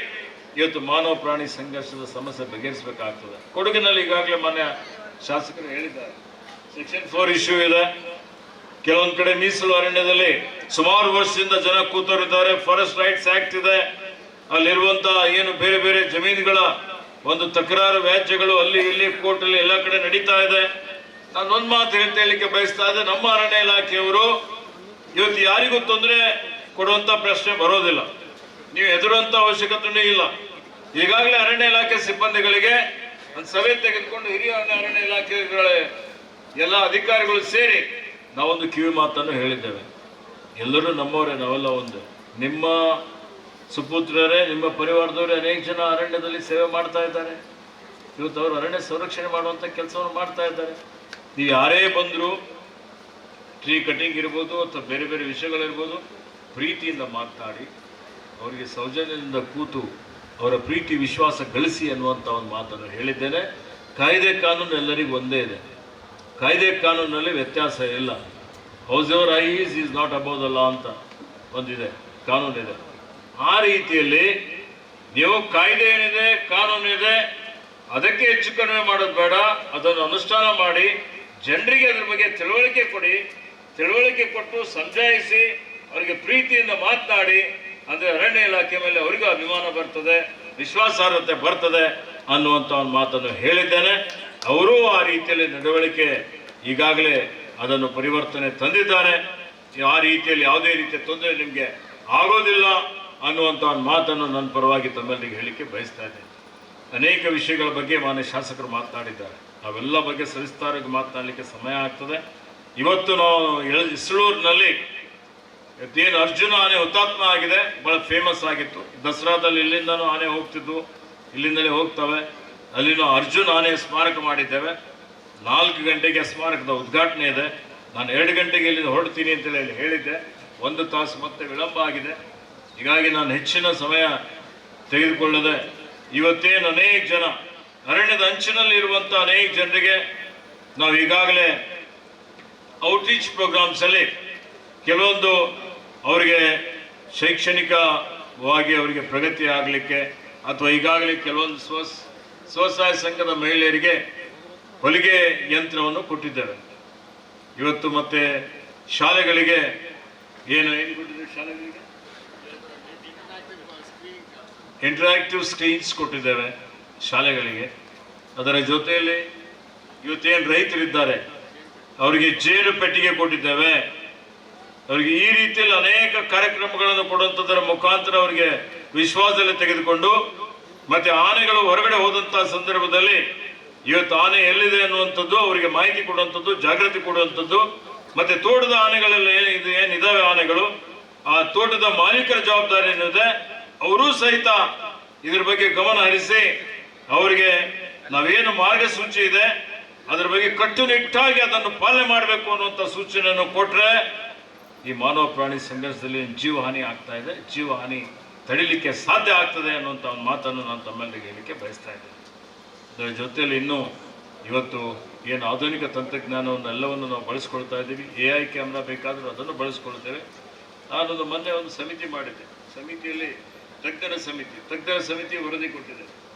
ಇವತ್ತು ಮಾನವ ಪ್ರಾಣಿ ಸಂಘರ್ಷದ ಸಮಸ್ಯೆ ಬಗೆಹರಿಸಬೇಕಾಗ್ತದೆ. ಕೊಡಗಿನಲ್ಲಿ ಈಗಾಗಲೇ ಮಾನ್ಯ ಶಾಸಕರು ಹೇಳಿದ್ದಾರೆ, ಸೆಕ್ಷನ್ 4 ಇಶ್ಯೂ ಇದೆ. ಕೆಲವೊಂದು ಕಡೆ ಮೀಸಲು ಅರಣ್ಯದಲ್ಲಿ ಸುಮಾರು ವರ್ಷದಿಂದ ಜನ ಕೂತವರಿದ್ದಾರೆ. ಫಾರೆಸ್ಟ್ ರೈಟ್ಸ್ ಆಕ್ಟ್ ಇದೆ. ಅಲ್ಲಿರುವಂತಹ ಏನು ಬೇರೆ ಬೇರೆ ಜಮೀನುಗಳ ಒಂದು ತಕರಾರು ವ್ಯಾಜ್ಯಗಳು ಅಲ್ಲಿ ಇಲ್ಲಿ ಕೋರ್ಟಲ್ಲಿ ಎಲ್ಲ ಕಡೆ ನಡೀತಾ ಇದೆ. ನಾನು ಒಂದು ಮಾತು ಹೇಳಲಿಕ್ಕೆ ಬಯಸ್ತಾ ಇದ್ದೆ, ನಮ್ಮ ಅರಣ್ಯ ಇಲಾಖೆಯವರು ಇವತ್ತು ಯಾರಿಗೂ ತೊಂದರೆ ಕೊಡುವಂತ ಪ್ರಶ್ನೆ ಬರೋದಿಲ್ಲ. ನೀವು ಹೆದರುವಂತ ಅವಶ್ಯಕತೆಯೂ ಇಲ್ಲ. ಈಗಾಗಲೇ ಅರಣ್ಯ ಇಲಾಖೆ ಸಿಬ್ಬಂದಿಗಳಿಗೆ ಒಂದು ಸಭೆ ತೆಗೆದುಕೊಂಡು ಹಿರಿಯ ಅರಣ್ಯ ಇಲಾಖೆಗಳ ಎಲ್ಲ ಅಧಿಕಾರಿಗಳು ಸೇರಿ ನಾವೊಂದು ಕಿವಿ ಮಾತನ್ನು ಹೇಳಿದ್ದೇವೆ. ಎಲ್ಲರೂ ನಮ್ಮವರೇ, ನಾವೆಲ್ಲ ಒಂದು. ನಿಮ್ಮ ಸುಪುತ್ರರೇ, ನಿಮ್ಮ ಪರಿವಾರದವರೇ ಅನೇಕ ಜನ ಅರಣ್ಯದಲ್ಲಿ ಸೇವೆ ಮಾಡ್ತಾ ಇದ್ದಾರೆ. ಇವತ್ತು ಅವರು ಅರಣ್ಯ ಸಂರಕ್ಷಣೆ ಮಾಡುವಂಥ ಕೆಲಸವನ್ನು ಮಾಡ್ತಾ ಇದ್ದಾರೆ. ನೀವು ಯಾರೇ ಬಂದರೂ ಟ್ರೀ ಕಟಿಂಗ್ ಇರ್ಬೋದು ಅಥವಾ ಬೇರೆ ಬೇರೆ ವಿಷಯಗಳಿರ್ಬೋದು, ಪ್ರೀತಿಯಿಂದ ಮಾತನಾಡಿ ಅವರಿಗೆ ಸೌಜನ್ಯದಿಂದ ಕೂತು ಅವರ ಪ್ರೀತಿ ವಿಶ್ವಾಸ ಗಳಿಸಿ ಅನ್ನುವಂಥ ಒಂದು ಮಾತನ್ನು ಹೇಳಿದ್ದೇನೆ. ಕಾಯ್ದೆ ಕಾನೂನು ಎಲ್ಲರಿಗೂ ಒಂದೇ ಇದೆ. ಕಾಯ್ದೆ ಕಾನೂನಲ್ಲಿ ವ್ಯತ್ಯಾಸ ಇಲ್ಲ. House ever I is not above the law ಅಂತ ಒಂದಿದೆ, ಕಾನೂನಿದೆ. ಆ ರೀತಿಯಲ್ಲಿ ನೀವು ಕಾಯ್ದೆ ಏನಿದೆ, ಕಾನೂನಿದೆ, ಅದಕ್ಕೆ ಹೆಚ್ಚು ಕಡಿಮೆ ಮಾಡೋದು ಬೇಡ. ಅದನ್ನು ಅನುಷ್ಠಾನ ಮಾಡಿ ಜನರಿಗೆ ಅದ್ರ ಬಗ್ಗೆ ತಿಳುವಳಿಕೆ ಕೊಡಿ. ತಿಳುವಳಿಕೆ ಕೊಟ್ಟು ಸಮಜಾಯಿಸಿ ಅವರಿಗೆ ಪ್ರೀತಿಯಿಂದ ಮಾತನಾಡಿ. ಅಂದರೆ ಅರಣ್ಯ ಇಲಾಖೆ ಮೇಲೆ ಅವರಿಗೂ ಅಭಿಮಾನ ಬರ್ತದೆ, ವಿಶ್ವಾಸಾರ್ಹತೆ ಬರ್ತದೆ ಅನ್ನುವಂಥ ಒಂದು ಮಾತನ್ನು ಹೇಳಿದ್ದೇನೆ. ಅವರೂ ಆ ರೀತಿಯಲ್ಲಿ ನಡವಳಿಕೆ ಈಗಾಗಲೇ ಅದನ್ನು ಪರಿವರ್ತನೆ ತಂದಿದ್ದಾರೆ. ಆ ರೀತಿಯಲ್ಲಿ ಯಾವುದೇ ರೀತಿಯ ತೊಂದರೆ ನಿಮಗೆ ಆಗೋದಿಲ್ಲ ಅನ್ನುವಂಥ ಒಂದು ಮಾತನ್ನು ನನ್ನ ಪರವಾಗಿ ತಮ್ಮೆಲ್ಲರಿಗೆ ಹೇಳಲಿಕ್ಕೆ ಬಯಸ್ತಾ ಇದ್ದೇನೆ. ಅನೇಕ ವಿಷಯಗಳ ಬಗ್ಗೆ ಮಾನ್ಯ ಶಾಸಕರು ಮಾತನಾಡಿದ್ದಾರೆ. ಅವೆಲ್ಲ ಬಗ್ಗೆ ಸವಿಸ್ತಾರವಾಗಿ ಮಾತನಾಡಲಿಕ್ಕೆ ಸಮಯ ಆಗ್ತದೆ. ಇವತ್ತು ನಾವು ಇಸ್ಳೂರಿನಲ್ಲಿ ಏನು ಅರ್ಜುನ ಆನೆ ಹುತಾತ್ಮ ಆಗಿದೆ, ಬಹಳ ಫೇಮಸ್ ಆಗಿತ್ತು. ದಸರಾದಲ್ಲಿ ಇಲ್ಲಿಂದನೂ ಆನೆ ಹೋಗ್ತಿದ್ವು, ಇಲ್ಲಿಂದಲೇ ಹೋಗ್ತವೆ. ಅಲ್ಲಿ ನಾವು ಅರ್ಜುನ ಆನೆ ಸ್ಮಾರಕ ಮಾಡಿದ್ದೇವೆ. 4 ಗಂಟೆಗೆ ಸ್ಮಾರಕದ ಉದ್ಘಾಟನೆ ಇದೆ. ನಾನು 2 ಗಂಟೆಗೆ ಇಲ್ಲಿಂದ ಹೊರಡ್ತೀನಿ ಅಂತೇಳಿ ಹೇಳಿದ್ದೆ. 1 ತಾಸು ಮತ್ತೆ ವಿಳಂಬ ಆಗಿದೆ. ಹೀಗಾಗಿ ನಾನು ಹೆಚ್ಚಿನ ಸಮಯ ತೆಗೆದುಕೊಳ್ಳದೆ ಇವತ್ತೇನು ಅನೇಕ ಜನ ಅರಣ್ಯದ ಅಂಚಿನಲ್ಲಿ ಇರುವಂಥ ಅನೇಕ ಜನರಿಗೆ ನಾವು ಈಗಾಗಲೇ ಔಟ್ರೀಚ್ ಪ್ರೋಗ್ರಾಮ್ಸ್ ಅಲ್ಲಿ ಕೆಲವೊಂದು ಅವರಿಗೆ ಶೈಕ್ಷಣಿಕವಾಗಿ ಅವರಿಗೆ ಪ್ರಗತಿ ಆಗಲಿಕ್ಕೆ ಅಥವಾ ಈಗಾಗಲೇ ಕೆಲವೊಂದು ಸ್ವಸಹಾಯ ಸಂಘದ ಮಹಿಳೆಯರಿಗೆ ಹೊಲಿಗೆ ಯಂತ್ರವನ್ನು ಕೊಟ್ಟಿದ್ದೇವೆ. ಇವತ್ತು ಮತ್ತೆ ಶಾಲೆಗಳಿಗೆ ಏನು ಕೊಟ್ಟಿದ್ದೇವೆ, ಶಾಲೆಗಳಿಗೆ ಇಂಟರಾಕ್ಟಿವ್ ಸ್ಕ್ರೀನ್ಸ್ ಕೊಟ್ಟಿದ್ದೇವೆ ಶಾಲೆಗಳಿಗೆ. ಅದರ ಜೊತೆಯಲ್ಲಿ ಇವತ್ತೇನು ರೈತರಿದ್ದಾರೆ ಅವರಿಗೆ ಜೇನು ಪೆಟ್ಟಿಗೆ ಕೊಟ್ಟಿದ್ದೇವೆ. ಅವರಿಗೆ ಈ ರೀತಿಯಲ್ಲಿ ಅನೇಕ ಕಾರ್ಯಕ್ರಮಗಳನ್ನು ಕೊಡುವಂಥದ್ದರ ಮುಖಾಂತರ ಅವರಿಗೆ ವಿಶ್ವಾಸದಲ್ಲಿ ತೆಗೆದುಕೊಂಡು ಮತ್ತೆ ಆನೆಗಳು ಹೊರಗಡೆ ಹೋದಂತಹ ಸಂದರ್ಭದಲ್ಲಿ ಇವತ್ತು ಆನೆ ಎಲ್ಲಿದೆ ಅನ್ನುವಂಥದ್ದು ಅವರಿಗೆ ಮಾಹಿತಿ ಕೊಡುವಂಥದ್ದು, ಜಾಗೃತಿ ಕೊಡುವಂಥದ್ದು. ಮತ್ತೆ ತೋಟದ ಆನೆಗಳೆಲ್ಲ ಏನಿದಾವೆ ಆನೆಗಳು, ಆ ತೋಟದ ಮಾಲೀಕರ ಜವಾಬ್ದಾರಿ ಏನಿದೆ ಅವರೂ ಸಹಿತ ಇದ್ರ ಬಗ್ಗೆ ಗಮನ ಹರಿಸಿ ಅವರಿಗೆ ನಾವೇನು ಮಾರ್ಗಸೂಚಿ ಇದೆ ಅದರ ಬಗ್ಗೆ ಕಟ್ಟುನಿಟ್ಟಾಗಿ ಅದನ್ನು ಪಾಲನೆ ಮಾಡಬೇಕು ಅನ್ನುವಂಥ ಸೂಚನೆಯನ್ನು ಕೊಟ್ಟರೆ ಈ ಮಾನವ ಪ್ರಾಣಿ ಸಂಘರ್ಷದಲ್ಲಿ ಜೀವಹಾನಿ ಆಗ್ತಾ ಇದೆ, ಜೀವಹಾನಿ ತಡಿಲಿಕ್ಕೆ ಸಾಧ್ಯ ಆಗ್ತದೆ ಅನ್ನುವಂಥ ಒಂದು ಮಾತನ್ನು ನಾನು ತಮ್ಮೆಲ್ಲರಿಗೆ ಹೇಳಲಿಕ್ಕೆ ಬಯಸ್ತಾ ಇದ್ದೇನೆ. ಅದರ ಜೊತೆಯಲ್ಲಿ ಇನ್ನೂ ಇವತ್ತು ಏನು ಆಧುನಿಕ ತಂತ್ರಜ್ಞಾನವನ್ನು ಎಲ್ಲವನ್ನು ನಾವು ಬಳಸ್ಕೊಳ್ತಾ ಇದ್ದೀವಿ. AI ಕ್ಯಾಮ್ರಾ ಬೇಕಾದರೂ ಅದನ್ನು ಬಳಸ್ಕೊಳ್ತೇವೆ. ನಾನೊಂದು ಮೊನ್ನೆ ಒಂದು ಸಮಿತಿ ಮಾಡಿದ್ದೆ. ಸಮಿತಿಯಲ್ಲಿ ತಜ್ಞರ ಸಮಿತಿ ವರದಿ ಕೊಟ್ಟಿದೆ.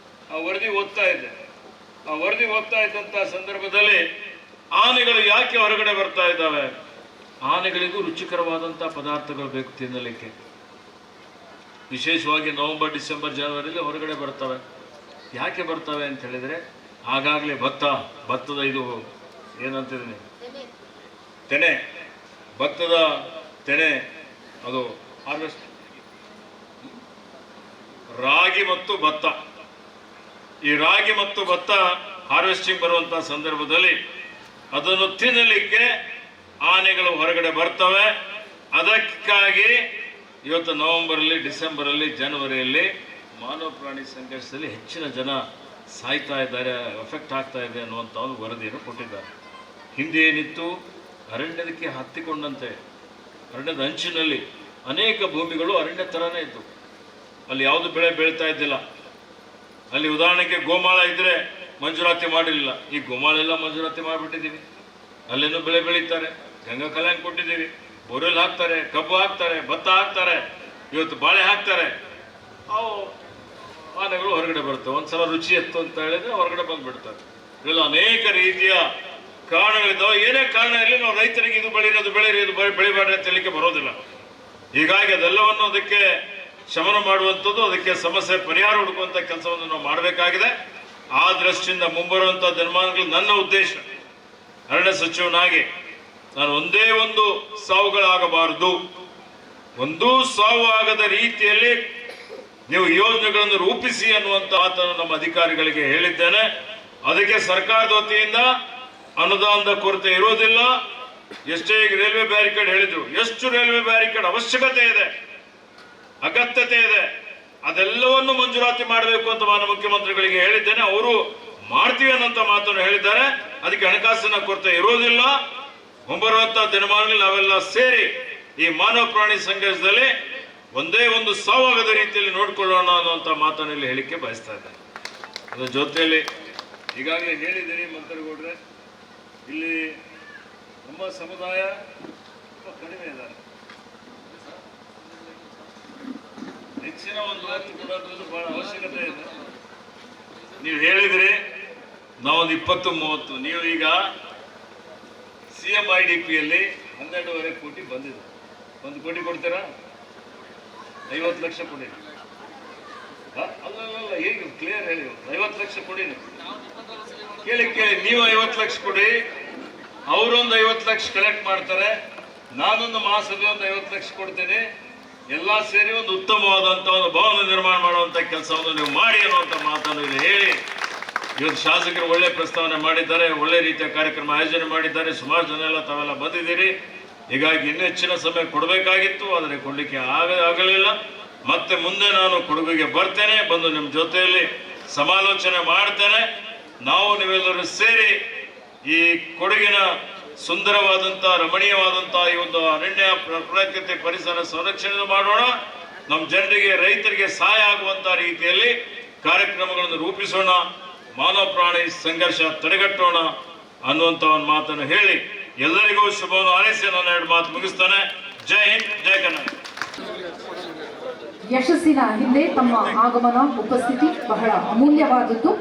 ಆ ವರದಿ ಓದ್ತಾ ಇದ್ದೆ. ಆ ವರದಿ ಓದ್ತಾ ಇದ್ದಂಥ ಸಂದರ್ಭದಲ್ಲಿ ಆನೆಗಳು ಯಾಕೆ ಹೊರಗಡೆ ಬರ್ತಾ ಇದ್ದಾವೆ, ಆನೆಗಳಿಗೂ ರುಚಿಕರವಾದಂಥ ಪದಾರ್ಥಗಳು ಬೇಕು ತಿನ್ನಲಿಕ್ಕೆ. ವಿಶೇಷವಾಗಿ ನವೆಂಬರ್, ಡಿಸೆಂಬರ್, ಜನವರಿಯಲ್ಲಿ ಹೊರಗಡೆ ಬರ್ತವೆ. ಯಾಕೆ ಬರ್ತವೆ ಅಂತ ಹೇಳಿದರೆ ಆಗಾಗಲೇ ಭತ್ತದ ಇದು ಏನಂತಿದ್ದೀನಿ ಭತ್ತದ ತೆನೆ ಅದು ಹಾರ್ವೆಸ್ಟ್, ರಾಗಿ ಮತ್ತು ಭತ್ತ, ಈ ರಾಗಿ ಮತ್ತು ಭತ್ತ ಹಾರ್ವೆಸ್ಟಿಂಗ್ ಬರುವಂಥ ಸಂದರ್ಭದಲ್ಲಿ ಅದನ್ನು ತಿನ್ನಲಿಕ್ಕೆ ಆನೆಗಳು ಹೊರಗಡೆ ಬರ್ತವೆ. ಅದಕ್ಕಾಗಿ ಇವತ್ತು ನವೆಂಬರಲ್ಲಿ, ಡಿಸೆಂಬರಲ್ಲಿ, ಜನವರಿಯಲ್ಲಿ ಮಾನವ ಪ್ರಾಣಿ ಸಂಘರ್ಷದಲ್ಲಿ ಹೆಚ್ಚಿನ ಜನ ಸಾಯ್ತಾ ಇದ್ದಾರೆ, ಎಫೆಕ್ಟ್ ಆಗ್ತಾ ಇದೆ ಅನ್ನುವಂಥ ಒಂದು ವರದಿಯನ್ನು ಕೊಟ್ಟಿದ್ದಾರೆ. ಹಿಂದೆ ಏನಿತ್ತು, ಅರಣ್ಯದಕ್ಕೆ ಹತ್ತಿಕೊಂಡಂತೆ ಅರಣ್ಯದ ಅಂಚಿನಲ್ಲಿ ಅನೇಕ ಭೂಮಿಗಳು ಅರಣ್ಯ ಥರನೇ ಇತ್ತು. ಅಲ್ಲಿ ಯಾವುದು ಬೆಳೆ ಬೆಳೀತಾ ಇದ್ದಿಲ್ಲ. ಅಲ್ಲಿ ಉದಾಹರಣೆಗೆ ಗೋಮಾಳ ಇದ್ದರೆ ಮಂಜೂರಾತಿ ಮಾಡಿರಲಿಲ್ಲ. ಈ ಗೋಮಾಳ ಎಲ್ಲ ಮಂಜೂರಾತಿ ಮಾಡಿಬಿಟ್ಟಿದ್ದೀವಿ. ಅಲ್ಲೇನು ಬೆಳೆ ಬೆಳೀತಾರೆ, ಗಂಗಾ ಕಲ್ಯಾಣ ಕೊಟ್ಟಿದ್ದೀವಿ, ಬೋರ್ವೆಲ್ ಹಾಕ್ತಾರೆ, ಕಬ್ಬು ಹಾಕ್ತಾರೆ, ಭತ್ತ ಹಾಕ್ತಾರೆ, ಇವತ್ತು ಬಾಳೆ ಹಾಕ್ತಾರೆ. ಅವು ಆನೆಗಳು ಹೊರಗಡೆ ಬರ್ತವೆ. ಒಂದ್ಸಲ ರುಚಿ ಎತ್ತು ಅಂತ ಹೇಳಿದ್ರೆ ಹೊರಗಡೆ ಬಂದ್ಬಿಡ್ತಾರೆ. ಇವೆಲ್ಲ ಅನೇಕ ರೀತಿಯ ಕಾರಣಗಳಿದ್ದಾವೆ. ಏನೇ ಕಾರಣ ಇರಲಿ, ನಾವು ರೈತರಿಗೆ ಇದು ಬೆಳೀರೋದು ಬೆಳೀರಿ, ಇದು ಬೆಳಿಬಾರ್ದು ಅಂತ ಹೇಳಲಿಕ್ಕೆ ಬರೋದಿಲ್ಲ. ಹೀಗಾಗಿ ಅದೆಲ್ಲವನ್ನು ಅದಕ್ಕೆ ಶಮನ ಮಾಡುವಂಥದ್ದು, ಅದಕ್ಕೆ ಸಮಸ್ಯೆ ಪರಿಹಾರ ಹುಡುಕುವಂಥ ಕೆಲಸವನ್ನು ನಾವು ಮಾಡಬೇಕಾಗಿದೆ. ಆ ದೃಷ್ಟಿಯಿಂದ ಮುಂಬರುವಂಥ ದಿನಮಾನಗಳು ನನ್ನ ಉದ್ದೇಶ ಅರಣ್ಯ ಸಚಿವನಾಗಿ ನಾನು ಒಂದೇ ಒಂದು ಸಾವುಗಳಾಗಬಾರದು, ಒಂದೂ ಸಾವು ಆಗದ ರೀತಿಯಲ್ಲಿ ನೀವು ಯೋಜನೆಗಳನ್ನು ರೂಪಿಸಿ ಅನ್ನುವಂಥ ಮಾತನ್ನು ನಮ್ಮ ಅಧಿಕಾರಿಗಳಿಗೆ ಹೇಳಿದ್ದೇನೆ. ಅದಕ್ಕೆ ಸರ್ಕಾರದ ವತಿಯಿಂದ ಅನುದಾನದ ಕೊರತೆ ಇರೋದಿಲ್ಲ. ಎಷ್ಟೇ ಈಗ ರೈಲ್ವೆ ಬ್ಯಾರಿಕೇಡ್ ಹೇಳಿದ್ರು, ಎಷ್ಟು ರೈಲ್ವೆ ಬ್ಯಾರಿಕೇಡ್ ಅವಶ್ಯಕತೆ ಇದೆ, ಅಗತ್ಯತೆ ಇದೆ, ಅದೆಲ್ಲವನ್ನು ಮಂಜೂರಾತಿ ಮಾಡಬೇಕು ಅಂತ ಮಾನ್ಯ ಮುಖ್ಯಮಂತ್ರಿಗಳಿಗೆ ಹೇಳಿದ್ದೇನೆ. ಅವರು ಮಾಡ್ತೀವಿ ಅನ್ನೋಂಥ ಮಾತನ್ನು ಹೇಳಿದ್ದಾರೆ. ಅದಕ್ಕೆ ಹಣಕಾಸಿನ ಕೊರತೆ ಇರೋದಿಲ್ಲ. ಮುಂಬರುವಂತಹ ದಿನಮಾನಗಳಲ್ಲಿ ನಾವೆಲ್ಲ ಸೇರಿ ಈ ಮಾನವ ಪ್ರಾಣಿ ಸಂಘರ್ಷದಲ್ಲಿ ಒಂದೇ ಒಂದು ಸಾವಾಗದ ರೀತಿಯಲ್ಲಿ ನೋಡ್ಕೊಳ್ಳೋಣ ಅನ್ನುವಂಥ ಮಾತನ್ನು ಇಲ್ಲಿ ಹೇಳಿಕೆ ಬಯಸ್ತಾ ಇದ್ದಾರೆ. ಅದರ ಜೊತೆಯಲ್ಲಿ ಈಗಾಗಲೇ ಹೇಳಿದ್ದೀರಿ ಮಂತ್ರಿಗೌಡ್ರೆ, ಇಲ್ಲಿ ನಮ್ಮ ಸಮುದಾಯ ತುಂಬ ಕಡಿಮೆ ಇದ್ದಾರೆ. ಹೆಚ್ಚಿನ ಒಂದು ಒತ್ತು ಕೊಡೋದ್ರಲ್ಲಿ ಬಹಳ ಅವಶ್ಯಕತೆ ಇದೆ. ನೀವು ಹೇಳಿದ್ರಿ ನಾವೊಂದು 20-30, ನೀವು ಈಗ CMIDPಯಲ್ಲಿ 12.5 ಕೋಟಿ ಬಂದಿದೆ. 1 ಕೋಟಿ ಕೊಡ್ತೀರಾ? 50 ಲಕ್ಷ ಕೊಡಿ. ಅಲ್ಲ ಹೇಗೆ ಕ್ಲಿಯರ್ ಹೇಳಿ, 50 ಲಕ್ಷ ಕೊಡಿ. ಕೇಳಿ ನೀವು 50 ಲಕ್ಷ ಕೊಡಿ, ಅವರೊಂದು 50 ಲಕ್ಷ ಕಲೆಕ್ಟ್ ಮಾಡ್ತಾರೆ, ನಾನೊಂದು ಮಹಾಸಭೆ ಒಂದು 50 ಲಕ್ಷ ಕೊಡ್ತೇನೆ. ಎಲ್ಲ ಸೇರಿ ಒಂದು ಉತ್ತಮವಾದಂಥ ಒಂದು ಭವನ ನಿರ್ಮಾಣ ಮಾಡುವಂಥ ಕೆಲಸವನ್ನು ನೀವು ಮಾಡಿ ಅನ್ನುವಂಥ ಮಾತನ್ನು ಇಲ್ಲಿ ಹೇಳಿ, ಇವತ್ತು ಶಾಸಕರು ಒಳ್ಳೆ ಪ್ರಸ್ತಾವನೆ ಮಾಡಿದ್ದಾರೆ, ಒಳ್ಳೆ ರೀತಿಯ ಕಾರ್ಯಕ್ರಮ ಆಯೋಜನೆ ಮಾಡಿದ್ದಾರೆ. ಸುಮಾರು ಜನ ಎಲ್ಲ ತಾವೆಲ್ಲ ಬಂದಿದ್ದೀರಿ. ಹೀಗಾಗಿ ಇನ್ನೂ ಹೆಚ್ಚಿನ ಸಮಯ ಕೊಡಬೇಕಾಗಿತ್ತು, ಆದರೆ ಕೊಡಲಿಕ್ಕೆ ಆಗಲಿಲ್ಲ. ಮತ್ತೆ ಮುಂದೆ ನಾನು ಕೊಡಗಿಗೆ ಬರ್ತೇನೆ, ಬಂದು ನಿಮ್ಮ ಜೊತೆಯಲ್ಲಿ ಸಮಾಲೋಚನೆ ಮಾಡ್ತೇನೆ. ನಾವು ನೀವೆಲ್ಲರೂ ಸೇರಿ ಈ ಕೊಡಗಿನ ಸುಂದರವಾದಂಥ ರಮಣೀಯವಾದಂಥ ಈ ಒಂದು ಅರಣ್ಯ ಪ್ರಕೃತಿ ಪರಿಸರ ಸಂರಕ್ಷಣೆ ಮಾಡೋಣ. ನಮ್ಮ ಜನರಿಗೆ, ರೈತರಿಗೆ ಸಹಾಯ ಆಗುವಂಥ ರೀತಿಯಲ್ಲಿ ಕಾರ್ಯಕ್ರಮಗಳನ್ನು ರೂಪಿಸೋಣ, ಮಾನವ ಪ್ರಾಣಿ ಸಂಘರ್ಷ ತಡೆಗಟ್ಟೋಣ ಅನ್ನುವಂಥ ಒಂದು ಮಾತನ್ನು ಹೇಳಿ ಎಲ್ಲರಿಗೂ ಶುಭವನ್ನು ಹಾರೈಸಿ ನಾನು 2 ಮಾತು ಮುಗಿಸ್ತಾನೆ. ಜೈ ಹಿಂದ್, ಜೈ ಕನ್ನಡ. ಯಶಸ್ಸಿನ ಹಿಂದೆ ತಮ್ಮ ಆಗಮನ, ಉಪಸ್ಥಿತಿ ಬಹಳ ಅಮೂಲ್ಯವಾದದ್ದು.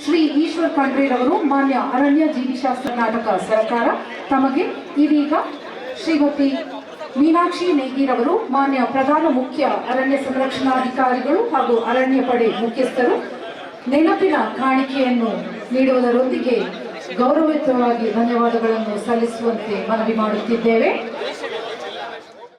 ಶ್ರೀ ಈಶ್ವರ್ ಖಂಡ್ರೆರವರು ಮಾನ್ಯ ಅರಣ್ಯ ಜೀವಿಶಾಸ್ತ್ರ ನಾಟಕ ಸರ್ಕಾರ ತಮಗೆ ಇದೀಗ ಶ್ರೀಮತಿ ಮೀನಾಕ್ಷಿ ನೇಗಿರವರು ಮಾನ್ಯ ಪ್ರಧಾನ ಮುಖ್ಯ ಅರಣ್ಯ ಸಂರಕ್ಷಣಾಧಿಕಾರಿಗಳು ಹಾಗೂ ಅರಣ್ಯ ಪಡೆ ಮುಖ್ಯಸ್ಥರು ನೆನಪಿನ ಕಾಣಿಕೆಯನ್ನು ನೀಡುವುದರೊಂದಿಗೆ ಗೌರವಯುತವಾಗಿ ಧನ್ಯವಾದಗಳನ್ನು ಸಲ್ಲಿಸುವಂತೆ ಮನವಿ ಮಾಡುತ್ತಿದ್ದೇವೆ.